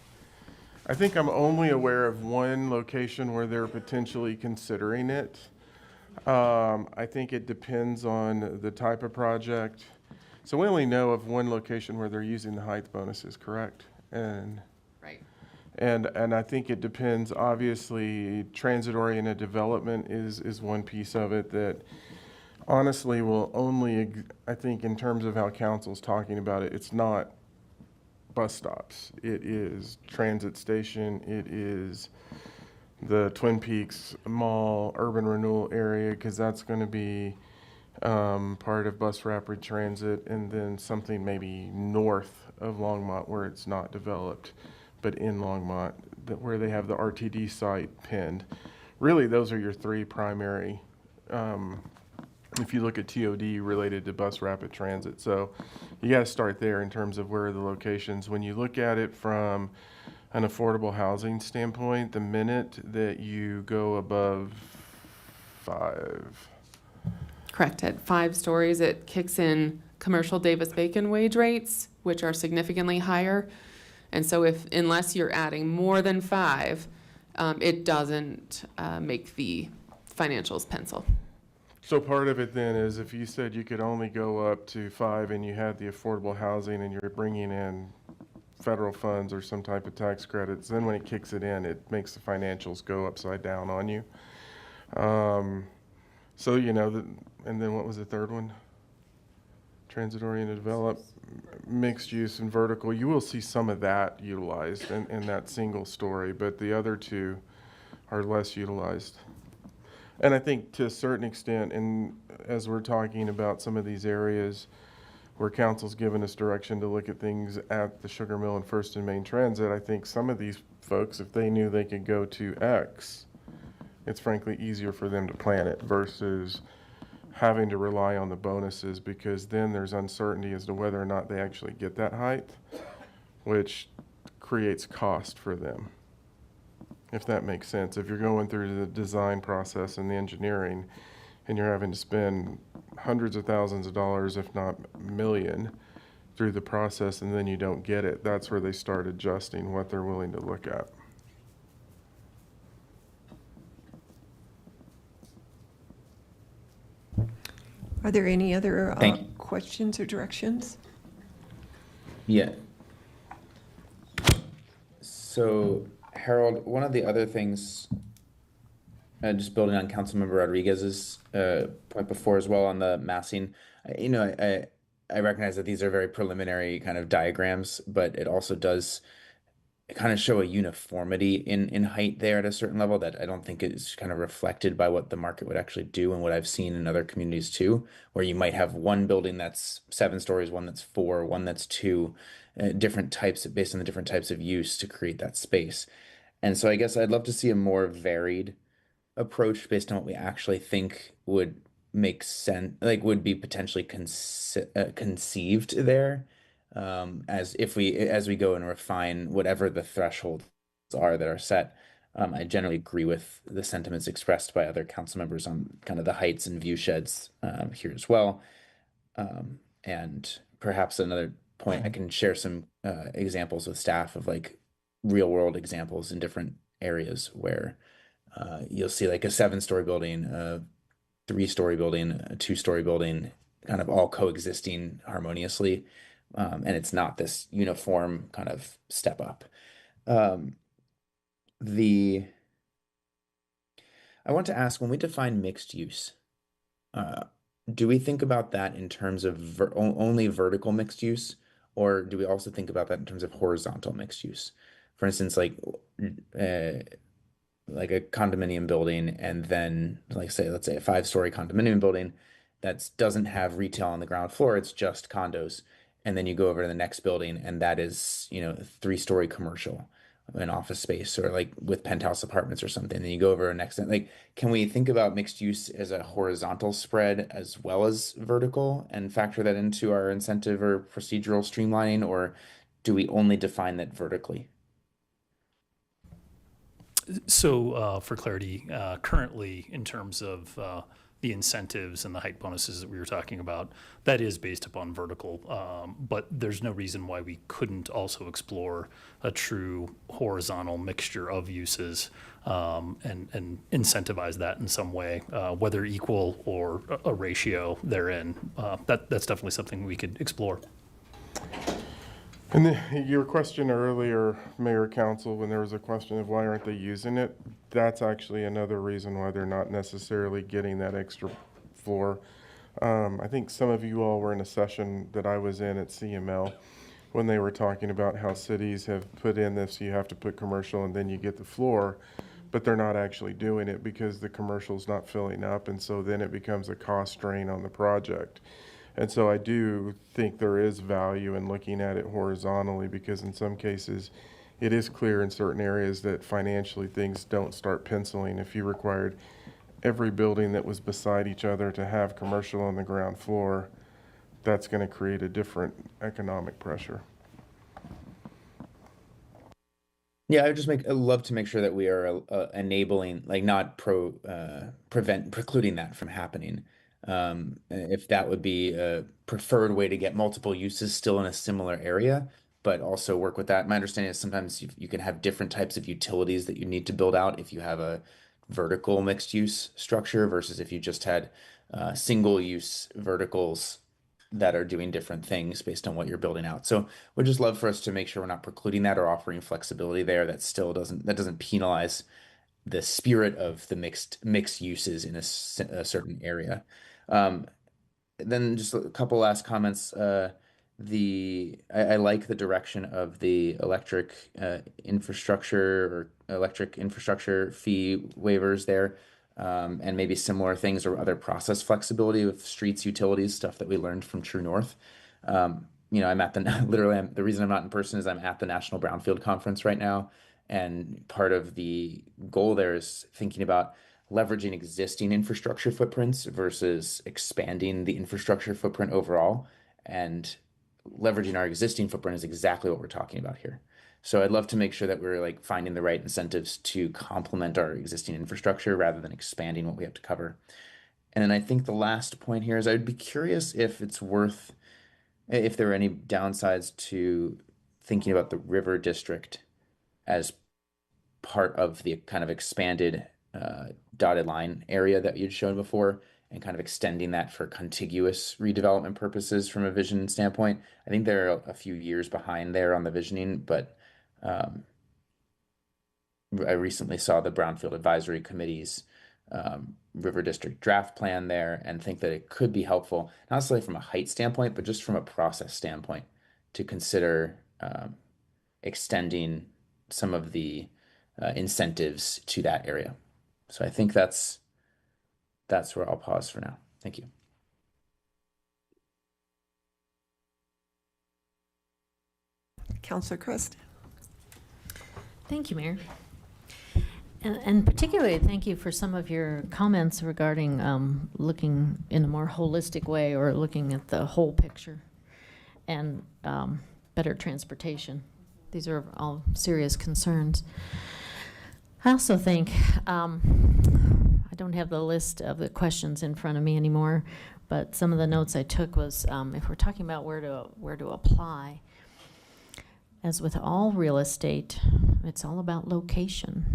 I think I'm only aware of one location where they're potentially considering it. I think it depends on the type of project. So we only know of one location where they're using the height bonuses, correct? And Right. and I think it depends, obviously, transit-oriented development is one piece of it that honestly will only, I think in terms of how council's talking about it, it's not bus stops. It is transit station, it is the Twin Peaks Mall urban renewal area, because that's going to be part of bus rapid transit, and then something maybe north of Longmont where it's not developed, but in Longmont, where they have the RTD site pinned. Really, those are your 3 primary, if you look at TOD related to bus rapid transit. So you got to start there in terms of where are the locations. When you look at it from an affordable housing standpoint, the minute that you go above 5. Correct. At 5 stories, it kicks in commercial Davis-Bacon wage rates, which are significantly higher. And so unless you're adding more than 5, it doesn't make the financials pencil. So part of it then is if you said you could only go up to 5 and you had the affordable housing and you're bringing in federal funds or some type of tax credits, then when it kicks it in, it makes the financials go upside down on you. So, you know, and then what was the third one? Transit-oriented develop, mixed use and vertical. You will see some of that utilized in that single story, but the other 2 are less utilized. And I think to a certain extent, and as we're talking about some of these areas where council's given us direction to look at things at the Sugar Mill and First and Main Transit, I think some of these folks, if they knew they could go to X, it's frankly easier for them to plan it versus having to rely on the bonuses, because then there's uncertainty as to whether or not they actually get that height, which creates cost for them. If that makes sense. If you're going through the design process and the engineering and you're having to spend hundreds of thousands of dollars, if not million, through the process and then you don't get it, that's where they start adjusting what they're willing to look at. Are there any other Thank you. questions or directions? Yeah. So, Harold, one of the other things just building on Councilmember Rodriguez's point before as well on the massing. I recognize that these are very preliminary kind of diagrams, but it also does kind of show a uniformity in height there at a certain level that I don't think is kind of reflected by what the market would actually do and what I've seen in other communities too, where you might have one building that's 7 stories, one that's 4, one that's 2, different types based on the different types of use to create that space. And so I guess I'd love to see a more varied approach based on what we actually think would make sense, like would be potentially conceived there, as we go and refine whatever the thresholds are that are set. I generally agree with the sentiments expressed by other council members on kind of the heights and view sheds here as well. And perhaps another point, I can share some examples with staff of like real world examples in different areas where you'll see like a 7-story building, a 3-story building, a 2-story building, kind of all coexisting harmoniously. And it's not this uniform kind of step up. I want to ask, when we define mixed use, do we think about that in terms of only vertical mixed use, or do we also think about that in terms of horizontal mixed use? For instance, like a condominium building, and then let's say a 5-story condominium building that doesn't have retail on the ground floor, it's just condos. And then you go over to the next building and that is, a 3-story commercial, an office space, or like with penthouse apartments or something. Then you go over next, like, can we think about mixed use as a horizontal spread as well as vertical and factor that into our incentive or procedural streamlining, or do we only define that vertically? So for clarity, currently in terms of the incentives and the height bonuses that we were talking about, that is based upon vertical, but there's no reason why we couldn't also explore a true horizontal mixture of uses and incentivize that in some way, whether equal or a ratio therein. That's definitely something we could explore. And your question earlier, Mayor, Council, when there was a question of why aren't they using it, that's actually another reason why they're not necessarily getting that extra floor. I think some of you all were in a session that I was in at CML when they were talking about how cities have put in this, you have to put commercial and then you get the floor, but they're not actually doing it because the commercial's not filling up, and so then it becomes a cost drain on the project. And so I do think there is value in looking at it horizontally, because in some cases it is clear in certain areas that financially things don't start penciling. If you required every building that was beside each other to have commercial on the ground floor, that's going to create a different economic pressure. Yeah, I'd love to make sure that we are enabling, like not precluding that from happening. If that would be a preferred way to get multiple uses still in a similar area, but also work with that. My understanding is sometimes you can have different types of utilities that you need to build out if you have a vertical mixed use structure versus if you just had single use verticals that are doing different things based on what you're building out. So we'd just love for us to make sure we're not precluding that or offering flexibility there that still doesn't penalize the spirit of the mixed uses in a certain area. Then just a couple last comments. I like the direction of the electric infrastructure fee waivers there, and maybe similar things or other process flexibility with streets, utilities, stuff that we learned from True North. I'm at the reason I'm not in person is I'm at the National Brownfield Conference right now. And part of the goal there is thinking about leveraging existing infrastructure footprints versus expanding the infrastructure footprint overall. And leveraging our existing footprint is exactly what we're talking about here. So I'd love to make sure that we're like finding the right incentives to complement our existing infrastructure rather than expanding what we have to cover. And then I think the last point here is I'd be curious if there are any downsides to thinking about the River District as part of the kind of expanded dotted line area that you'd shown before, and kind of extending that for contiguous redevelopment purposes from a vision standpoint. I think they're a few years behind there on the visioning, but I recently saw the Brownfield Advisory Committee's River District draft plan there and think that it could be helpful, not necessarily from a height standpoint, but just from a process standpoint, to consider extending some of the incentives to that area. So I think that's where I'll pause for now. Thank you. Councillor Christ. Thank you, Mayor. And particularly, thank you for some of your comments regarding looking in a more holistic way, or looking at the whole picture, and better transportation. These are all serious concerns. I also think, I don't have the list of the questions in front of me anymore, but some of the notes I took was, if we're talking about where to apply, as with all real estate, it's all about location.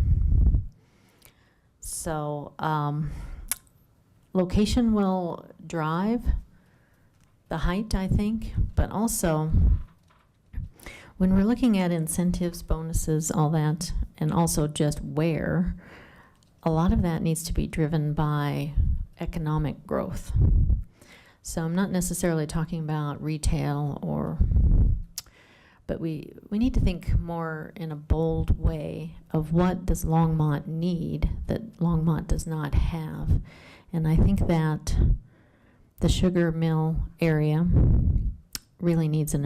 So location will drive the height, I think, but also when we're looking at incentives, bonuses, all that, and also just where, a lot of that needs to be driven by economic growth. So I'm not necessarily talking about retail but we need to think more in a bold way of what does Longmont need that Longmont does not have. And I think that the sugar mill area really needs an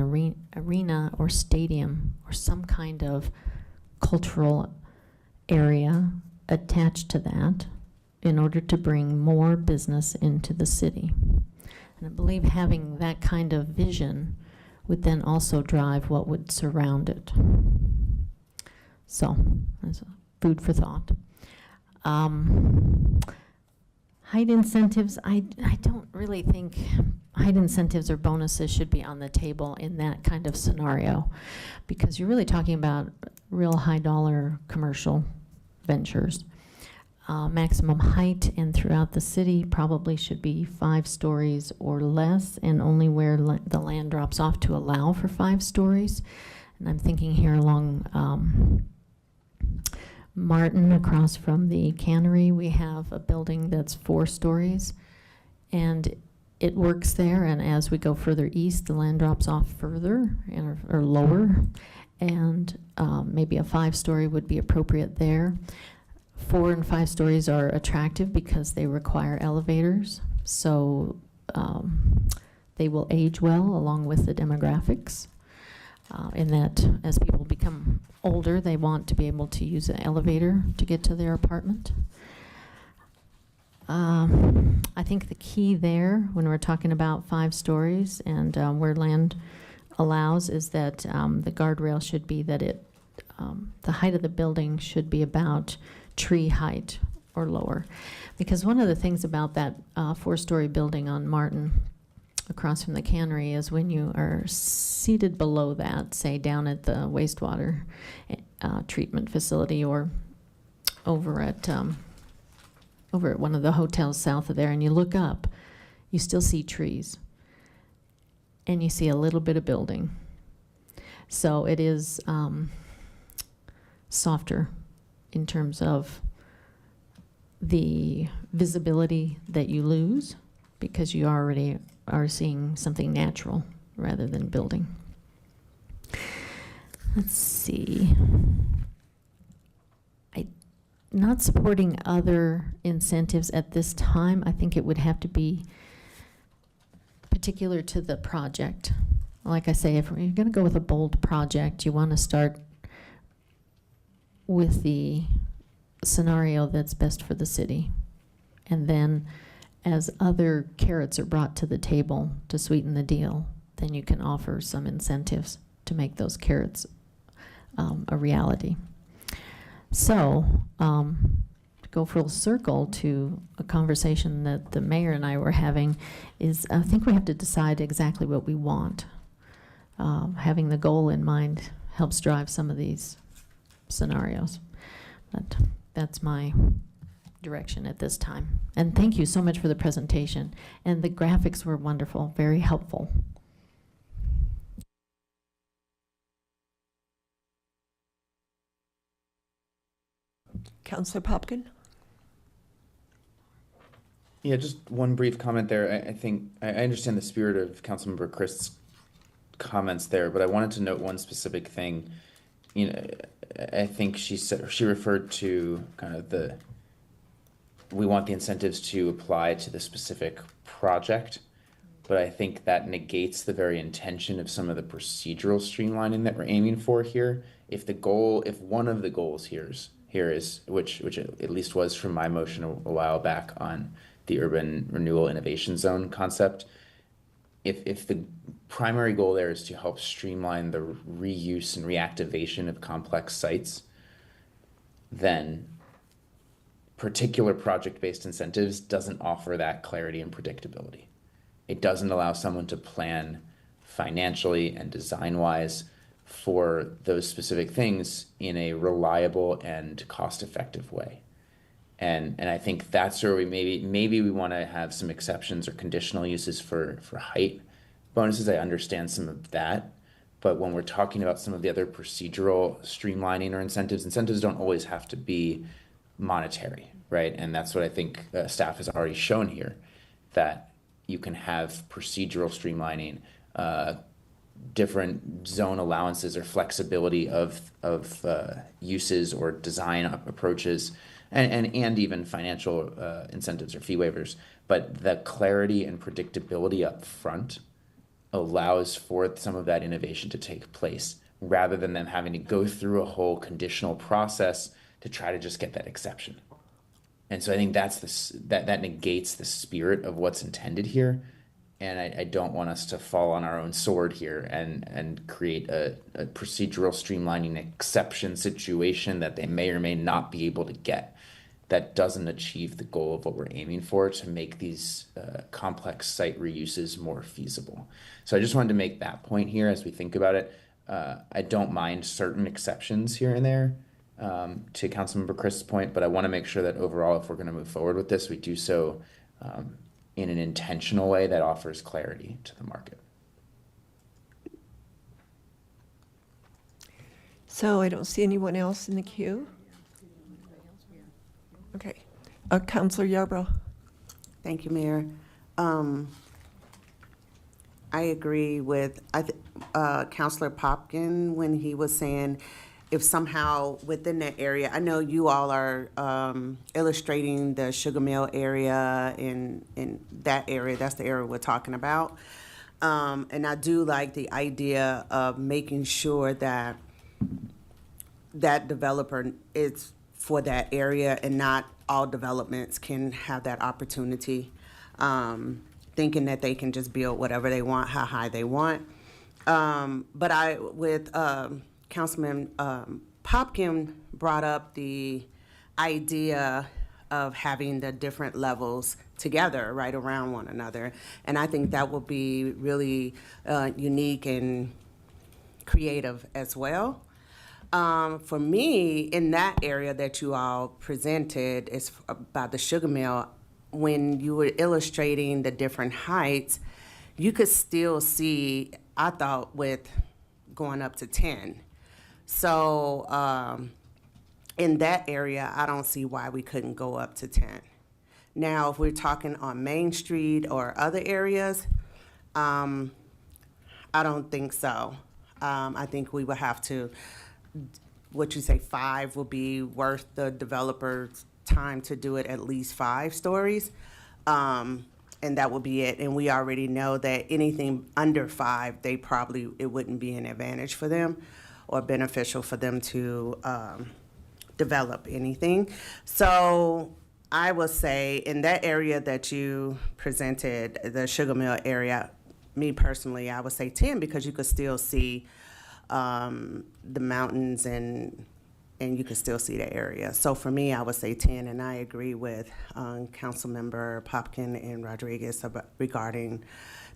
arena or stadium or some kind of cultural area attached to that in order to bring more business into the city. And I believe having that kind of vision would then also drive what would surround it. So, that's food for thought. Height incentives, I don't really think height incentives or bonuses should be on the table in that kind of scenario, because you're really talking about real high dollar commercial ventures. Maximum height and throughout the city probably should be 5 stories or less, and only where the land drops off to allow for 5 stories. And I'm thinking here along Martin, across from the cannery, we have a building that's 4 stories, and it works there. And as we go further east, the land drops off further or lower, and maybe a 5-story would be appropriate there. 4 and 5 stories are attractive because they require elevators, so they will age well along with the demographics. In that, as people become older, they want to be able to use an elevator to get to their apartment. I think the key there, when we're talking about 5 stories and where land allows, is that the guardrail should be that the height of the building should be about tree height or lower. Because one of the things about that 4-story building on Martin across from the cannery is when you are seated below that, say down at the wastewater treatment facility, or over at one of the hotels south of there, and you look up, you still see trees and you see a little bit of building. So it is softer in terms of the visibility that you lose, because you already are seeing something natural rather than building. Let's see. Not supporting other incentives at this time. I think it would have to be particular to the project. Like I say, if you're going to go with a bold project, you want to start with the scenario that's best for the city. And then as other carrots are brought to the table to sweeten the deal, then you can offer some incentives to make those carrots a reality. So, to go full circle to a conversation that the mayor and I were having, is I think we have to decide exactly what we want. Having the goal in mind helps drive some of these scenarios. But that's my direction at this time. And thank you so much for the presentation. And the graphics were wonderful, very helpful. Councillor Popkin? Yeah, just one brief comment there. I think I understand the spirit of Councilmember Christ's comments there, but I wanted to note one specific thing. You know, I think she referred to kind of we want the incentives to apply to the specific project, but I think that negates the very intention of some of the procedural streamlining that we're aiming for here. If one of the goals here is which at least was from my motion a while back on the urban renewal innovation zone concept, if the primary goal there is to help streamline the reuse and reactivation of complex sites, then particular project-based incentives doesn't offer that clarity and predictability. It doesn't allow someone to plan financially and design-wise for those specific things in a reliable and cost-effective way. And I think that's where we maybe we want to have some exceptions or conditional uses for height bonuses. I understand some of that, but when we're talking about some of the other procedural streamlining or incentives don't always have to be monetary, right? And that's what I think staff has already shown here, that you can have procedural streamlining, different zone allowances or flexibility of uses or design approaches, and even financial incentives or fee waivers. But the clarity and predictability up front allows for some of that innovation to take place, rather than them having to go through a whole conditional process to try to just get that exception. And so I think that negates the spirit of what's intended here. And I don't want us to fall on our own sword here and create a procedural streamlining exception situation that they may or may not be able to get, that doesn't achieve the goal of what we're aiming for, to make these complex site reuses more feasible. So I just wanted to make that point here as we think about it. I don't mind certain exceptions here and there, to Councilmember Chris's point, but I want to make sure that overall, if we're going to move forward with this, we do so in an intentional way that offers clarity to the market. So I don't see anyone else in the queue. Okay. Councilor Yarbrough. Thank you, Mayor. I agree with Councilor Popkin when he was saying if somehow within that area, I know you all are illustrating the Sugar Mill area in that area. That's the area we're talking about. And I do like the idea of making sure that that developer is for that area, and not all developments can have that opportunity, thinking that they can just build whatever they want, how high they want. But with Councilman Popkin brought up the idea of having the different levels together right around one another. And I think that will be really unique and creative as well. For me, in that area that you all presented, is about the Sugar Mill. When you were illustrating the different heights, you could still see, I thought, with going up to 10. So in that area, I don't see why we couldn't go up to 10. Now, if we're talking on Main Street or other areas, I don't think so. I think we would have to, what you say, 5 will be worth the developer's time to do it at least 5 stories. And that will be it. And we already know that anything under 5, it wouldn't be an advantage for them or beneficial for them to develop anything. So I will say in that area that you presented, the Sugar Mill area, me personally, I would say 10, because you could still see the mountains and you can still see the area. So for me, I would say 10, and I agree with Councilmember Popkin and Rodriguez regarding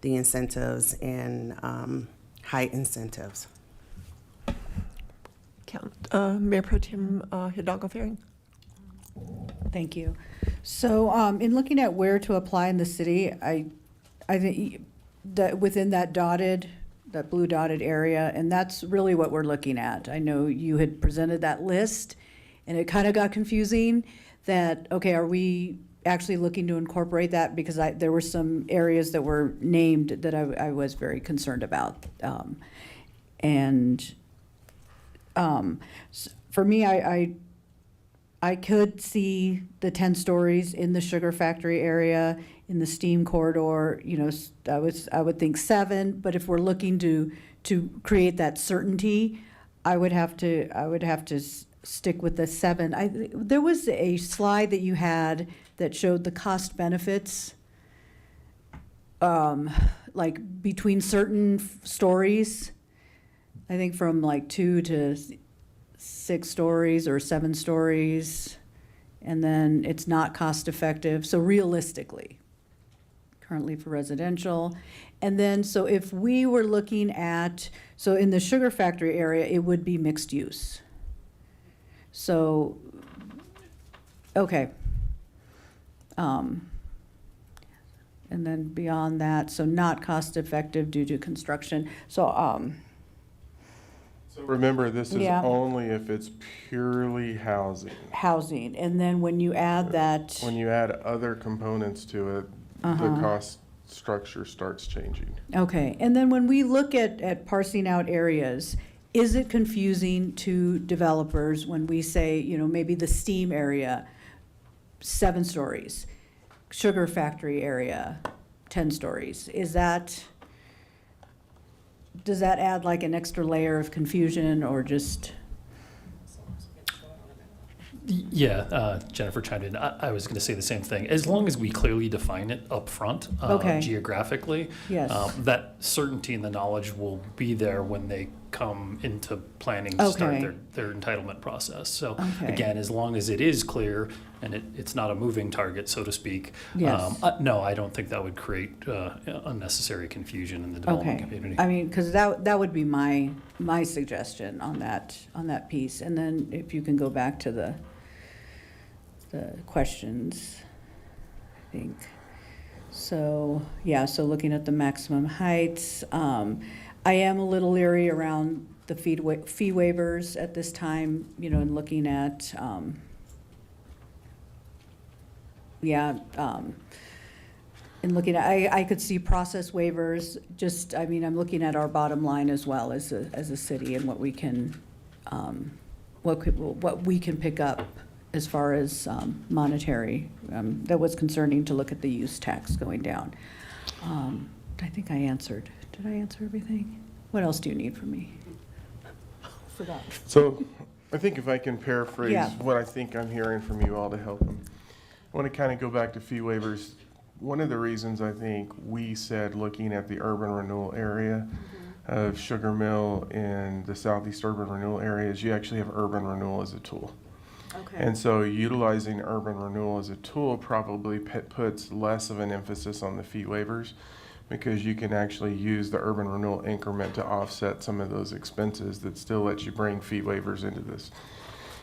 the incentives and height incentives. Mayor Pro Tem Hidalgo Ferring. Thank you. So in looking at where to apply in the city, I think that within that blue dotted area, and that's really what we're looking at. I know you had presented that list, and it kind of got confusing that, okay, are we actually looking to incorporate that because there were some areas that were named that I was very concerned about. For me, I could see the 10 stories in the sugar factory area, in the steam corridor, you know, I would think 7, but if we're looking to create that certainty, I would have to stick with the 7. There was a slide that you had that showed the cost benefits, like between certain stories, I think from like 2 to 6 stories or 7 stories, and then it's not cost effective. So realistically, currently for residential. And then, so if we were looking at, so in the sugar factory area, it would be mixed use. So, okay. And then beyond that, so not cost effective due to construction. So, So remember, this is Yeah. only if it's purely housing. housing, and then when you add that, When you add other components to it, the cost structure starts changing. okay, and then when we look at parsing out areas, is it confusing to developers when we say, you know, maybe the steam area, 7 stories, sugar factory area, 10 stories? Does that add like an extra layer of confusion or just? Yeah, Jennifer chimed in. I was going to say the same thing. As long as we clearly define it up front, Okay. geographically, Yes. that certainty and the knowledge will be there when they come into planning to start Okay. their entitlement process. So Okay. again, as long as it is clear and it's not a moving target, so to speak, Yes. no, I don't think that would create unnecessary confusion in the development Okay, community. I mean, because that would be my suggestion on that piece. And then if you can go back to the questions, I think. So, yeah, so looking at the maximum heights, I am a little leery around the fee waivers at this time, you know, and looking at, and looking at, I could see process waivers, just, I mean, I'm looking at our bottom line as well as a city and what we can, what we can pick up as far as monetary. That was concerning to look at the use tax going down. I think I answered. Did I answer everything? What else do you need from me? Forgot. So I think if I can paraphrase Yeah. what I think I'm hearing from you all to help them. I want to kind of go back to fee waivers. One of the reasons I think we said looking at the urban renewal area of Sugar Mill and the Southeast Urban Renewal area is you actually have urban renewal as a tool. Okay. And so utilizing urban renewal as a tool probably puts less of an emphasis on the fee waivers because you can actually use the urban renewal increment to offset some of those expenses that still let you bring fee waivers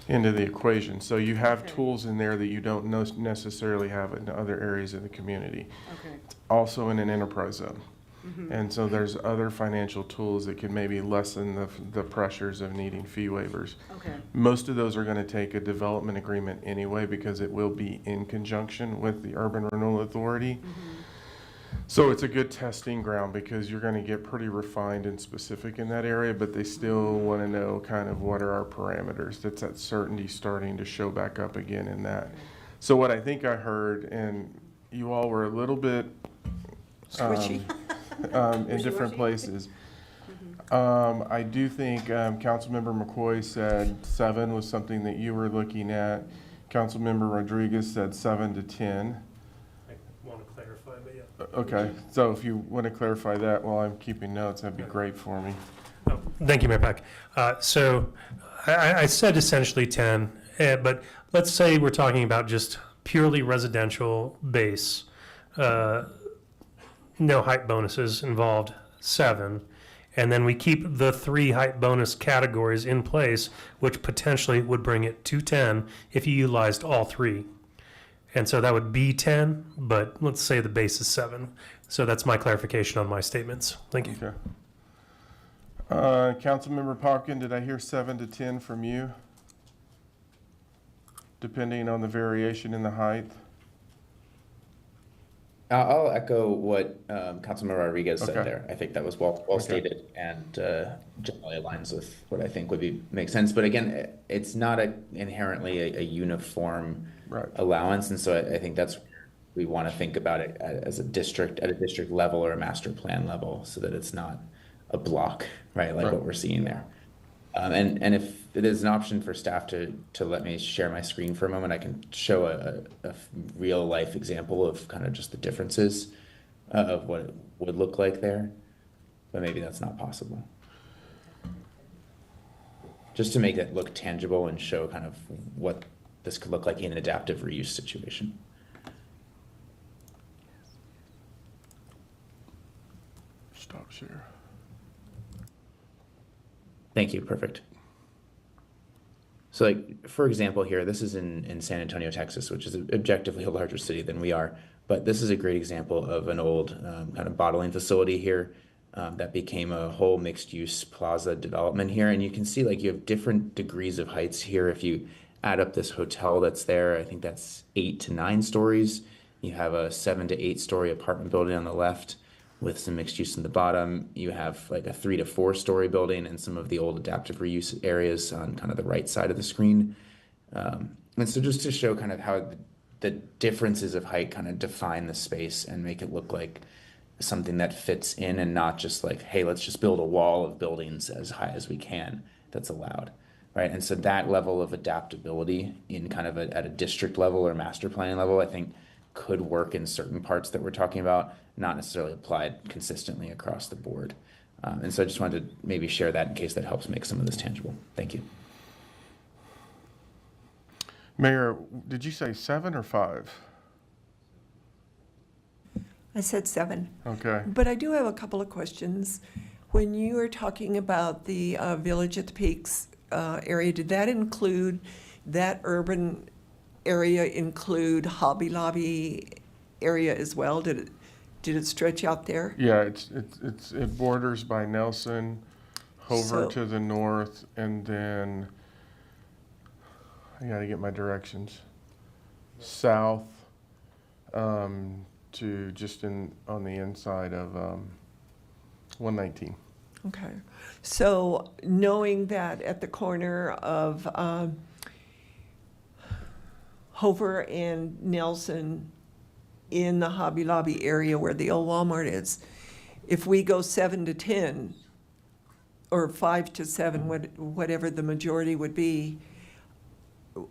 into the equation. So you have tools in there that you don't necessarily have in other areas of the community. Okay. Also in an enterprise zone. And so there's other financial tools that can maybe lessen the pressures of needing fee waivers. Okay. Most of those are going to take a development agreement anyway because it will be in conjunction with the Urban Renewal Authority. So it's a good testing ground because you're going to get pretty refined and specific in that area, but they still want to know kind of what are our parameters. That's that certainty starting to show back up again in that. So what I think I heard, and you all were a little bit Switchy. in different places. I do think Councilmember McCoy said 7 was something that you were looking at. Councilmember Rodriguez said 7 to 10. I want to clarify, but yeah. Okay, so if you want to clarify that while I'm keeping notes, that'd be great for me. Thank you, Mayor Peck. So I said essentially 10, but let's say we're talking about just purely residential base, no height bonuses involved, 7. And then we keep the 3 height bonus categories in place, which potentially would bring it to 10 if you utilized all 3. And so that would be 10, but let's say the base is 7. So that's my clarification on my statements. Thank you. Okay. Councilmember Popkin, did I hear 7 to 10 from you? Depending on the variation in the height? I'll echo what Councilmember Rodriguez said Okay. there. I think that was well Okay. stated and generally aligns with what I think would make sense. But again, it's not inherently a uniform Right. allowance, and so I think that's where we want to think about it as a district at a district level or a master plan level, so that it's not a block, right? Like Right. what we're seeing there. And if it is an option for staff to let me share my screen for a moment, I can show a real life example of kind of just the differences of what it would look like there, but maybe that's not possible. Just to make it look tangible and show kind of what this could look like in an adaptive reuse situation. Stop share. Thank you, perfect. So like, for example here, this is in San Antonio, Texas, which is objectively a larger city than we are, but this is a great example of an old kind of bottling facility here that became a whole mixed-use plaza development here. And you can see like you have different degrees of heights here. If you add up this hotel that's there, I think that's 8 to 9 stories. You have a 7 to 8 story apartment building on the left with some mixed use in the bottom. You have like a 3 to 4 story building and some of the old adaptive reuse areas on kind of the right side of the screen. And so just to show kind of how the differences of height kind of define the space and make it look like something that fits in and not just like, hey, let's just build a wall of buildings as high as we can that's allowed, right? And so that level of adaptability in kind of at a district level or master planning level, I think could work in certain parts that we're talking about, not necessarily applied consistently across the board. And so I just wanted to maybe share that in case that helps make some of this tangible. Thank you. Mayor, did you say 7 or 5? I said 7. Okay. But I do have a couple of questions. When you were talking about the Village at the Peaks area, did that include, that urban area include Hobby Lobby area as well? Did it stretch out there? Yeah, it borders by Nelson, Hover So- to the north, and then I gotta get my directions. South to just on the inside of 119. Okay. So knowing that at the corner of Hover and Nelson in the Hobby Lobby area where the old Walmart is, if we go 7 to 10 or 5 to 7, whatever the majority would be,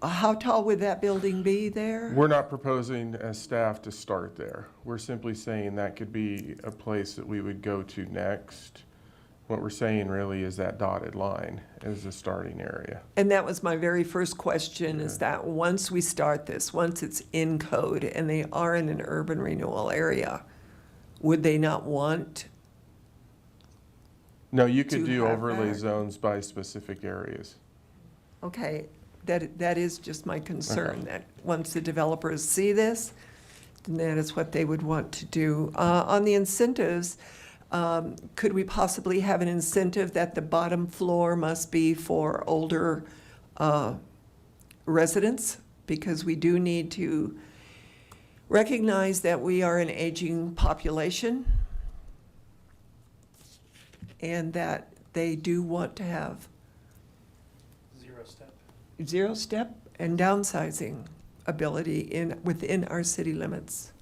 how tall would that building be there? We're not proposing as staff to start there. We're simply saying that could be a place that we would go to next. What we're saying really is that dotted line is the starting area. And that was my very first question, is that once we start this, once it's in code and they are in an urban renewal area, would they not want? No, you could To do have overlay that. zones by specific areas. Okay, that is just my concern, that once the developers see this, then that is what they would want to do. On the incentives, could we possibly have an incentive that the bottom floor must be for older residents? Because we do need to recognize that we are an aging population and that they do want to have zero step and downsizing ability within our city limits.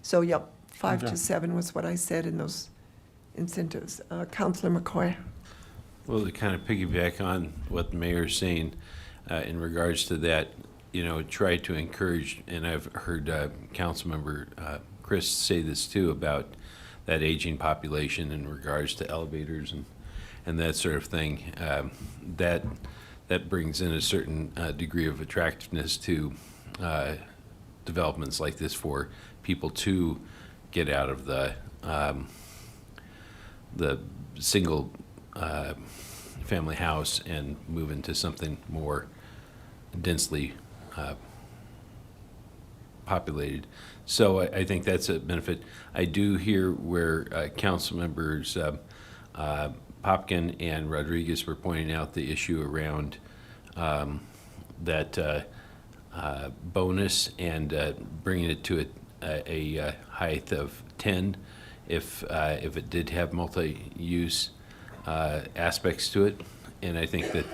So, yep, 5 Okay. to 7 was what I said in those incentives. Councilor McCoy. Well, to kind of piggyback on what the mayor's saying in regards to that, try to encourage, and I've heard Councilmember Chris say this too, about that aging population in regards to elevators and that sort of thing. That brings in a certain degree of attractiveness to developments like this for people to get out of the single family house and move into something more densely populated. So I think that's a benefit. I do hear where council members Popkin and Rodriguez were pointing out the issue around that bonus and bringing it to a height of 10 if it did have multi-use aspects to it. And I think that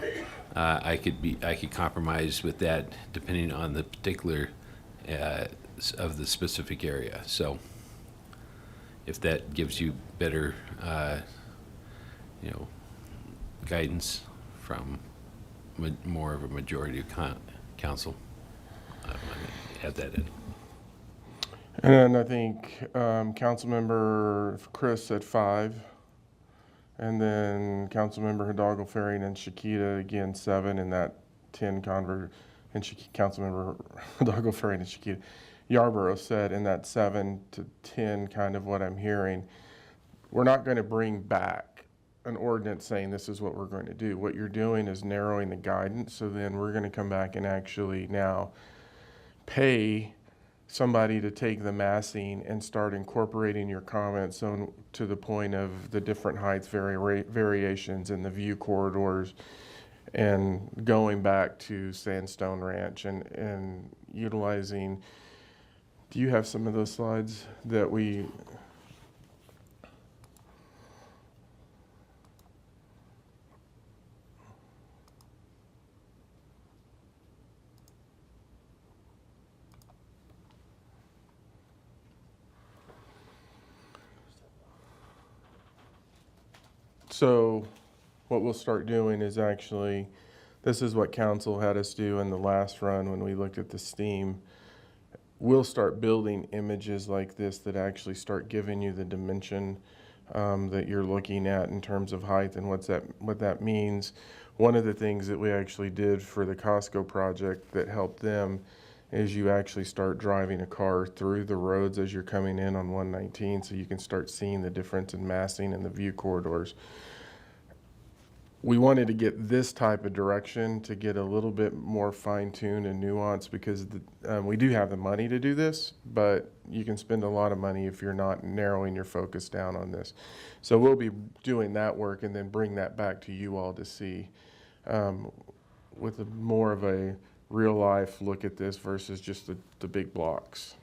I could compromise with that depending on the particular of the specific area. So if that gives you better, guidance from more of a majority of council, I'm gonna add that in. And I think Councilmember Chris said 5. And then Councilmember Hidalgo Ferrin and Shakita again 7 in that 10 and Councilmember Hidalgo Ferrin and Shakita Yarborough said in that 7 to 10 kind of what I'm hearing. We're not going to bring back an ordinance saying this is what we're going to do. What you're doing is narrowing the guidance. So then we're going to come back and actually now pay somebody to take the massing and start incorporating your comments to the point of the different heights variations and the view corridors and going back to Sandstone Ranch and utilizing. Do you have some of those slides that we? So what we'll start doing is actually, this is what council had us do in the last run when we looked at the STEAM. We'll start building images like this that actually start giving you the dimension that you're looking at in terms of height and what that means. One of the things that we actually did for the Costco project that helped them is you actually start driving a car through the roads as you're coming in on 119, so you can start seeing the difference in massing and the view corridors. We wanted to get this type of direction to get a little bit more fine-tuned and nuanced because we do have the money to do this, but you can spend a lot of money if you're not narrowing your focus down on this. So we'll be doing that work and then bring that back to you all to see with more of a real-life look at this versus just the big blocks.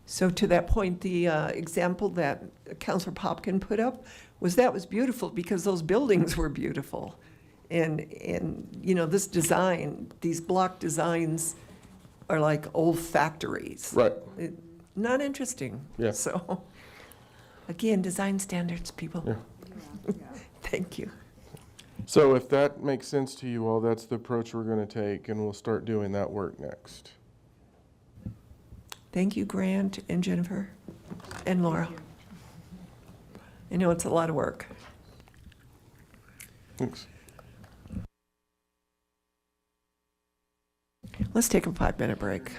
So to that point, the example that Councilor Popkin put up was beautiful because those buildings were beautiful. And this design, these block designs are like old factories. Right. Not interesting. Yeah. So, again, design standards, people. Yeah. Thank you. So if that makes sense to you all, that's the approach we're going to take, and we'll start doing that work next. Thank you, Grant and Jennifer and Laura. I know it's a lot of work. Thanks. Let's take a 5-minute break.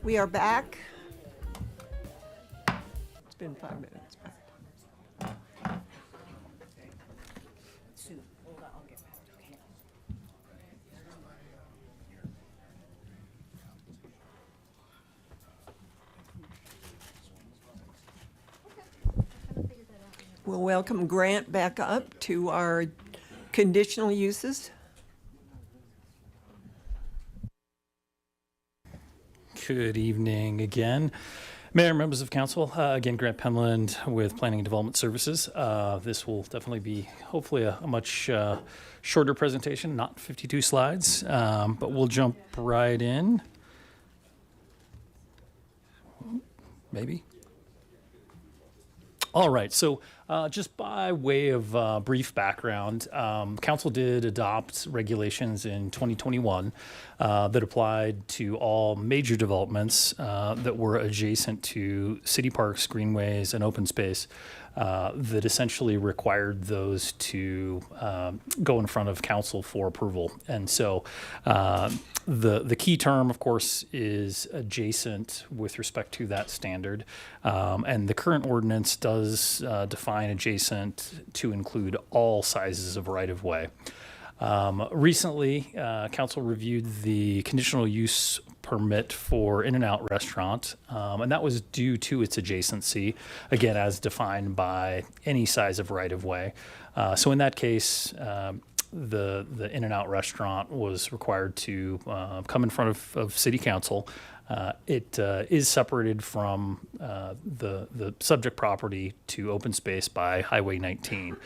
We are back. It's been 5 minutes. We'll welcome Grant back up to our conditional uses. Good evening again. Mayor, members of council, again, Grant Penland with Planning and Development Services. This will definitely be hopefully a much shorter presentation, not 52 slides, but we'll jump right in. Maybe. All right, so just by way of brief background, council did adopt regulations in 2021 that applied to all major developments that were adjacent to city parks, greenways, and open space that essentially required those to go in front of council for approval. And so the key term, of course, is adjacent with respect to that standard. And the current ordinance does define adjacent to include all sizes of right-of-way. Recently, council reviewed the conditional use permit for In-N-Out Restaurant, and that was due to its adjacency, again, as defined by any size of right-of-way. So in that case, the In-N-Out Restaurant was required to come in front of City Council. It is separated from the subject property to open space by Highway 19.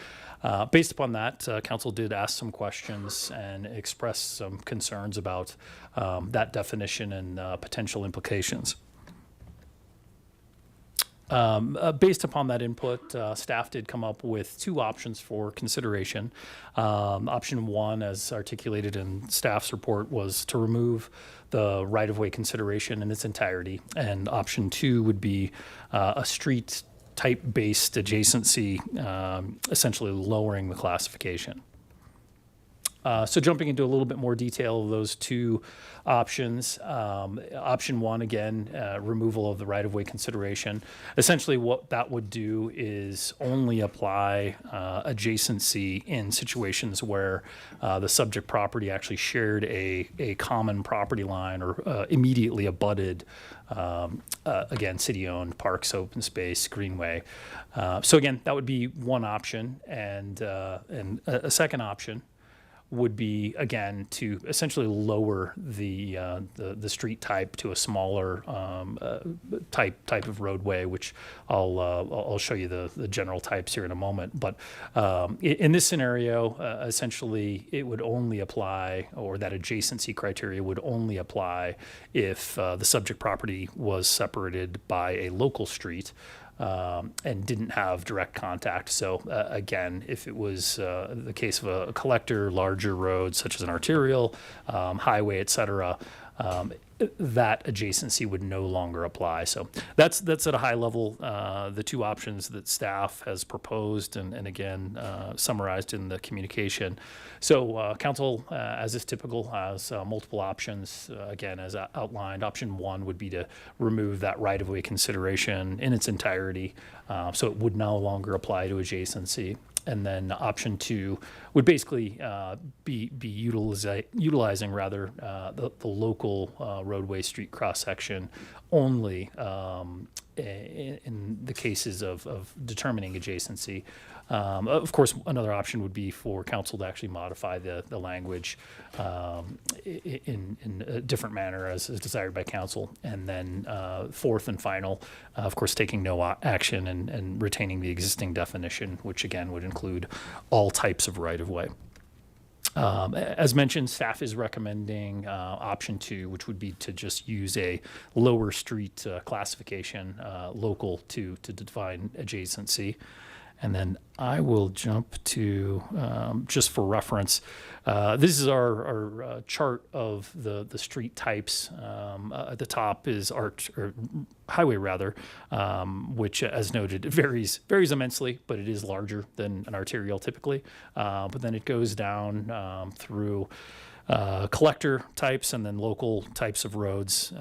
Based upon that, council did ask some questions and express some concerns about that definition and potential implications. Based upon that input, staff did come up with two options for consideration. Option one, as articulated in staff's report, was to remove the right-of-way consideration in its entirety, and option two would be a street type-based adjacency, essentially lowering the classification. So jumping into a little bit more detail of those two options. Option one, again, removal of the right-of-way consideration. Essentially what that would do is only apply adjacency in situations where the subject property actually shared a common property line or immediately abutted, again, city-owned parks, open space, greenway. So again, that would be one option, and a second option would be, again, to essentially lower the street type to a smaller type of roadway, which I'll show you the general types here in a moment. But in this scenario, essentially, it would only apply, or that adjacency criteria would only apply if the subject property was separated by a local street. And didn't have direct contact. So again, if it was the case of a collector, larger road such as an arterial, highway, et cetera, that adjacency would no longer apply. So that's at a high level the two options that staff has proposed and again summarized in the communication. So council, as is typical, has multiple options. Again, as outlined, option one would be to remove that right-of-way consideration in its entirety, so it would no longer apply to adjacency. And then option two would basically be utilizing rather the local roadway street cross section only in the cases of determining adjacency. Of course, another option would be for council to actually modify the language in a different manner as desired by council. And then fourth and final, of course, taking no action and retaining the existing definition, which again would include all types of right-of-way. As mentioned, staff is recommending option two, which would be to just use a lower street classification local to define adjacency. And then I will jump to, just for reference, this is our chart of the street types. At the top is or highway rather, which as noted varies immensely, but it is larger than an arterial typically. But then it goes down through collector types and then local types of roads,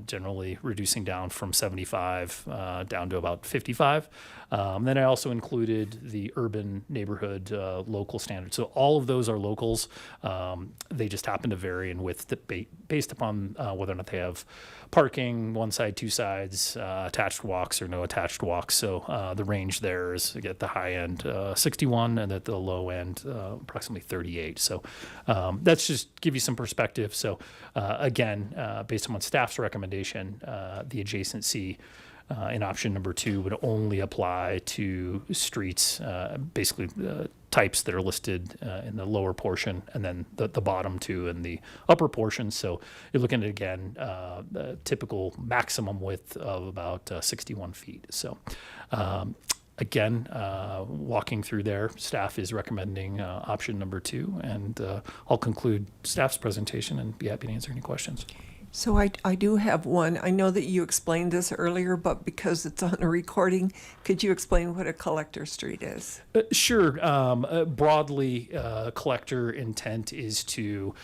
generally reducing down from 75 down to about 55. Then I also included the urban neighborhood local standards. So all of those are locals. They just happen to vary in width based upon whether or not they have parking, one side, two sides, attached walks or no attached walks. So the range there is at the high end 61 and at the low end approximately 38. So that's just give you some perspective. So again, based on staff's recommendation, the adjacency in option number 2 would only apply to streets, basically types that are listed in the lower portion, and then the bottom 2 in the upper portion. So you're looking at, again, the typical maximum width of about 61 feet. So again, walking through there, staff is recommending option number 2, and I'll conclude staff's presentation and be happy to answer any questions. So I do have one. I know that you explained this earlier, but because it's on a recording, could you explain what a collector street is? Sure. Broadly, collector intent is to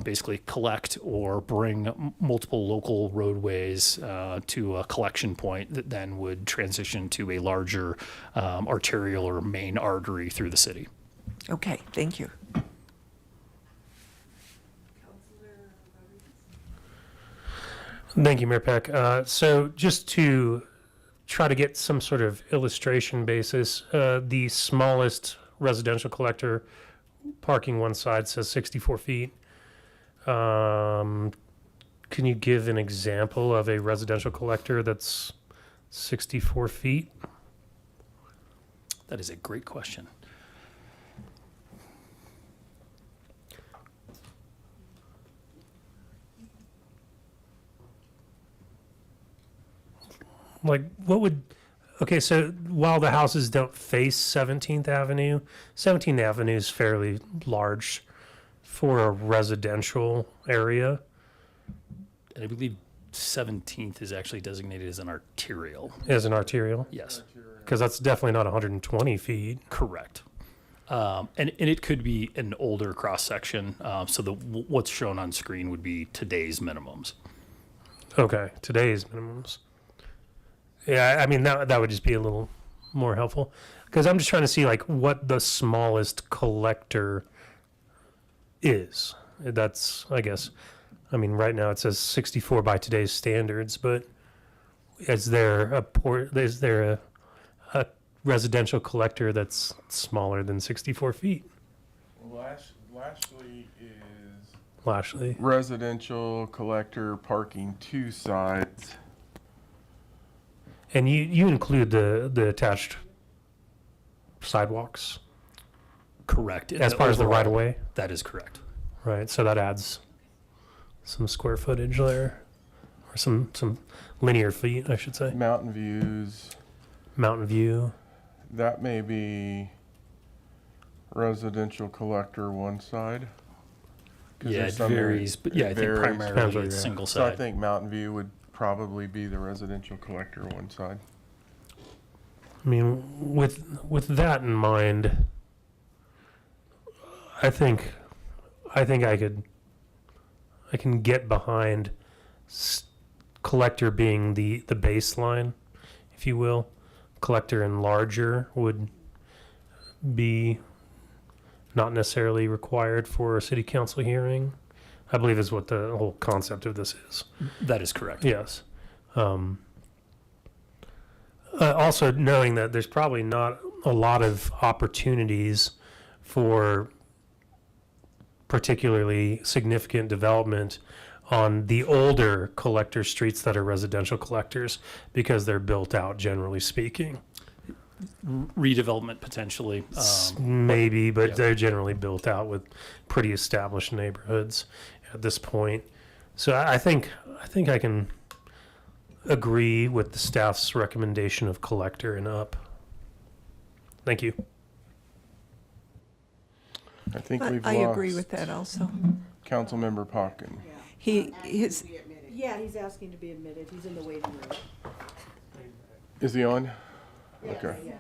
basically collect or bring multiple local roadways to a collection point that then would transition to a larger arterial or main artery through the city. Okay, thank you. Thank you, Mayor Peck. So just to try to get some sort of illustration basis, the smallest residential collector parking one side says 64 feet. Can you give an example of a residential collector that's 64 feet? That is a great question. Like, what would, okay, so while the houses don't face 17th Avenue, 17th Avenue is fairly large for a residential area. And I believe 17th is actually designated as an arterial. As an arterial? Yes. Because that's definitely not 120 feet. Correct. And it could be an older cross-section, so what's shown on screen would be today's minimums. Okay, today's minimums. Yeah, I mean, that would just be a little more helpful. Because I'm just trying to see, like, what the smallest collector is. That's, I guess, I mean, right now it says 64 by today's standards, but is there a residential collector that's smaller than 64 feet? Lashley is Lashley. residential collector parking 2 sides. And you include the attached sidewalks? Correct. As part of the right of way? That is correct. Right, so that adds some square footage there, or some linear feet, I should say. Mountain views. Mountain View. That may be residential collector one side. 'Cause Yeah, there's it some varies, but yeah, I think primarily it's single So I side. think Mountain View would probably be the residential collector one side. I mean, with that in mind, I think I can get behind collector being the baseline, if you will. Collector and larger would be not necessarily required for a city council hearing. I believe is what the whole concept of this is. That is correct. Yes. Also knowing that there's probably not a lot of opportunities for particularly significant development on the older collector streets that are residential collectors because they're built out, generally speaking. Redevelopment potentially. Maybe, but yeah. they're generally built out with pretty established neighborhoods at this point. So I think I can agree with the staff's recommendation of collector and up. Thank you. I think we've I lost agree with that also. Councilmember Popkin. His Yeah, he's asking to be admitted. He's in the waiting room. Is he on? Okay.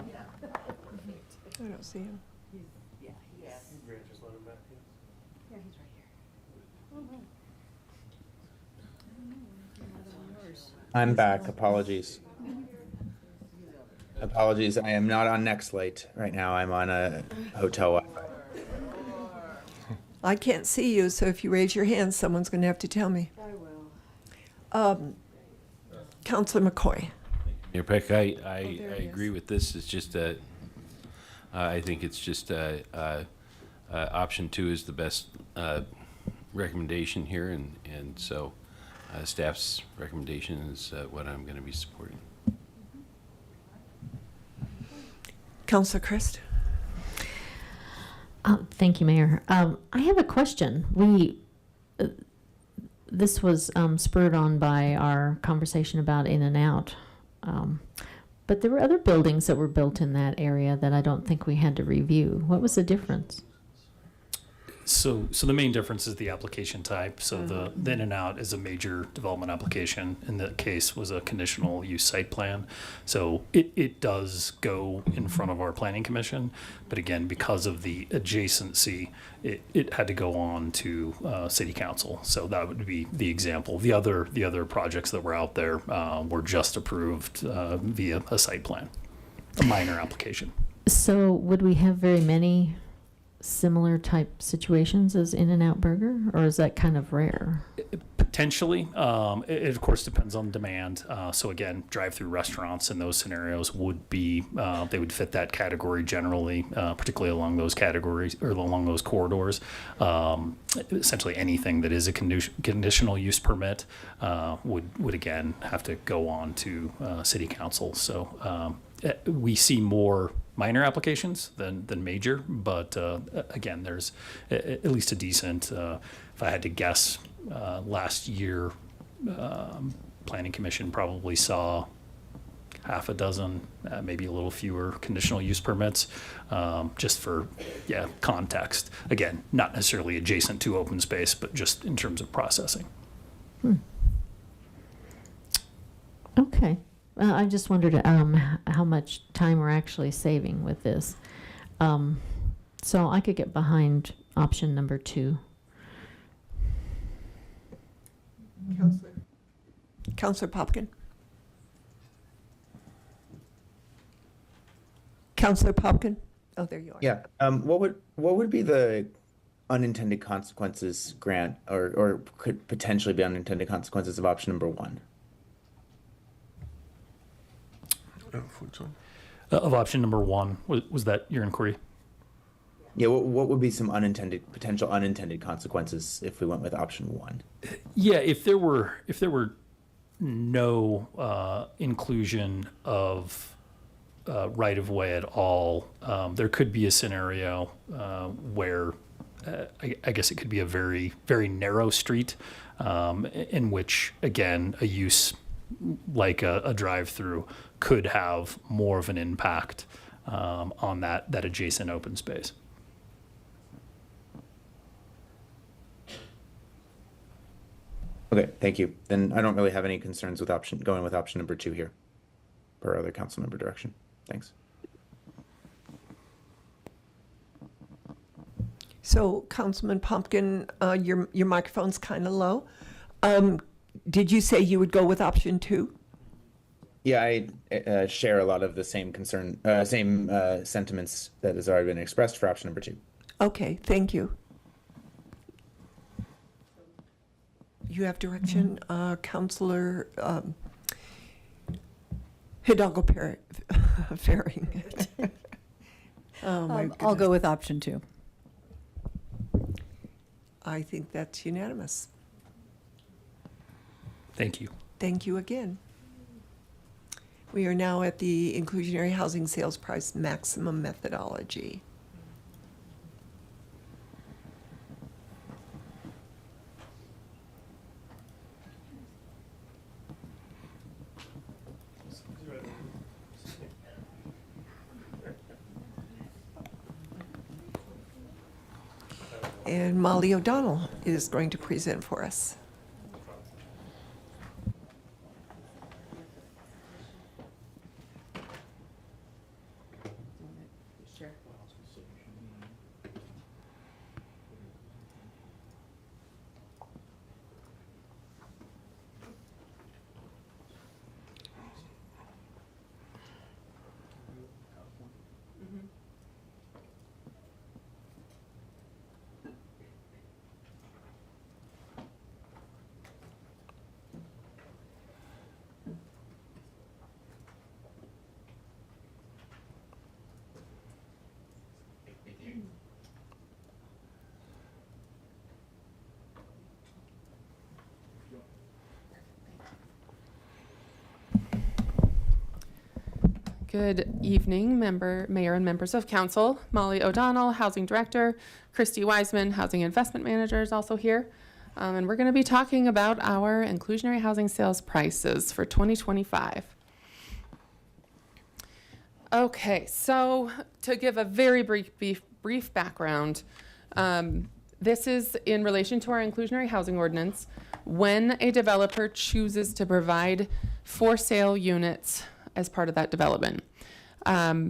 I don't see him. I'm back. Apologies. Apologies. I am not on Nextlight right now. I'm on a hotel Wi-Fi. I can't see you, so if you raise your hand, someone's going to have to tell me. I will. Councilor McCoy. Mayor Peck, I agree with this. It's just I think it's just option 2 is the best recommendation here, and so staff's recommendation is what I'm going to be supporting. Councilor Christ. Thank you, Mayor. I have a question. This was spurred on by our conversation about In-N-Out. But there were other buildings that were built in that area that I don't think we had to review. What was the difference? So the main difference is the application type. So the In-N-Out is a major development application. In that case was a conditional use site plan. So it does go in front of our planning commission. But again, because of the adjacency, it had to go on to city council. So that would be the example. The other projects that were out there were just approved via a site plan, a minor application. So would we have very many similar type situations as In-N-Out Burger, or is that kind of rare? Potentially. It of course depends on demand. So again, drive-through restaurants in those scenarios would be, they would fit that category generally, particularly along those categories or along those corridors. Essentially anything that is a conditional use permit would again have to go on to city council. So we see more minor applications than major, but again, there's at least a decent, if I had to guess, last year, Planning Commission probably saw half a dozen, maybe a little fewer conditional use permits, just for, context. Again, not necessarily adjacent to open space, but just in terms of processing. Okay. I just wondered how much time we're actually saving with this. So I could get behind option number 2. Councilor Popkin. Councilor Popkin. Oh, there you are. Yeah. What would be the unintended consequences, Grant, or could potentially be unintended consequences of option number 1? Of option number 1, was that your inquiry? Yeah, what would be some potential unintended consequences if we went with option 1? Yeah, if there were no inclusion of right of way at all, there could be a scenario where I guess it could be a very, very narrow street in which, again, a use like a drive-through could have more of an impact on that adjacent open space. Okay, thank you. Then I don't really have any concerns with going with option number 2 here, per other council member direction. Thanks. So, Councilman Pumpkin, your microphone's kind of low. Did you say you would go with option 2? Yeah, I share a lot of the same sentiments that has already been expressed for option number 2. Okay, thank you. You have direction, Councilor Hidalgo Faring. Oh, my I'll go goodness. with option 2. I think that's unanimous. Thank you. Thank you again. We are now at the inclusionary housing sales price maximum methodology. And Molly O'Donnell is going to present for us. Good evening, Mayor and members of council. Molly O'Donnell, Housing Director. Christy Wiseman, Housing Investment Manager, is also here. And we're going to be talking about our inclusionary housing sales prices for 2025. Okay, so to give a very brief background, this is in relation to our inclusionary housing ordinance. When a developer chooses to provide for sale units as part of that development.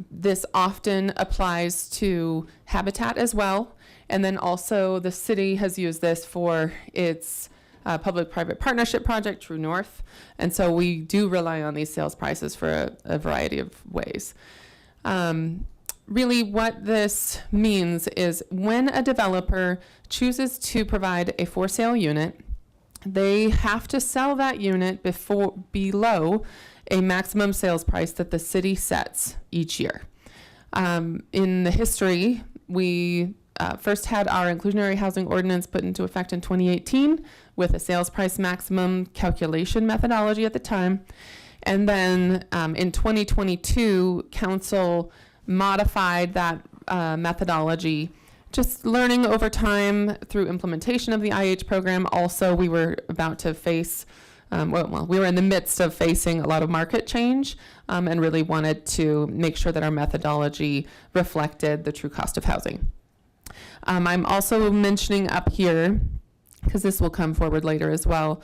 This often applies to Habitat as well. And then also the city has used this for its public-private partnership project, True North. And so we do rely on these sales prices for a variety of ways. Really what this means is when a developer chooses to provide a for sale unit, they have to sell that unit below a maximum sales price that the city sets each year. In the history, we first had our inclusionary housing ordinance put into effect in 2018 with a sales price maximum calculation methodology at the time. And then in 2022, council modified that methodology, just learning over time through implementation of the IH program. Also, we were about to face we were in the midst of facing a lot of market change and really wanted to make sure that our methodology reflected the true cost of housing. I'm also mentioning up here, because this will come forward later as well,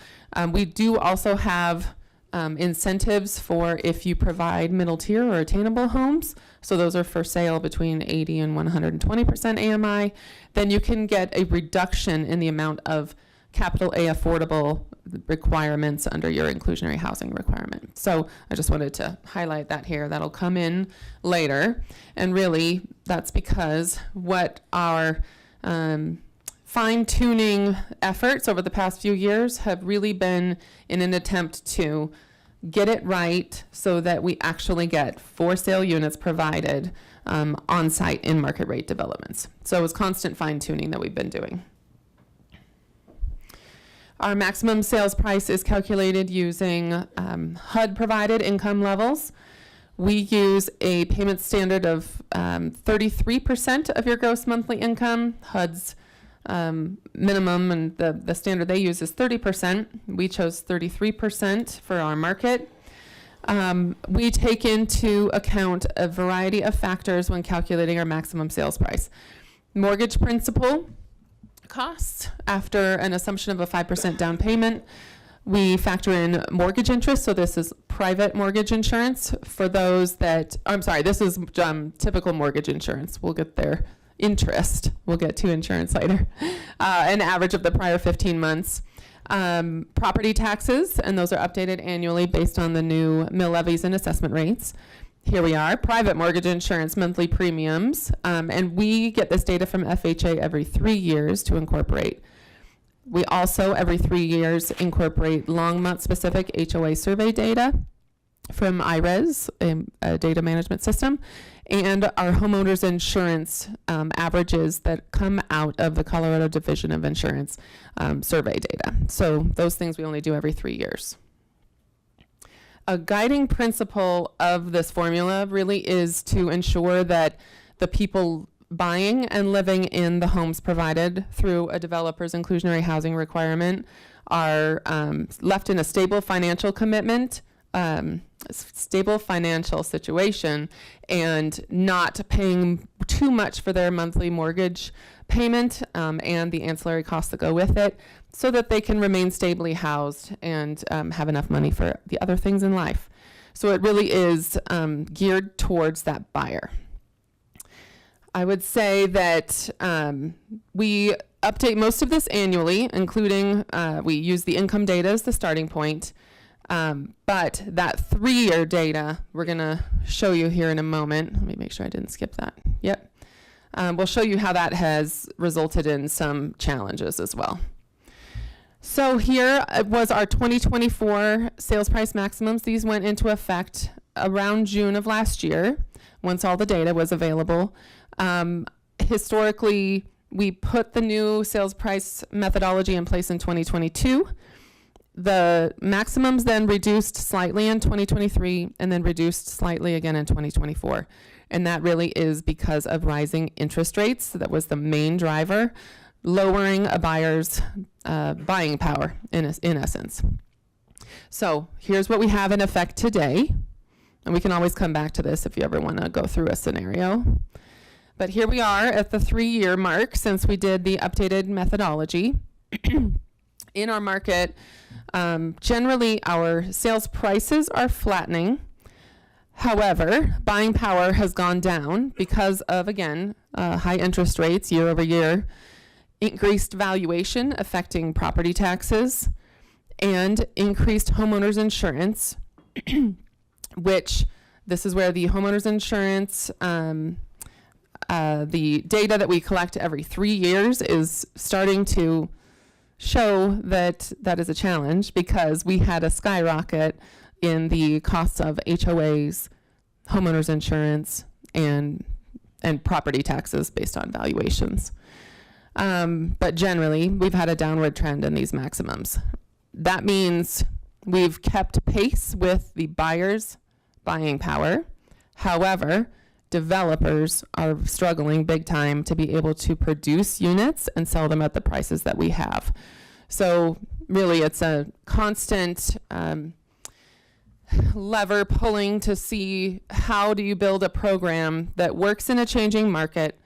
we do also have incentives for if you provide middle tier or attainable homes. So those are for sale between 80 and 120% AMI. Then you can get a reduction in the amount of capital A affordable requirements under your inclusionary housing requirement. So I just wanted to highlight that here. That'll come in later. And really, that's because what our fine-tuning efforts over the past few years have really been in an attempt to get it right so that we actually get for sale units provided on site in market rate developments. So it's constant fine-tuning that we've been doing. Our maximum sales price is calculated using HUD provided income levels. We use a payment standard of 33% of your gross monthly income. HUD's minimum and the standard they use is 30%. We chose 33% for our market. We take into account a variety of factors when calculating our maximum sales price. Mortgage principal costs after an assumption of a 5% down payment. We factor in mortgage interest, so this is private mortgage insurance for those that, I'm sorry, this is typical mortgage insurance. We'll get there. Interest, we'll get to insurance later. An average of the prior 15 months. Property taxes, and those are updated annually based on the new mill levies and assessment rates. Here we are, private mortgage insurance monthly premiums, and we get this data from FHA every 3 years to incorporate. We also, every 3 years, incorporate Longmont specific HOA survey data from IRES, a data management system, and our homeowners insurance averages that come out of the Colorado Division of Insurance survey data. So those things we only do every 3 years. A guiding principle of this formula really is to ensure that the people buying and living in the homes provided through a developer's inclusionary housing requirement are left in a stable financial commitment, stable financial situation, and not paying too much for their monthly mortgage payment and the ancillary costs that go with it, so that they can remain stably housed and have enough money for the other things in life. So it really is geared towards that buyer. I would say that we update most of this annually, including we use the income data as the starting point. But that 3-year data, we're going to show you here in a moment. Let me make sure I didn't skip that. Yep. We'll show you how that has resulted in some challenges as well. So here was our 2024 sales price maximums. These went into effect around June of last year, once all the data was available. Historically, we put the new sales price methodology in place in 2022. the maximums then reduced slightly in 2023 and then reduced slightly again in 2024. And that really is because of rising interest rates. That was the main driver, lowering a buyer's buying power in essence. So here's what we have in effect today. And we can always come back to this if you ever want to go through a scenario. But here we are at the 3-year mark since we did the updated methodology. In our market, generally our sales prices are flattening. However, buying power has gone down because of, again, high interest rates year over year, increased valuation affecting property taxes, and increased homeowners insurance, which this is where the homeowners insurance, the data that we collect every 3 years is starting to show that that is a challenge because we had a skyrocket in the costs of HOAs, homeowners insurance, and property taxes based on valuations. But generally, we've had a downward trend in these maximums. That means we've kept pace with the buyers' buying power. However, developers are struggling big time to be able to produce units and sell them at the prices that we have. So really, it's a constant lever pulling to see how do you build a program that works in a changing market,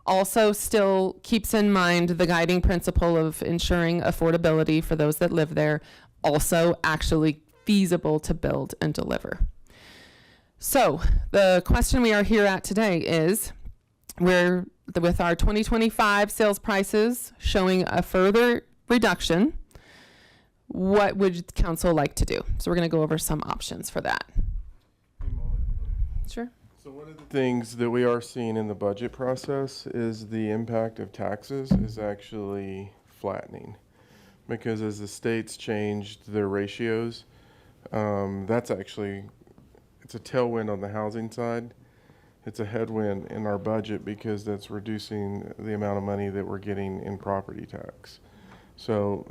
also still keeps in mind the guiding principle of ensuring affordability for those that live there, also actually feasible to build and deliver. So the question we are here at today is, with our 2025 sales prices showing a further reduction, what would council like to do? So we're going to go over some options for that. Sure. So one of the things that we are seeing in the budget process is the impact of taxes is actually flattening, because as the states changed their ratios, that's actually, it's a tailwind on the housing side. It's a headwind in our budget because that's reducing the amount of money that we're getting in property tax. So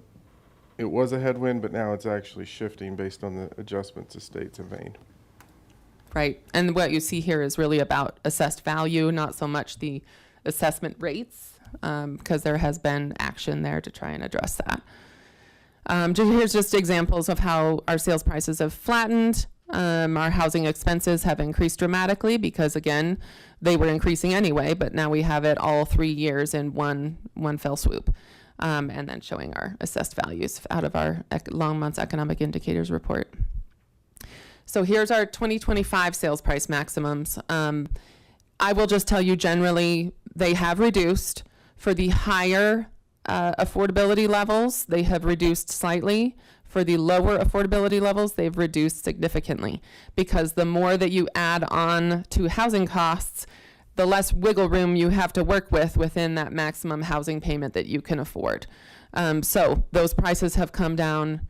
it was a headwind, but now it's actually shifting based on the adjustments the states have made. Right. And what you see here is really about assessed value, not so much the assessment rates, because there has been action there to try and address that. Here's just examples of how our sales prices have flattened. Our housing expenses have increased dramatically because, again, they were increasing anyway, but now we have it all 3 years in one fell swoop. And then showing our assessed values out of our long months economic indicators report. So here's our 2025 sales price maximums. I will just tell you generally they have reduced. For the higher affordability levels, they have reduced slightly. For the lower affordability levels, they've reduced significantly, because the more that you add on to housing costs, the less wiggle room you have to work with within that maximum housing payment that you can afford. So those prices have come down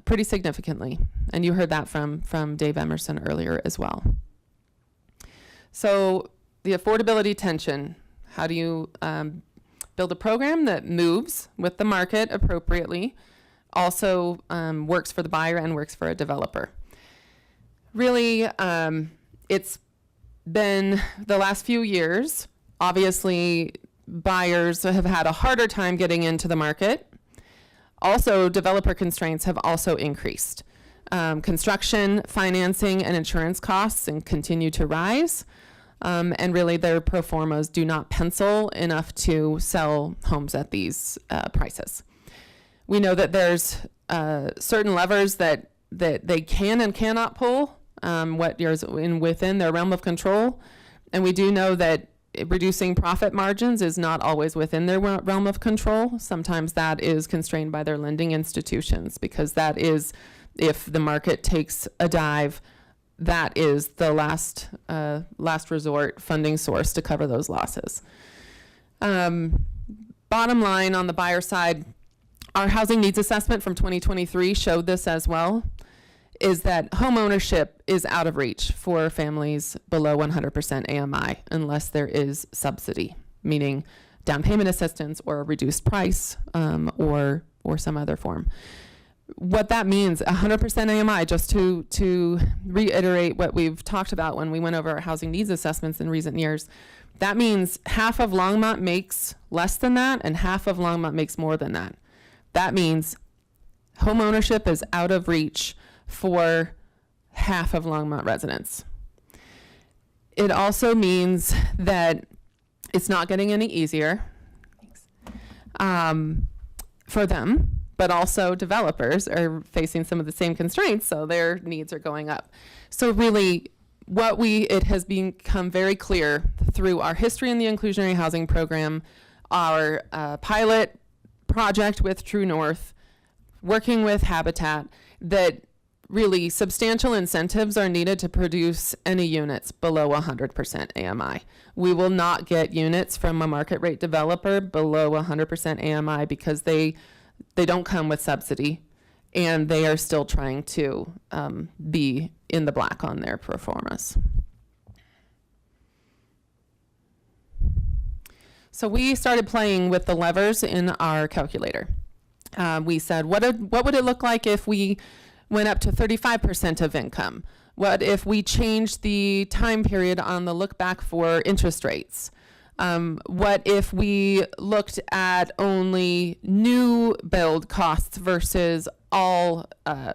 pretty significantly. And you heard that from Dave Emerson earlier as well. So the affordability tension, how do you build a program that moves with the market appropriately, also works for the buyer and works for a developer? Really, it's been the last few years, obviously buyers have had a harder time getting into the market. Also, developer constraints have also increased. Construction, financing, and insurance costs continue to rise. And really their pro formas do not pencil enough to sell homes at these prices. We know that there's certain levers that they can and cannot pull, within their realm of control. And we do know that reducing profit margins is not always within their realm of control. Sometimes that is constrained by their lending institutions, because that is, if the market takes a dive, that is the last resort funding source to cover those losses. Bottom line, on the buyer side, our housing needs assessment from 2023 showed this as well, is that home ownership is out of reach for families below 100% AMI unless there is subsidy, meaning down payment assistance or a reduced price, or some other form. What that means, 100% AMI, just to reiterate what we've talked about when we went over our housing needs assessments in recent years, that means half of Longmont makes less than that and half of Longmont makes more than that. That means home ownership is out of reach for half of Longmont residents. It also means that it's not getting any easier for them, but also developers are facing some of the same constraints, so their needs are going up. So really, it has become very clear through our history in the inclusionary housing program, our pilot project with True North, working with Habitat, that really substantial incentives are needed to produce any units below 100% AMI. We will not get units from a market rate developer below 100% AMI because they don't come with subsidy, and they are still trying to be in the black on their pro formas. So we started playing with the levers in our calculator. We said, what would it look like if we went up to 35% of income? What if we changed the time period on the look back for interest rates? What if we looked at only new build costs versus all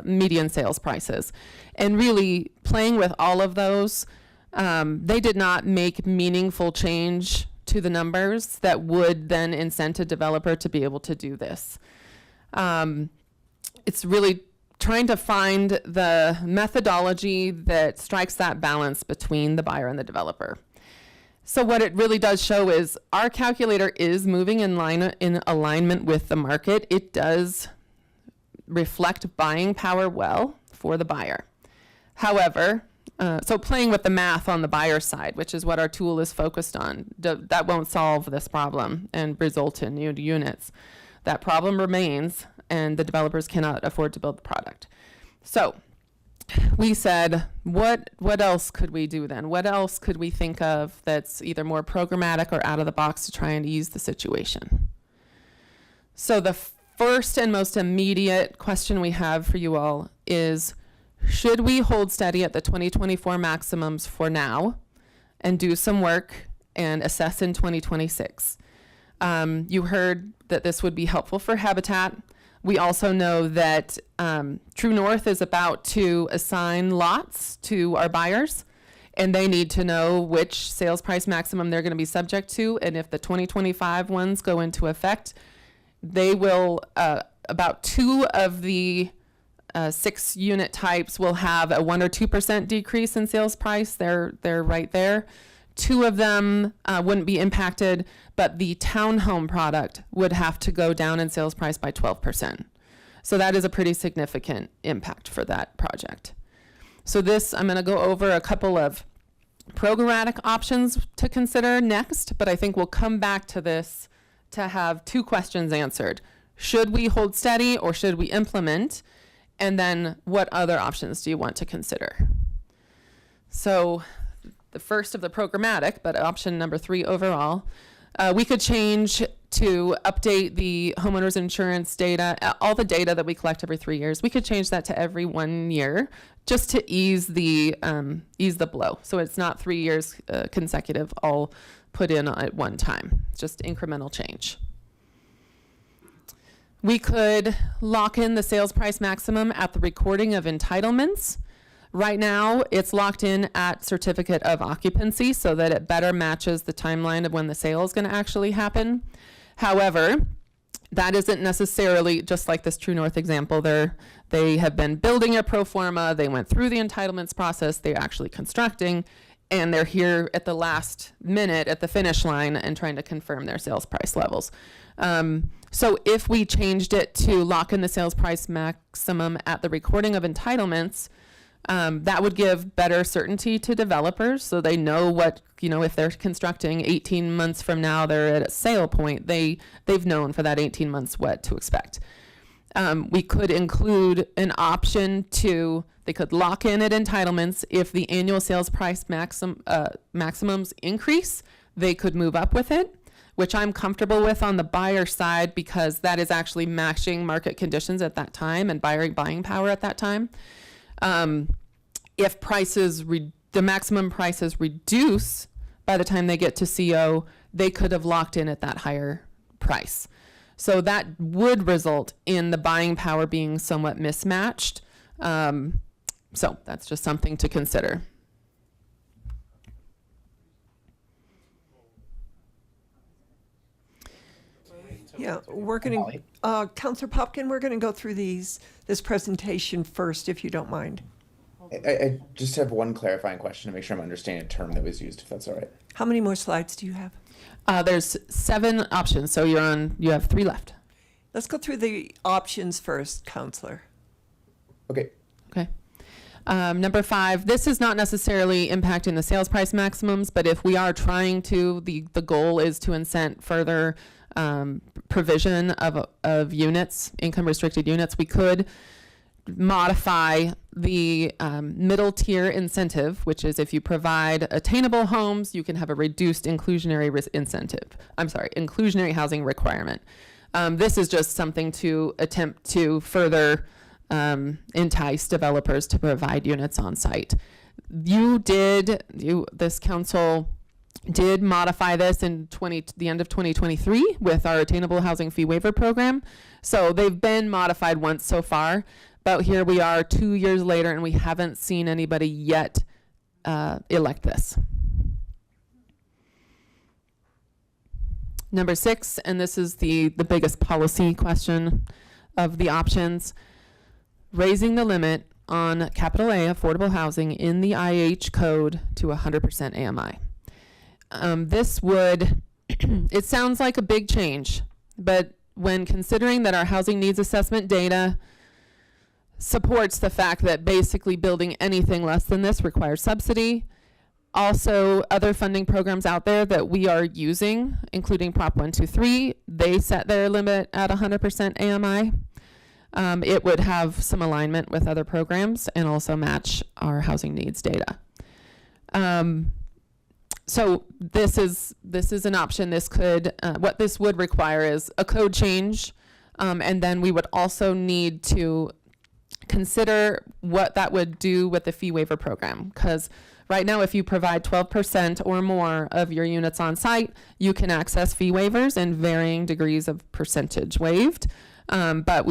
median sales prices? And really playing with all of those, they did not make meaningful change to the numbers that would then incent a developer to be able to do this. It's really trying to find the methodology that strikes that balance between the buyer and the developer. So what it really does show is our calculator is moving in alignment with the market. It does reflect buying power well for the buyer. However, so playing with the math on the buyer side, which is what our tool is focused on, that won't solve this problem and result in new units. That problem remains, and the developers cannot afford to build the product. So we said, what else could we do then? What else could we think of that's either more programmatic or out of the box to try and ease the situation? So the first and most immediate question we have for you all is, should we hold steady at the 2024 maximums for now and do some work and assess in 2026? You heard that this would be helpful for Habitat. We also know that True North is about to assign lots to our buyers, and they need to know which sales price maximum they're going to be subject to. And if the 2025 ones go into effect, they will, about 2 of the 6 unit types will have a 1 or 2% decrease in sales price. They're right there. 2 of them wouldn't be impacted, but the townhome product would have to go down in sales price by 12%. So that is a pretty significant impact for that project. So this, I'm going to go over a couple of programmatic options to consider next, but I think we'll come back to this to have 2 questions answered. Should we hold steady or should we implement? And then what other options do you want to consider? So the first of the programmatic, but option number 3 overall, we could change to update the homeowner's insurance data, all the data that we collect every 3 years. We could change that to every 1 year just to ease the blow. So it's not 3 years consecutive, all put in at one time. It's just incremental change. We could lock in the sales price maximum at the recording of entitlements. Right now, it's locked in at certificate of occupancy so that it better matches the timeline of when the sale is going to actually happen. However, that isn't necessarily just like this True North example. They have been building a pro forma. They went through the entitlements process. They're actually constructing, and they're here at the last minute at the finish line and trying to confirm their sales price levels. So if we changed it to lock in the sales price maximum at the recording of entitlements, that would give better certainty to developers so they know what, if they're constructing 18 months from now, they're at a sale point, they've known for that 18 months what to expect. We could include an option they could lock in at entitlements. If the annual sales price maximums increase, they could move up with it. which I'm comfortable with on the buyer side because that is actually matching market conditions at that time and buying power at that time. If the maximum prices reduce by the time they get to CO, they could have locked in at that higher price. So that would result in the buying power being somewhat mismatched. So that's just something to consider. Yeah, we're going to, Counselor Popkin, we're going to go through this presentation first, if you don't mind. I just have one clarifying question to make sure I'm understanding a term that was used, if that's all right. How many more slides do you have? There's 7 options, so you have 3 left. Let's go through the options first, Counselor. Okay. Okay. Number 5, this is not necessarily impacting the sales price maximums, but if we are trying to, the goal is to incent further provision of units, income restricted units, we could modify the middle tier incentive, which is if you provide attainable homes, you can have a reduced inclusionary inclusionary housing requirement. This is just something to attempt to further entice developers to provide units on site. This council did modify this in the end of 2023 with our attainable housing fee waiver program. So they've been modified once so far, but here we are 2 years later and we haven't seen anybody yet elect this. Number 6, and this is the biggest policy question of the options, raising the limit on capital A affordable housing in the IH code to 100% AMI. This would, it sounds like a big change, but when considering that our housing needs assessment data supports the fact that basically building anything less than this requires subsidy, also other funding programs out there that we are using, including Prop 123, they set their limit at 100% AMI. It would have some alignment with other programs and also match our housing needs data. So this is an option. This could, what this would require is a code change, and then we would also need to consider what that would do with the fee waiver program. Because right now, if you provide 12% or more of your units on site, you can access fee waivers in varying degrees of percentage waived. But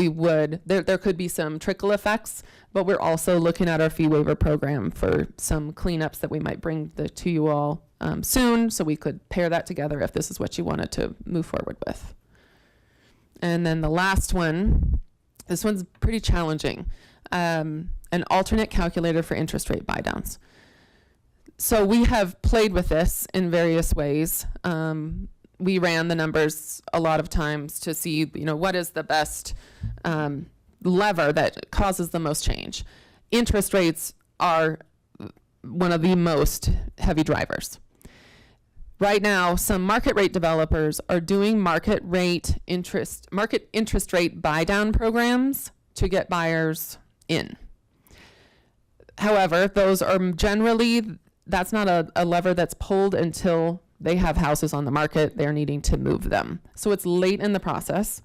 there could be some trickle effects, but we're also looking at our fee waiver program for some cleanups that we might bring to you all soon, so we could pair that together if this is what you wanted to move forward with. And then the last one, this one's pretty challenging, an alternate calculator for interest rate buydowns. So we have played with this in various ways. We ran the numbers a lot of times to see, what is the best lever that causes the most change. Interest rates are one of the most heavy drivers. Right now, some market rate developers are doing market interest rate buy down programs to get buyers in. However, those are generally, that's not a lever that's pulled until they have houses on the market, they're needing to move them. So it's late in the process.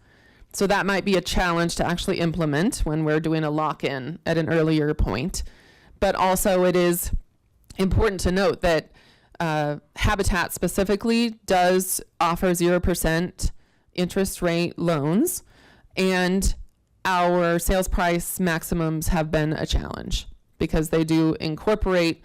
So that might be a challenge to actually implement when we're doing a lock-in at an earlier point. But also it is important to note that Habitat specifically does offer 0% interest rate loans, and our sales price maximums have been a challenge because they do incorporate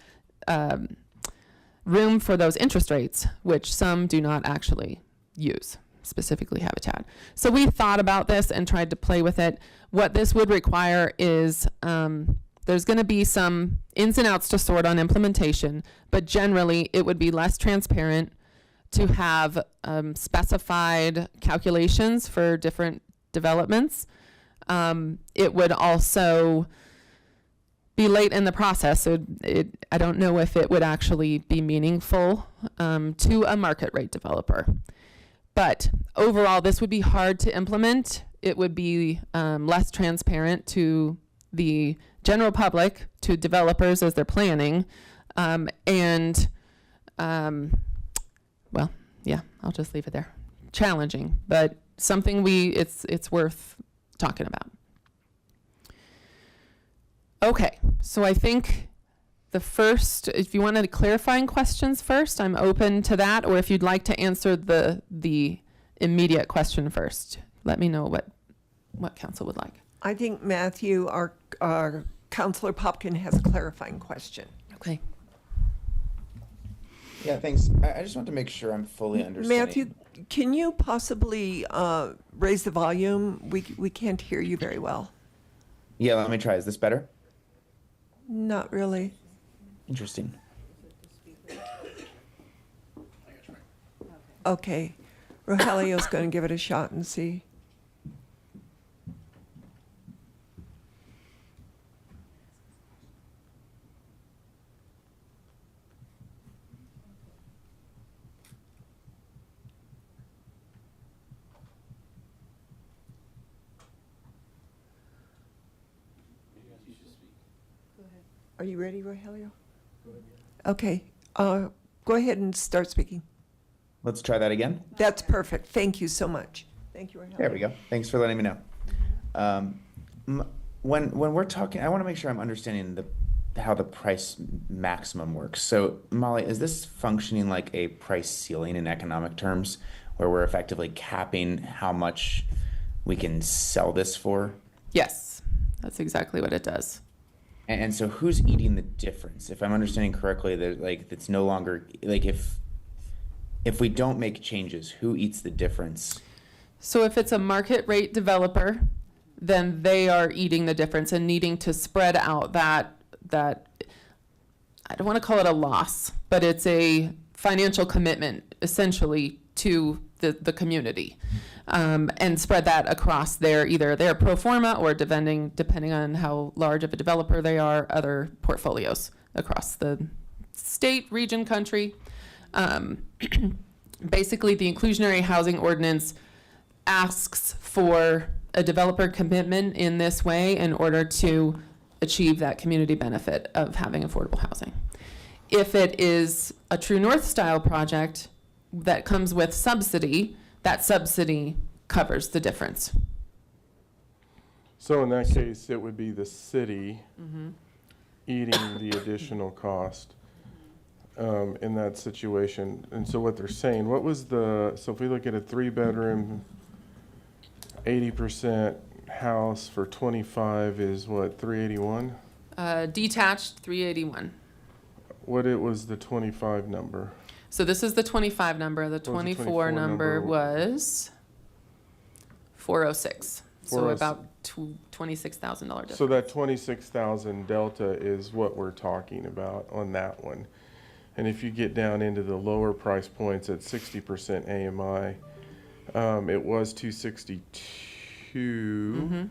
room for those interest rates, which some do not actually use, specifically Habitat. So we thought about this and tried to play with it. What this would require is there's going to be some ins and outs to sort on implementation, but generally it would be less transparent to have specified calculations for different developments. It would also be late in the process, so I don't know if it would actually be meaningful to a market rate developer. But overall, this would be hard to implement. It would be less well, to developers as they're planning. Well, yeah, I'll just leave it there. challenging, but something it's worth talking about. Okay, so I think if you wanted clarifying questions first, I'm open to that, or if you'd like to answer the immediate question first, let me know what council would like. I think Matthew, our Councilor Popkin, has a clarifying question. Okay. Yeah, thanks. I just want to make sure I'm fully understanding. Matthew, can you possibly raise the volume? We can't hear you very well. Yeah, let me try. Is this better? Not really. Interesting. Okay. Rogelio's going to give it a shot and see. Are you ready, Rogelio? Okay. Go ahead and start speaking. Let's try that again. That's perfect. Thank you so much. Thank you, Rogelio. There we go. Thanks for letting me know. When we're talking, I want to make sure I'm understanding how the price maximum works. So, Molly, is this functioning like a price ceiling in economic terms, where we're effectively capping how much we can sell this for? Yes, that's exactly what it does. And so, who's eating the difference? If I'm understanding correctly, that it's no longer like if we don't make changes, who eats the difference? So if it's a market rate developer, then they are eating the difference and needing to spread out that I don't want to call it a loss, but it's a financial commitment essentially to the community, and spread that across either their pro forma or depending on how large of a developer they are, other portfolios across the state, region, country. Basically, the inclusionary housing ordinance asks for a developer commitment in this way in order to achieve that community benefit of having affordable housing. If it is a True North style project that comes with subsidy, that subsidy covers the difference. So in that case, it would be the city eating the additional cost in that situation. And so what they're saying, so if we look at a 3-bedroom, 80% house for 25 is what, 381? Detached, 381. What was the 25 number? So this is the 25 number. The What was the 24 number number? was 406. So 406. about $26,000 difference. So that 26,000 delta is what we're talking about on that one. And if you get down into the lower price points at 60% AMI, it was 262,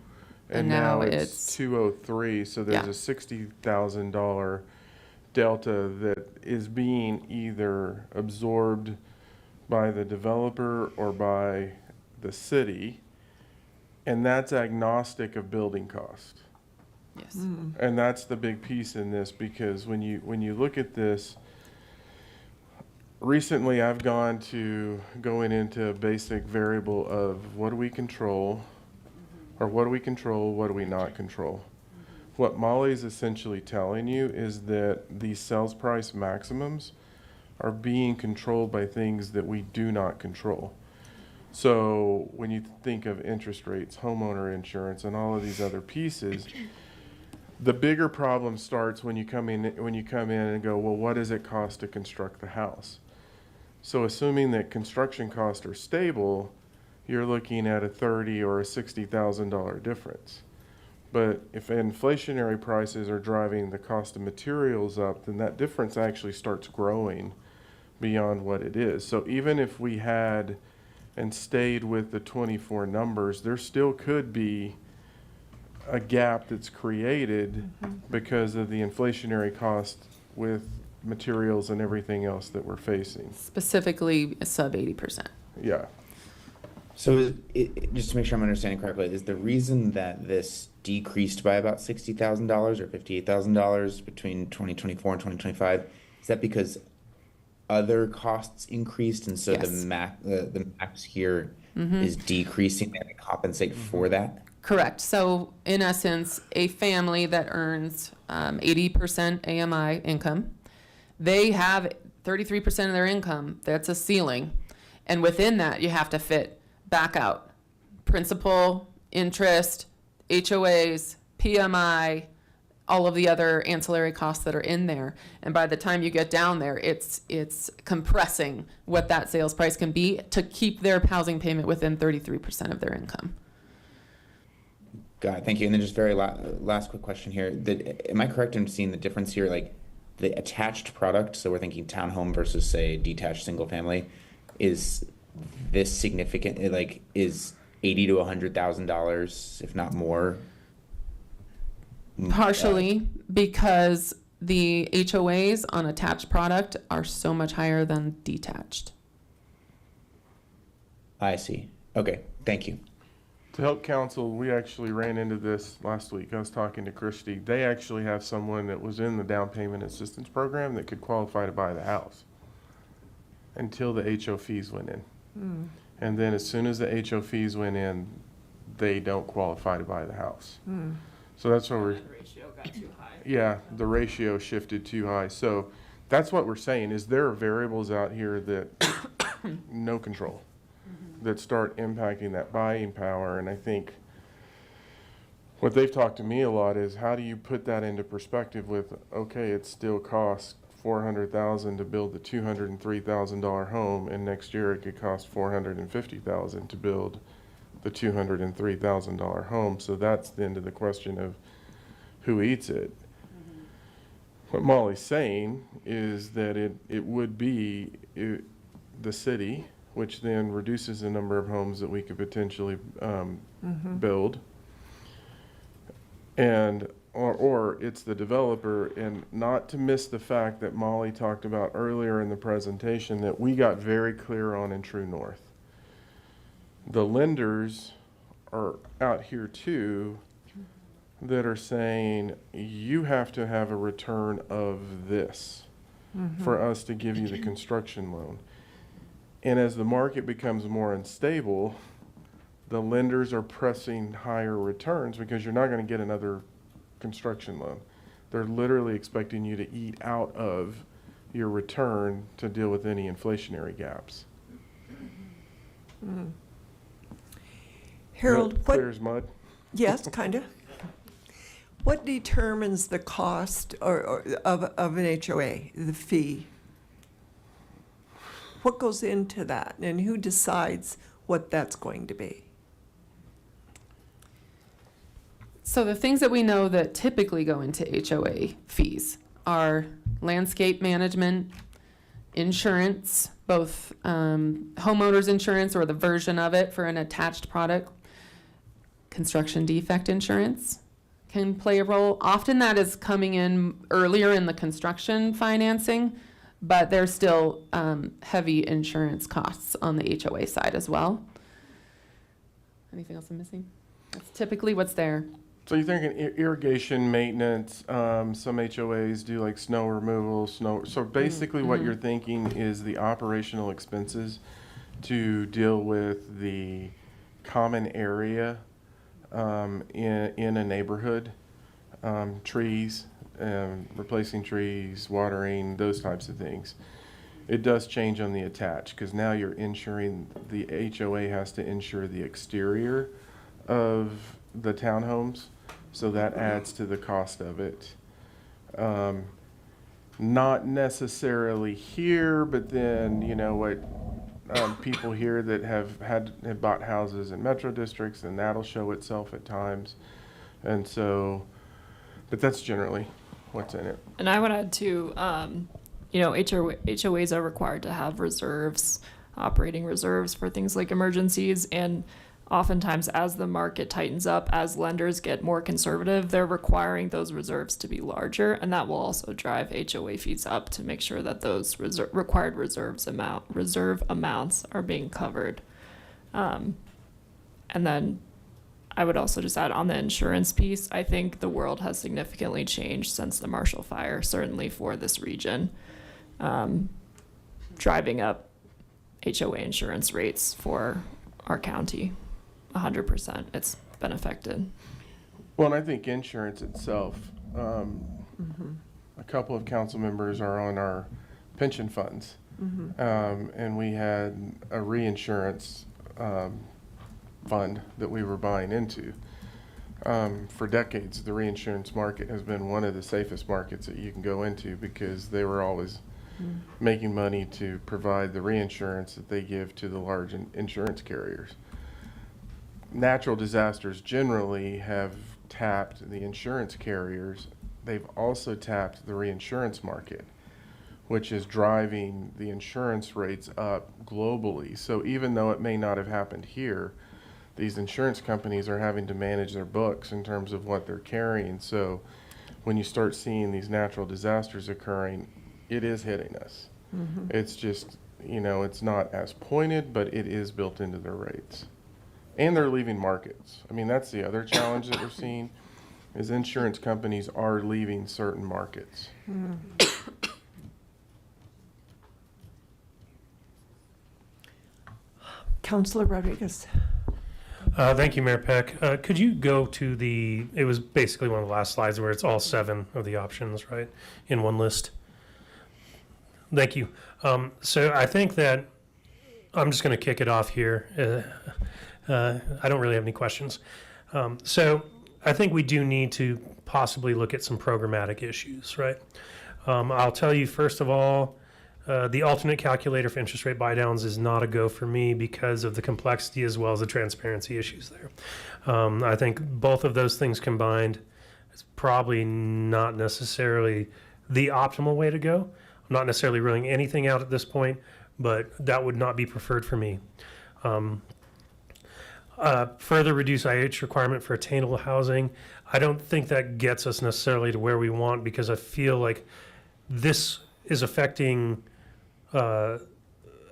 And now now it's it's 203. So there's a $60,000 delta that is being either absorbed by the developer or by the city, and that's agnostic of building cost. Yes. And that's the big piece in this, because when you look at this, recently I've going into a basic variable of what do we control, or what do we control, what do we not control. What Molly's essentially telling you is that these sales price maximums are being controlled by things that we do not control. So when you think of interest rates, homeowner insurance, and all of these other pieces, the bigger problem starts when you come in and go, well, what does it cost to construct the house? So assuming that construction costs are stable, you're looking at a $30,000 or a $60,000 difference. But if inflationary prices are driving the cost of materials up, then that difference actually starts growing beyond what it is. So even if we had and stayed with the 24 numbers, there still could be a gap that's created because of the inflationary cost with materials and everything else that we're facing. Specifically sub 80%. Yeah. So just to make sure I'm understanding correctly, is the reason that this decreased by about $60,000 or $58,000 between 2024 and 2025, is that because other costs increased, and so Yes. the max here is decreasing and to compensate for that? Correct. So in essence, a family that earns 80% AMI income, they have 33% of their income. That's a ceiling. And within that, you have to fit back out principal, interest, HOAs, PMI, all of the other ancillary costs that are in there. And by the time you get down there, it's compressing what that sales price can be to keep their housing payment within 33% of their income. Got it, thank you. And then just very last quick question here. Am I correct in seeing the difference here, like the attached product, so we're thinking townhome versus, say, detached single family, is this significant, like is $80,000 to $100,000, if not more? Partially because the HOAs on attached product are so much higher than detached. I see. Okay, thank you. To help counsel, we actually ran into this last week. I was talking to Christy. They actually have someone that was in the down payment assistance program that could qualify to buy the house until the HO fees went in. And then as soon as the HO fees went in, they don't qualify to buy the house. So that's where The ratio got too high. yeah, the ratio shifted too high. So that's what we're saying, is there are variables out here that no control, that start impacting that buying power. And I think what they've talked to me a lot is, how do you put that into perspective with, okay, it still costs $400,000 to build the $203,000 home, and next year it could cost $450,000 to build the $203,000 home. So that's the end of the question of who eats it. What Molly's saying is that it would be the city, which then reduces the number of homes that we could potentially build, and or it's the developer. And not to miss the fact that Molly talked about earlier in the presentation that we got very clear on in True North. The lenders are out here too that are saying you have to have a return of this for us to give you the construction loan. And as the market becomes more unstable, the lenders are pressing higher returns because you're not going to get another construction loan. They're literally expecting you to eat out of your return to deal with any inflationary gaps. Harold, what? Clear as mud. Yes, kind of. What determines the cost or of an HOA, the fee? What goes into that, and who decides what that's going to be? So the things that we know that typically go into HOA fees are landscape management, insurance, both homeowners insurance or the version of it for an attached product, construction defect insurance can play a role. Often that is coming in earlier in the construction financing, but there's still heavy insurance costs on the HOA side as well. Anything else I'm missing? That's typically what's there. So you're thinking irrigation maintenance, some HOAs do like snow removal, so basically what you're thinking is the operational expenses to deal with the common area in a neighborhood, trees, replacing trees, watering, those types of things. It does change on the attached, because now you're insuring, the HOA has to insure the exterior of the townhomes, so that adds to the cost of it. Not necessarily here, but then, you know what, people here that have bought houses in metro districts, and that'll show itself at times. And so, but that's generally what's in it. And I would add too, HOAs are required to have reserves, operating reserves for things like emergencies. And oftentimes as the market tightens up, as lenders get more conservative, they're requiring those reserves to be larger. And that will also drive HOA fees up to make sure that those required reserve amounts are being covered. And then I would also just add on the insurance piece, I think the world has significantly changed since the Marshall Fire, certainly for this region. driving up HOA insurance rates for our county. 100%. It's been affected. Well, and I think insurance itself, a couple of council members are on our pension funds. And we had a reinsurance fund that we were buying into. For decades, the reinsurance market has been one of the safest markets that you can go into because they were always making money to provide the reinsurance that they give to the large insurance carriers. Natural disasters generally have tapped the insurance carriers. They've also tapped the reinsurance market, which is driving the insurance rates up globally. So even though it may not have happened here, these insurance companies are having to manage their books in terms of what they're carrying. So when you start seeing these natural disasters occurring, it is hitting us. It's just, you know, it's not as pointed, but it is built into their rates. And they're leaving markets. I mean, that's the other challenge that we're seeing, is insurance companies are leaving certain markets. Councilor Rodriguez. Thank you, Mayor Peck. Could you go to it was basically one of the last slides where it's all 7 of the options, right, in one list. Thank you. So I think that I'm just going to kick it off here. I don't really have any questions. So I think we do need to possibly look at some programmatic issues, right? I'll tell you, first of all, the alternate calculator for interest rate buydowns is not a go for me because of the complexity as well as the transparency issues there. I think both of those things combined is probably not necessarily the optimal way to go. I'm not necessarily ruling anything out at this point, but that would not be preferred for me. Further reduce IH requirement for attainable housing. I don't think that gets us necessarily to where we want because I feel like this is affecting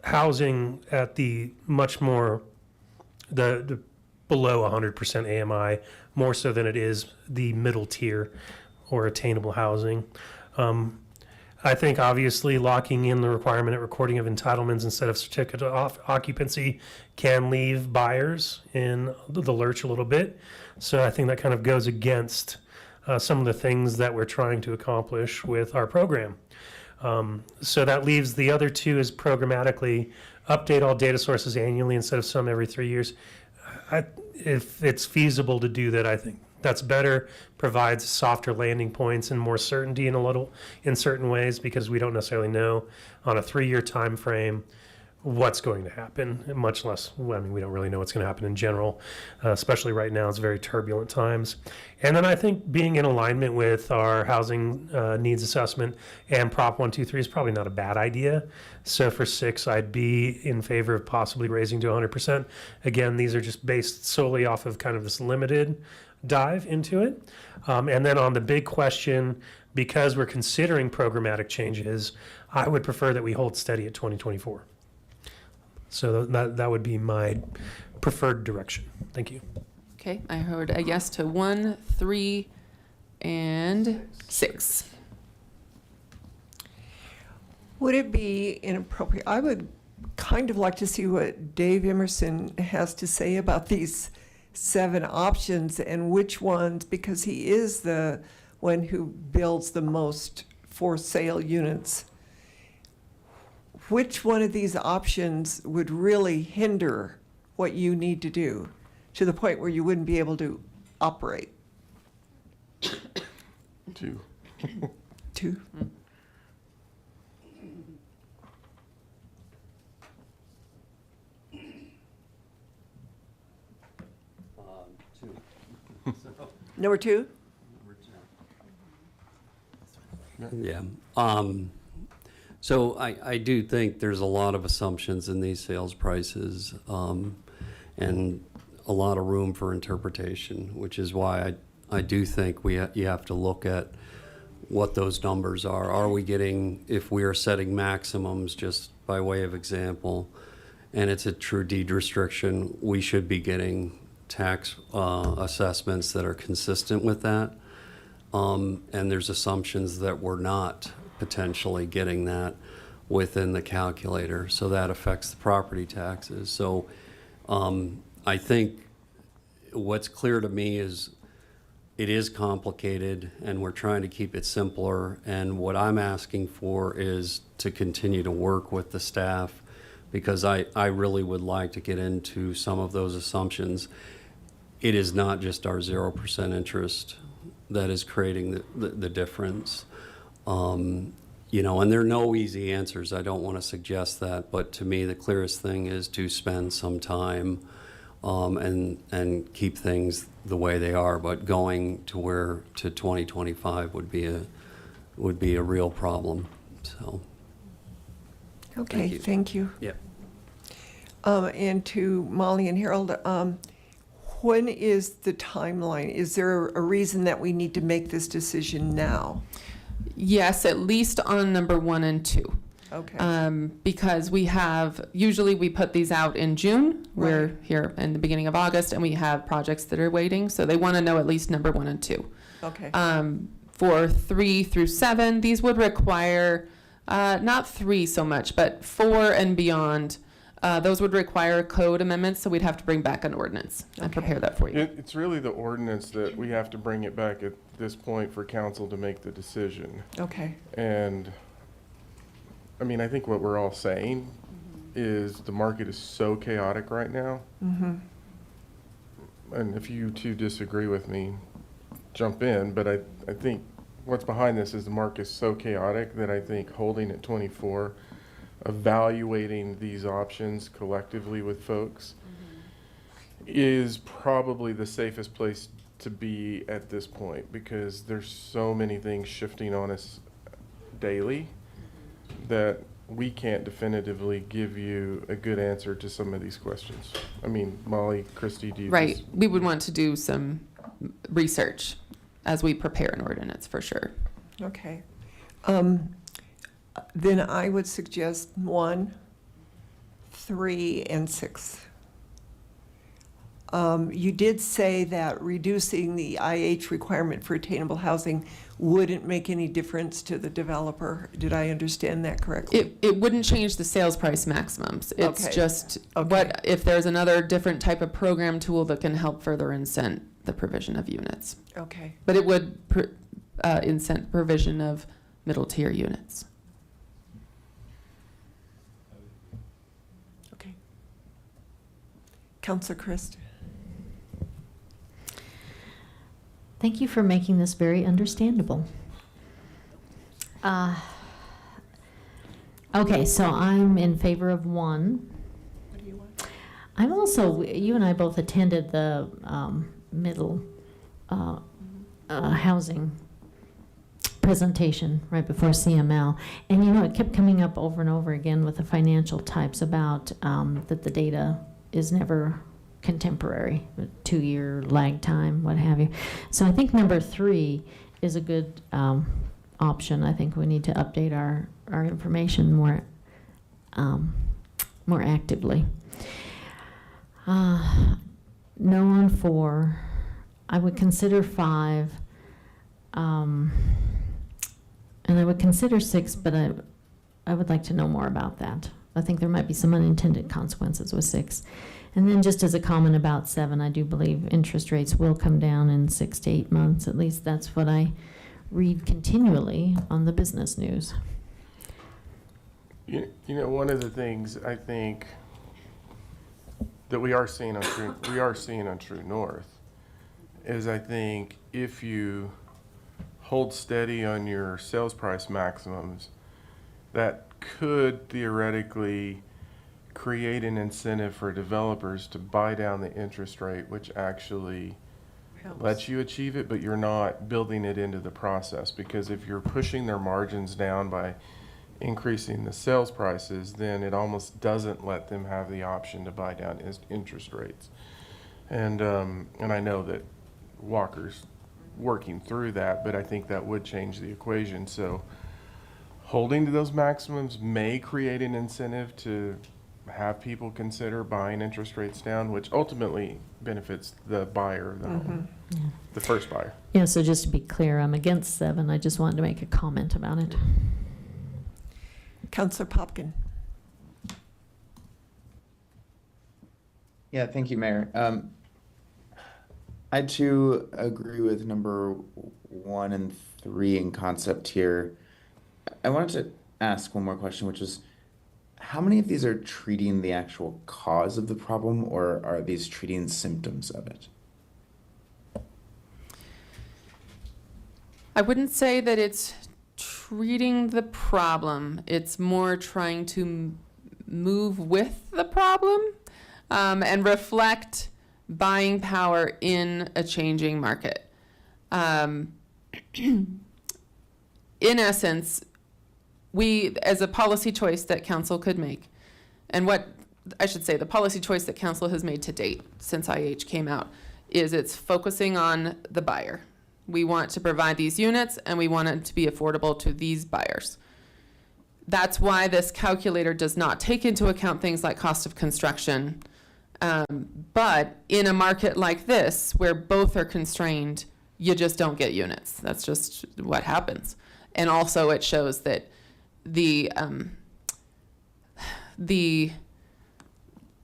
housing at the much more, the below 100% AMI, more so than it is the middle tier or attainable housing. I think obviously locking in the requirement at recording of entitlements instead of certificate of occupancy can leave buyers in the lurch a little bit. So I think that kind of goes against some of the things that we're trying to accomplish with our program. So that leaves the other two is programmatically update all data sources annually instead of some every 3 years. If it's feasible to do that, I think that's better, provides softer landing points and more certainty in certain ways because we don't necessarily know on a 3-year time frame what's going to happen, much less, I mean, we don't really know what's going to happen in general, especially right now. It's very turbulent times. And then I think being in alignment with our housing needs assessment and Prop 123 is probably not a bad idea. So for 6, I'd be in favor of possibly raising to 100%. Again, these are just based solely off of kind of this limited dive into it. And then on the big question, because we're considering programmatic changes, I would prefer that we hold steady at 2024. So that would be my preferred direction. Thank you. Okay, I heard a yes to 1, 3, and 6. Would it be inappropriate? I would kind of like to see what Dave Emerson has to say about these 7 options and which ones, because he is the one who builds the most for sale units. Which one of these options would really hinder what you need to do to the point where you wouldn't be able to operate? 2. 2. Number 2? Yeah. So I do think there's a lot of assumptions in these sales prices and a lot of room for interpretation, which is why I do think you have to look at what those numbers are. Are we getting, if we are setting maximums, just by way of example, and it's a true deed restriction, we should be getting tax assessments that are consistent with that. And there's assumptions that we're not potentially getting that. within the calculator, so that affects the property taxes. So I think what's clear to me is it is complicated, and we're trying to keep it simpler. And what I'm asking for is to continue to work with the staff, because I really would like to get into some of those assumptions. It is not just our 0% interest that is creating the difference. You know, and there are no easy answers. I don't want to suggest that, but to me, the clearest thing is to spend some time and keep things the way they are. But going to 2025 would be a real problem. So. Okay, thank you. Yeah. And to Molly and Harold, when is the timeline? Is there a reason that we need to make this decision now? Yes, at least on number 1 and 2. Okay. Because usually we put these out in June. We're Right. here in the beginning of August, and we have projects that are waiting. So they want to know at least number 1 and 2. Okay. For 3 through 7, these would require, not 3 so much, but 4 and beyond. Those would require code amendments, so we'd have to bring back an ordinance and prepare that for you. It's really the ordinance that we have to bring it back at this point for council to make the decision. Okay. And, I mean, I think what we're all saying is the market is so chaotic right now. Mm-hmm. And if you two disagree with me, jump in, but I think what's behind this is the market is so chaotic that I think holding at 24, evaluating these options collectively with folks is probably the safest place to be at this point, because there's so many things shifting on us daily that we can't definitively give you a good answer to some of these questions. I mean, Molly, Christy, do you Right. We would want to do some research as we prepare an ordinance for sure. Okay. Then I would suggest 1, 3, and 6. You did say that reducing the IH requirement for attainable housing wouldn't make any difference to the developer. Did I understand that correctly? It wouldn't change the sales price maximums. It's Okay. just Okay. what if there's another different type of program tool that can help further incent the provision of units. Okay. But it would incent provision of middle tier units. Okay. Councilor Christ. Thank you for making this very understandable. Okay, so I'm in favor of 1. What do you want? I'm also, you and I both attended the middle housing presentation right before CML. And you know, it kept coming up over and over again with the financial types about that the data is never contemporary, 2-year lag time, what have you. So I think number 3 is a good option. I think we need to update our information more actively. No on 4. I would consider 5. And I would consider 6, but I would like to know more about that. I think there might be some unintended consequences with 6. And then just as a comment about 7, I do believe interest rates will come down in 6 to 8 months. At least that's what I read continually on the business news. You know, one of the things I think that we are seeing on True North is, I think if you hold steady on your sales price maximums, that could theoretically create an incentive for developers to buy down the interest rate, which actually lets you achieve it, but you're not building it into the process. Because if you're pushing their margins down by increasing the sales prices, then it almost doesn't let them have the option to buy down interest rates. And I know that Walker's working through that, but I think that would change the equation. So holding to those maximums may create an incentive to have people consider buying interest rates down, which ultimately benefits the buyer of the home, the first buyer. Yeah, so just to be clear, I'm against 7. I just wanted to make a comment about it. Councillor Popkin. Yeah, thank you, Mayor. I too agree with number 1 and 3 in concept here. I wanted to ask one more question, which is, how many of these are treating the actual cause of the problem, or are these treating symptoms of it? I wouldn't say that it's treating the problem. It's more trying to move with the problem and reflect buying power in a changing market. In essence, we, as a policy choice that council could make, and what I should say, the policy choice that council has made to date since IH came out, is it's focusing on the buyer. We want to provide these units and we want it to be affordable to these buyers. That's why this calculator does not take into account things like cost of construction. But in a market like this, where both are constrained, you just don't get units. That's just what happens. And also it shows that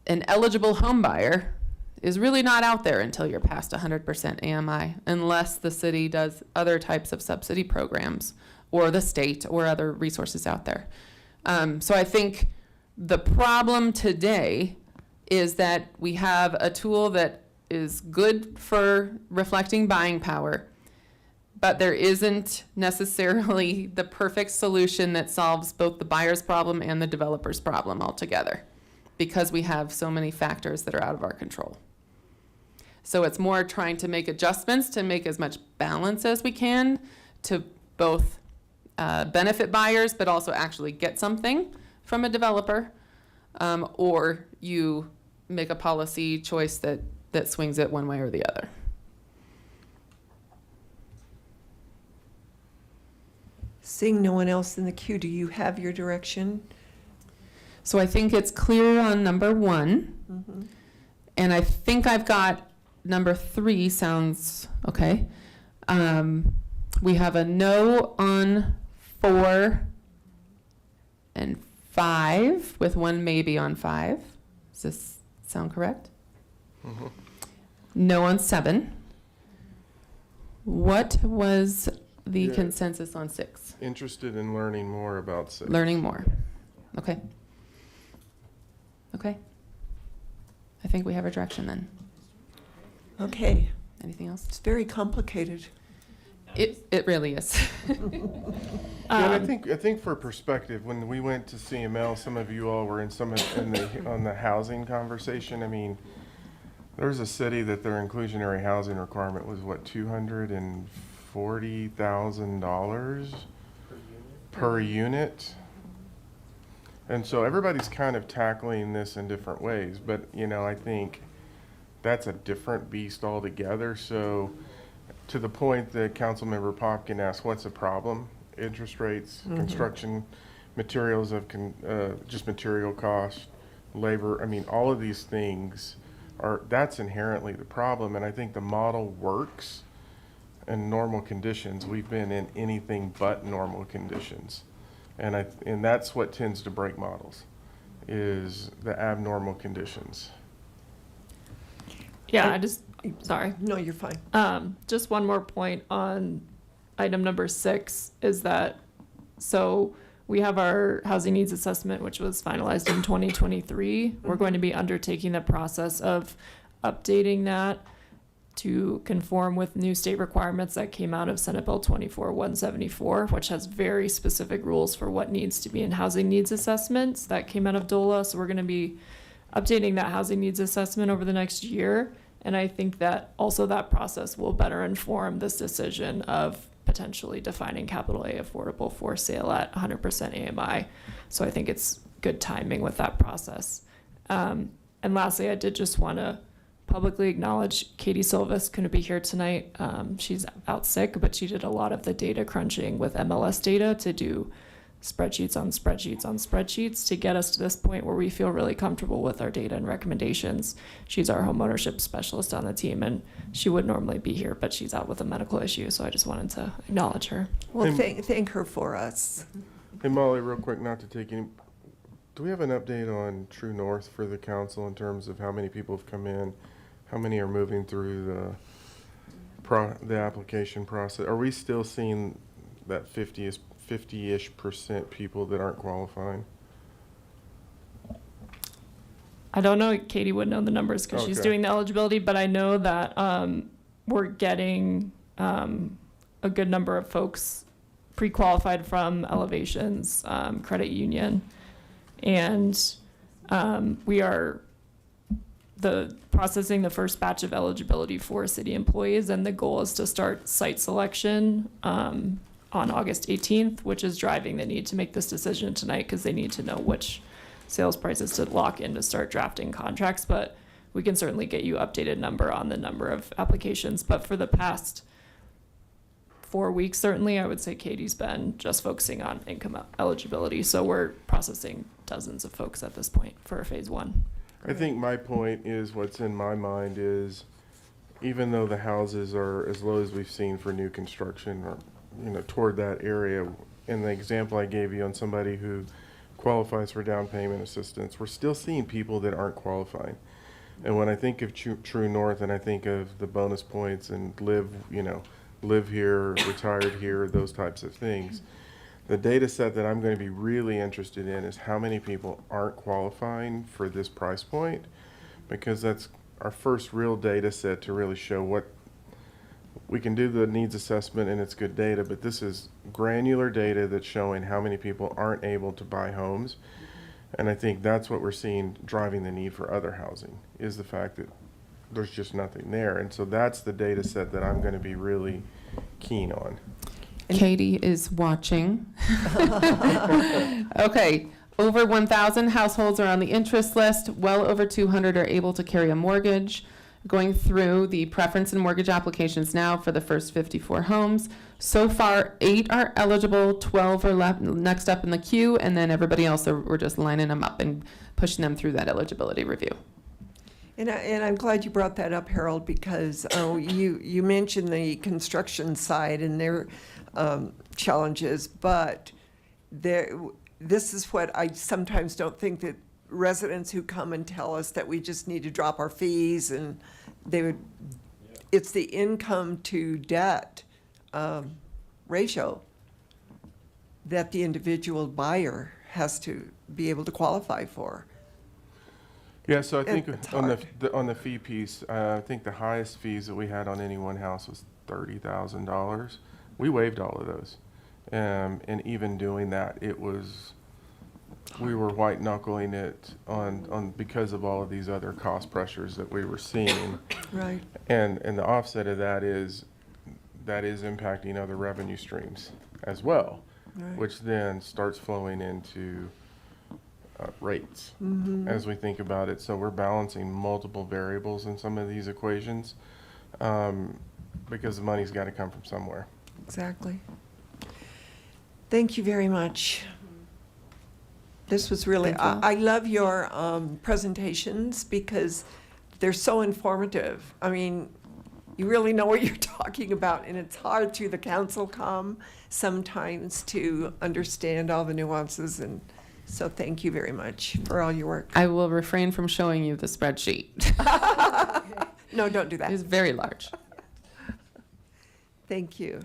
an eligible home buyer is really not out there until you're past 100% AMI, unless the city does other types of subsidy programs, or the state, or other resources out there. So I think the problem today is that we have a tool that is good for reflecting buying power, but there isn't necessarily the perfect solution that solves both the buyer's problem and the developer's problem altogether, because we have so many factors that are out of our control. So it's more trying to make adjustments to make as much balance as we can to both benefit buyers, but also actually get something from a developer, or you make a policy choice that swings it one way or the other. Seeing no one else in the queue, do you have your direction? So I think it's clear on number 1. Mm-hmm. And I think I've got number 3 sounds okay. We have a no on 4 and 5, with 1 maybe on 5. Does this sound correct? Mm-hmm. No on 7. What was the Yeah. consensus on 6? Interested in learning more about 6. Learning more. Okay. Okay. I think we have our direction then. Okay. Anything else? It's very complicated. It really is. Yeah, and I think for perspective, when we went to CML, some of you all were on the housing conversation. I mean, there's a city that their inclusionary housing requirement was what, $240,000 per unit. And so everybody's kind of tackling this in different ways, but I think that's a different beast altogether. So to the point that Councilmember Popkin asked, what's the problem? Interest rates, construction materials of just material costs, labor. I mean, all of these things that's inherently the problem. And I think the model works in normal conditions. We've been in anything but normal conditions. And that's what tends to break models, is the abnormal conditions. Yeah, sorry. No, you're fine. Just one more point on item number 6 is that, so we have our housing needs assessment, which was finalized in 2023. We're going to be undertaking the process of updating that to conform with new state requirements that came out of Senate Bill 24-174, which has very specific rules for what needs to be in housing needs assessments that came out of DOLA. So we're going to be updating that housing needs assessment over the next year. And I think that also that process will better inform this decision of potentially defining capital A affordable for sale at 100% AMI. So I think it's good timing with that process. And lastly, I did just want to publicly acknowledge Katie Silvis couldn't be here tonight. She's out sick, but she did a lot of the data crunching with MLS data to do spreadsheets on spreadsheets on spreadsheets to get us to this point where we feel really comfortable with our data and recommendations. She's our homeownership specialist on the team, and she would normally be here, but she's out with a medical issue, so I just wanted to acknowledge her. Well, thank her for us. Hey Molly, real quick, not to take any, do we have an update on True North for the council in terms of how many people have come in? How many are moving through the application process? Are we still seeing that 50-ish% people that aren't qualifying? I don't know. Katie would know the numbers because she's Okay. doing the eligibility, but I know that we're getting a good number of folks pre-qualified from Elevations Credit Union, and we are processing the first batch of eligibility for city employees, and the goal is to start site selection on August 18th, which is driving the need to make this decision tonight because they need to know which sales prices to lock in to start drafting contracts. But we can certainly get you updated number on the number of applications. But for the past 4 weeks, certainly, I would say Katie's been just focusing on income eligibility. So we're processing dozens of folks at this point for phase one. I think my point is, what's in my mind is, even though the houses are as low as we've seen for new construction, or toward that area, in the example I gave you on somebody who qualifies for down payment assistance, we're still seeing people that aren't qualifying. And when I think of True North, and I think of the bonus points and live here, retired here, those types of things, the data set that I'm going to be really interested in is how many people aren't qualifying for this price point, because that's our first real data set to really show what we can do. The needs assessment, and it's good data, but this is granular data that's showing how many people aren't able to buy homes. And I think that's what we're seeing driving the need for other housing, is the fact that there's just nothing there. And so that's the data set that I'm going to be really keen on. Katie is watching. Okay, over 1,000 households are on the interest list. Well over 200 are able to carry a mortgage. Going through the preference and mortgage applications now for the first 54 homes. So far, 8 are eligible, 12 are next up in the queue, and then everybody else, we're just lining them up and pushing them through that eligibility review. And I'm glad you brought that up, Harold, because you mentioned the construction side and their challenges, but this is what I sometimes don't think, that residents who come and tell us that we just need to drop our fees, and it's the income to debt ratio that the individual buyer has to be able to qualify for. Yeah, so I think It's on hard. the fee piece, I think the highest fees that we had on any one house was $30,000. We waived all of those, and even doing that, we were white knuckling it on because of all of these other cost pressures that we were seeing. Right. And the offset of that is impacting other revenue streams as well, Right. which then starts flowing into rates Mhm. as we think about it. So we're balancing multiple variables in some of these equations, because the money's got to come from somewhere. Exactly. Thank you very much. This was really, Thank you. I love your presentations because they're so informative. I mean, you really know what you're talking about, and it's hard through the council sometimes to understand all the nuances, and so thank you very much for all your work. I will refrain from showing you the spreadsheet. No, don't do that. It's very large. Thank you.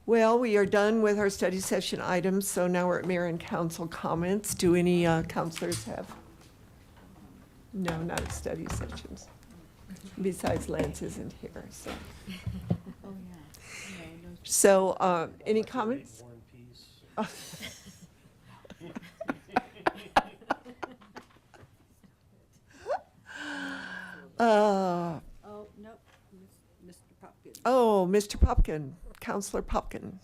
Well, we are done with our study session items, so now we're at mayor and council comments. Do any councilors have? No, not at study sessions. Besides, Lance isn't here, so. So, any comments? Oh, nope, Mr. Popkin. Oh, Mr. Popkin, Councilor Popkin.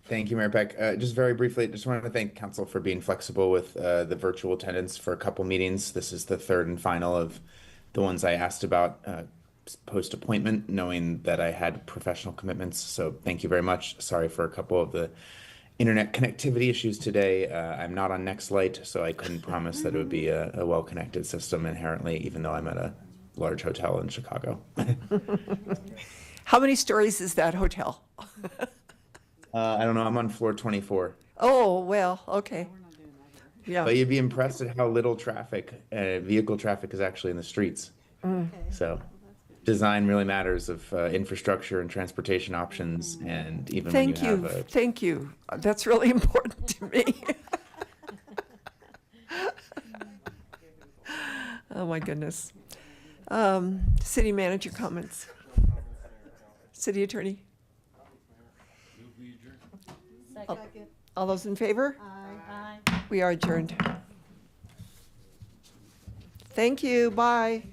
Thank you, Mayor Peck. Just very briefly, just wanted to thank council for being flexible with the virtual attendance for a couple meetings. This is the third and final of the ones I asked about post-appointment, knowing that I had professional commitments. So thank you very much. Sorry for a couple of the internet connectivity issues today. I'm not on Nextlight, so I couldn't promise that it would be a well-connected system inherently, even though I'm at a large hotel in Chicago. How many stories is that hotel? I don't know, I'm on floor 24. Oh, well, okay. Yeah. But you'd be impressed at how little traffic, vehicle traffic is actually in the streets. So design really matters of infrastructure and transportation options, and even when Thank you have you, a thank you. That's really important to me. Oh, my goodness. City manager comments. City attorney. All those in favor? Aye. We are adjourned. Thank you, bye.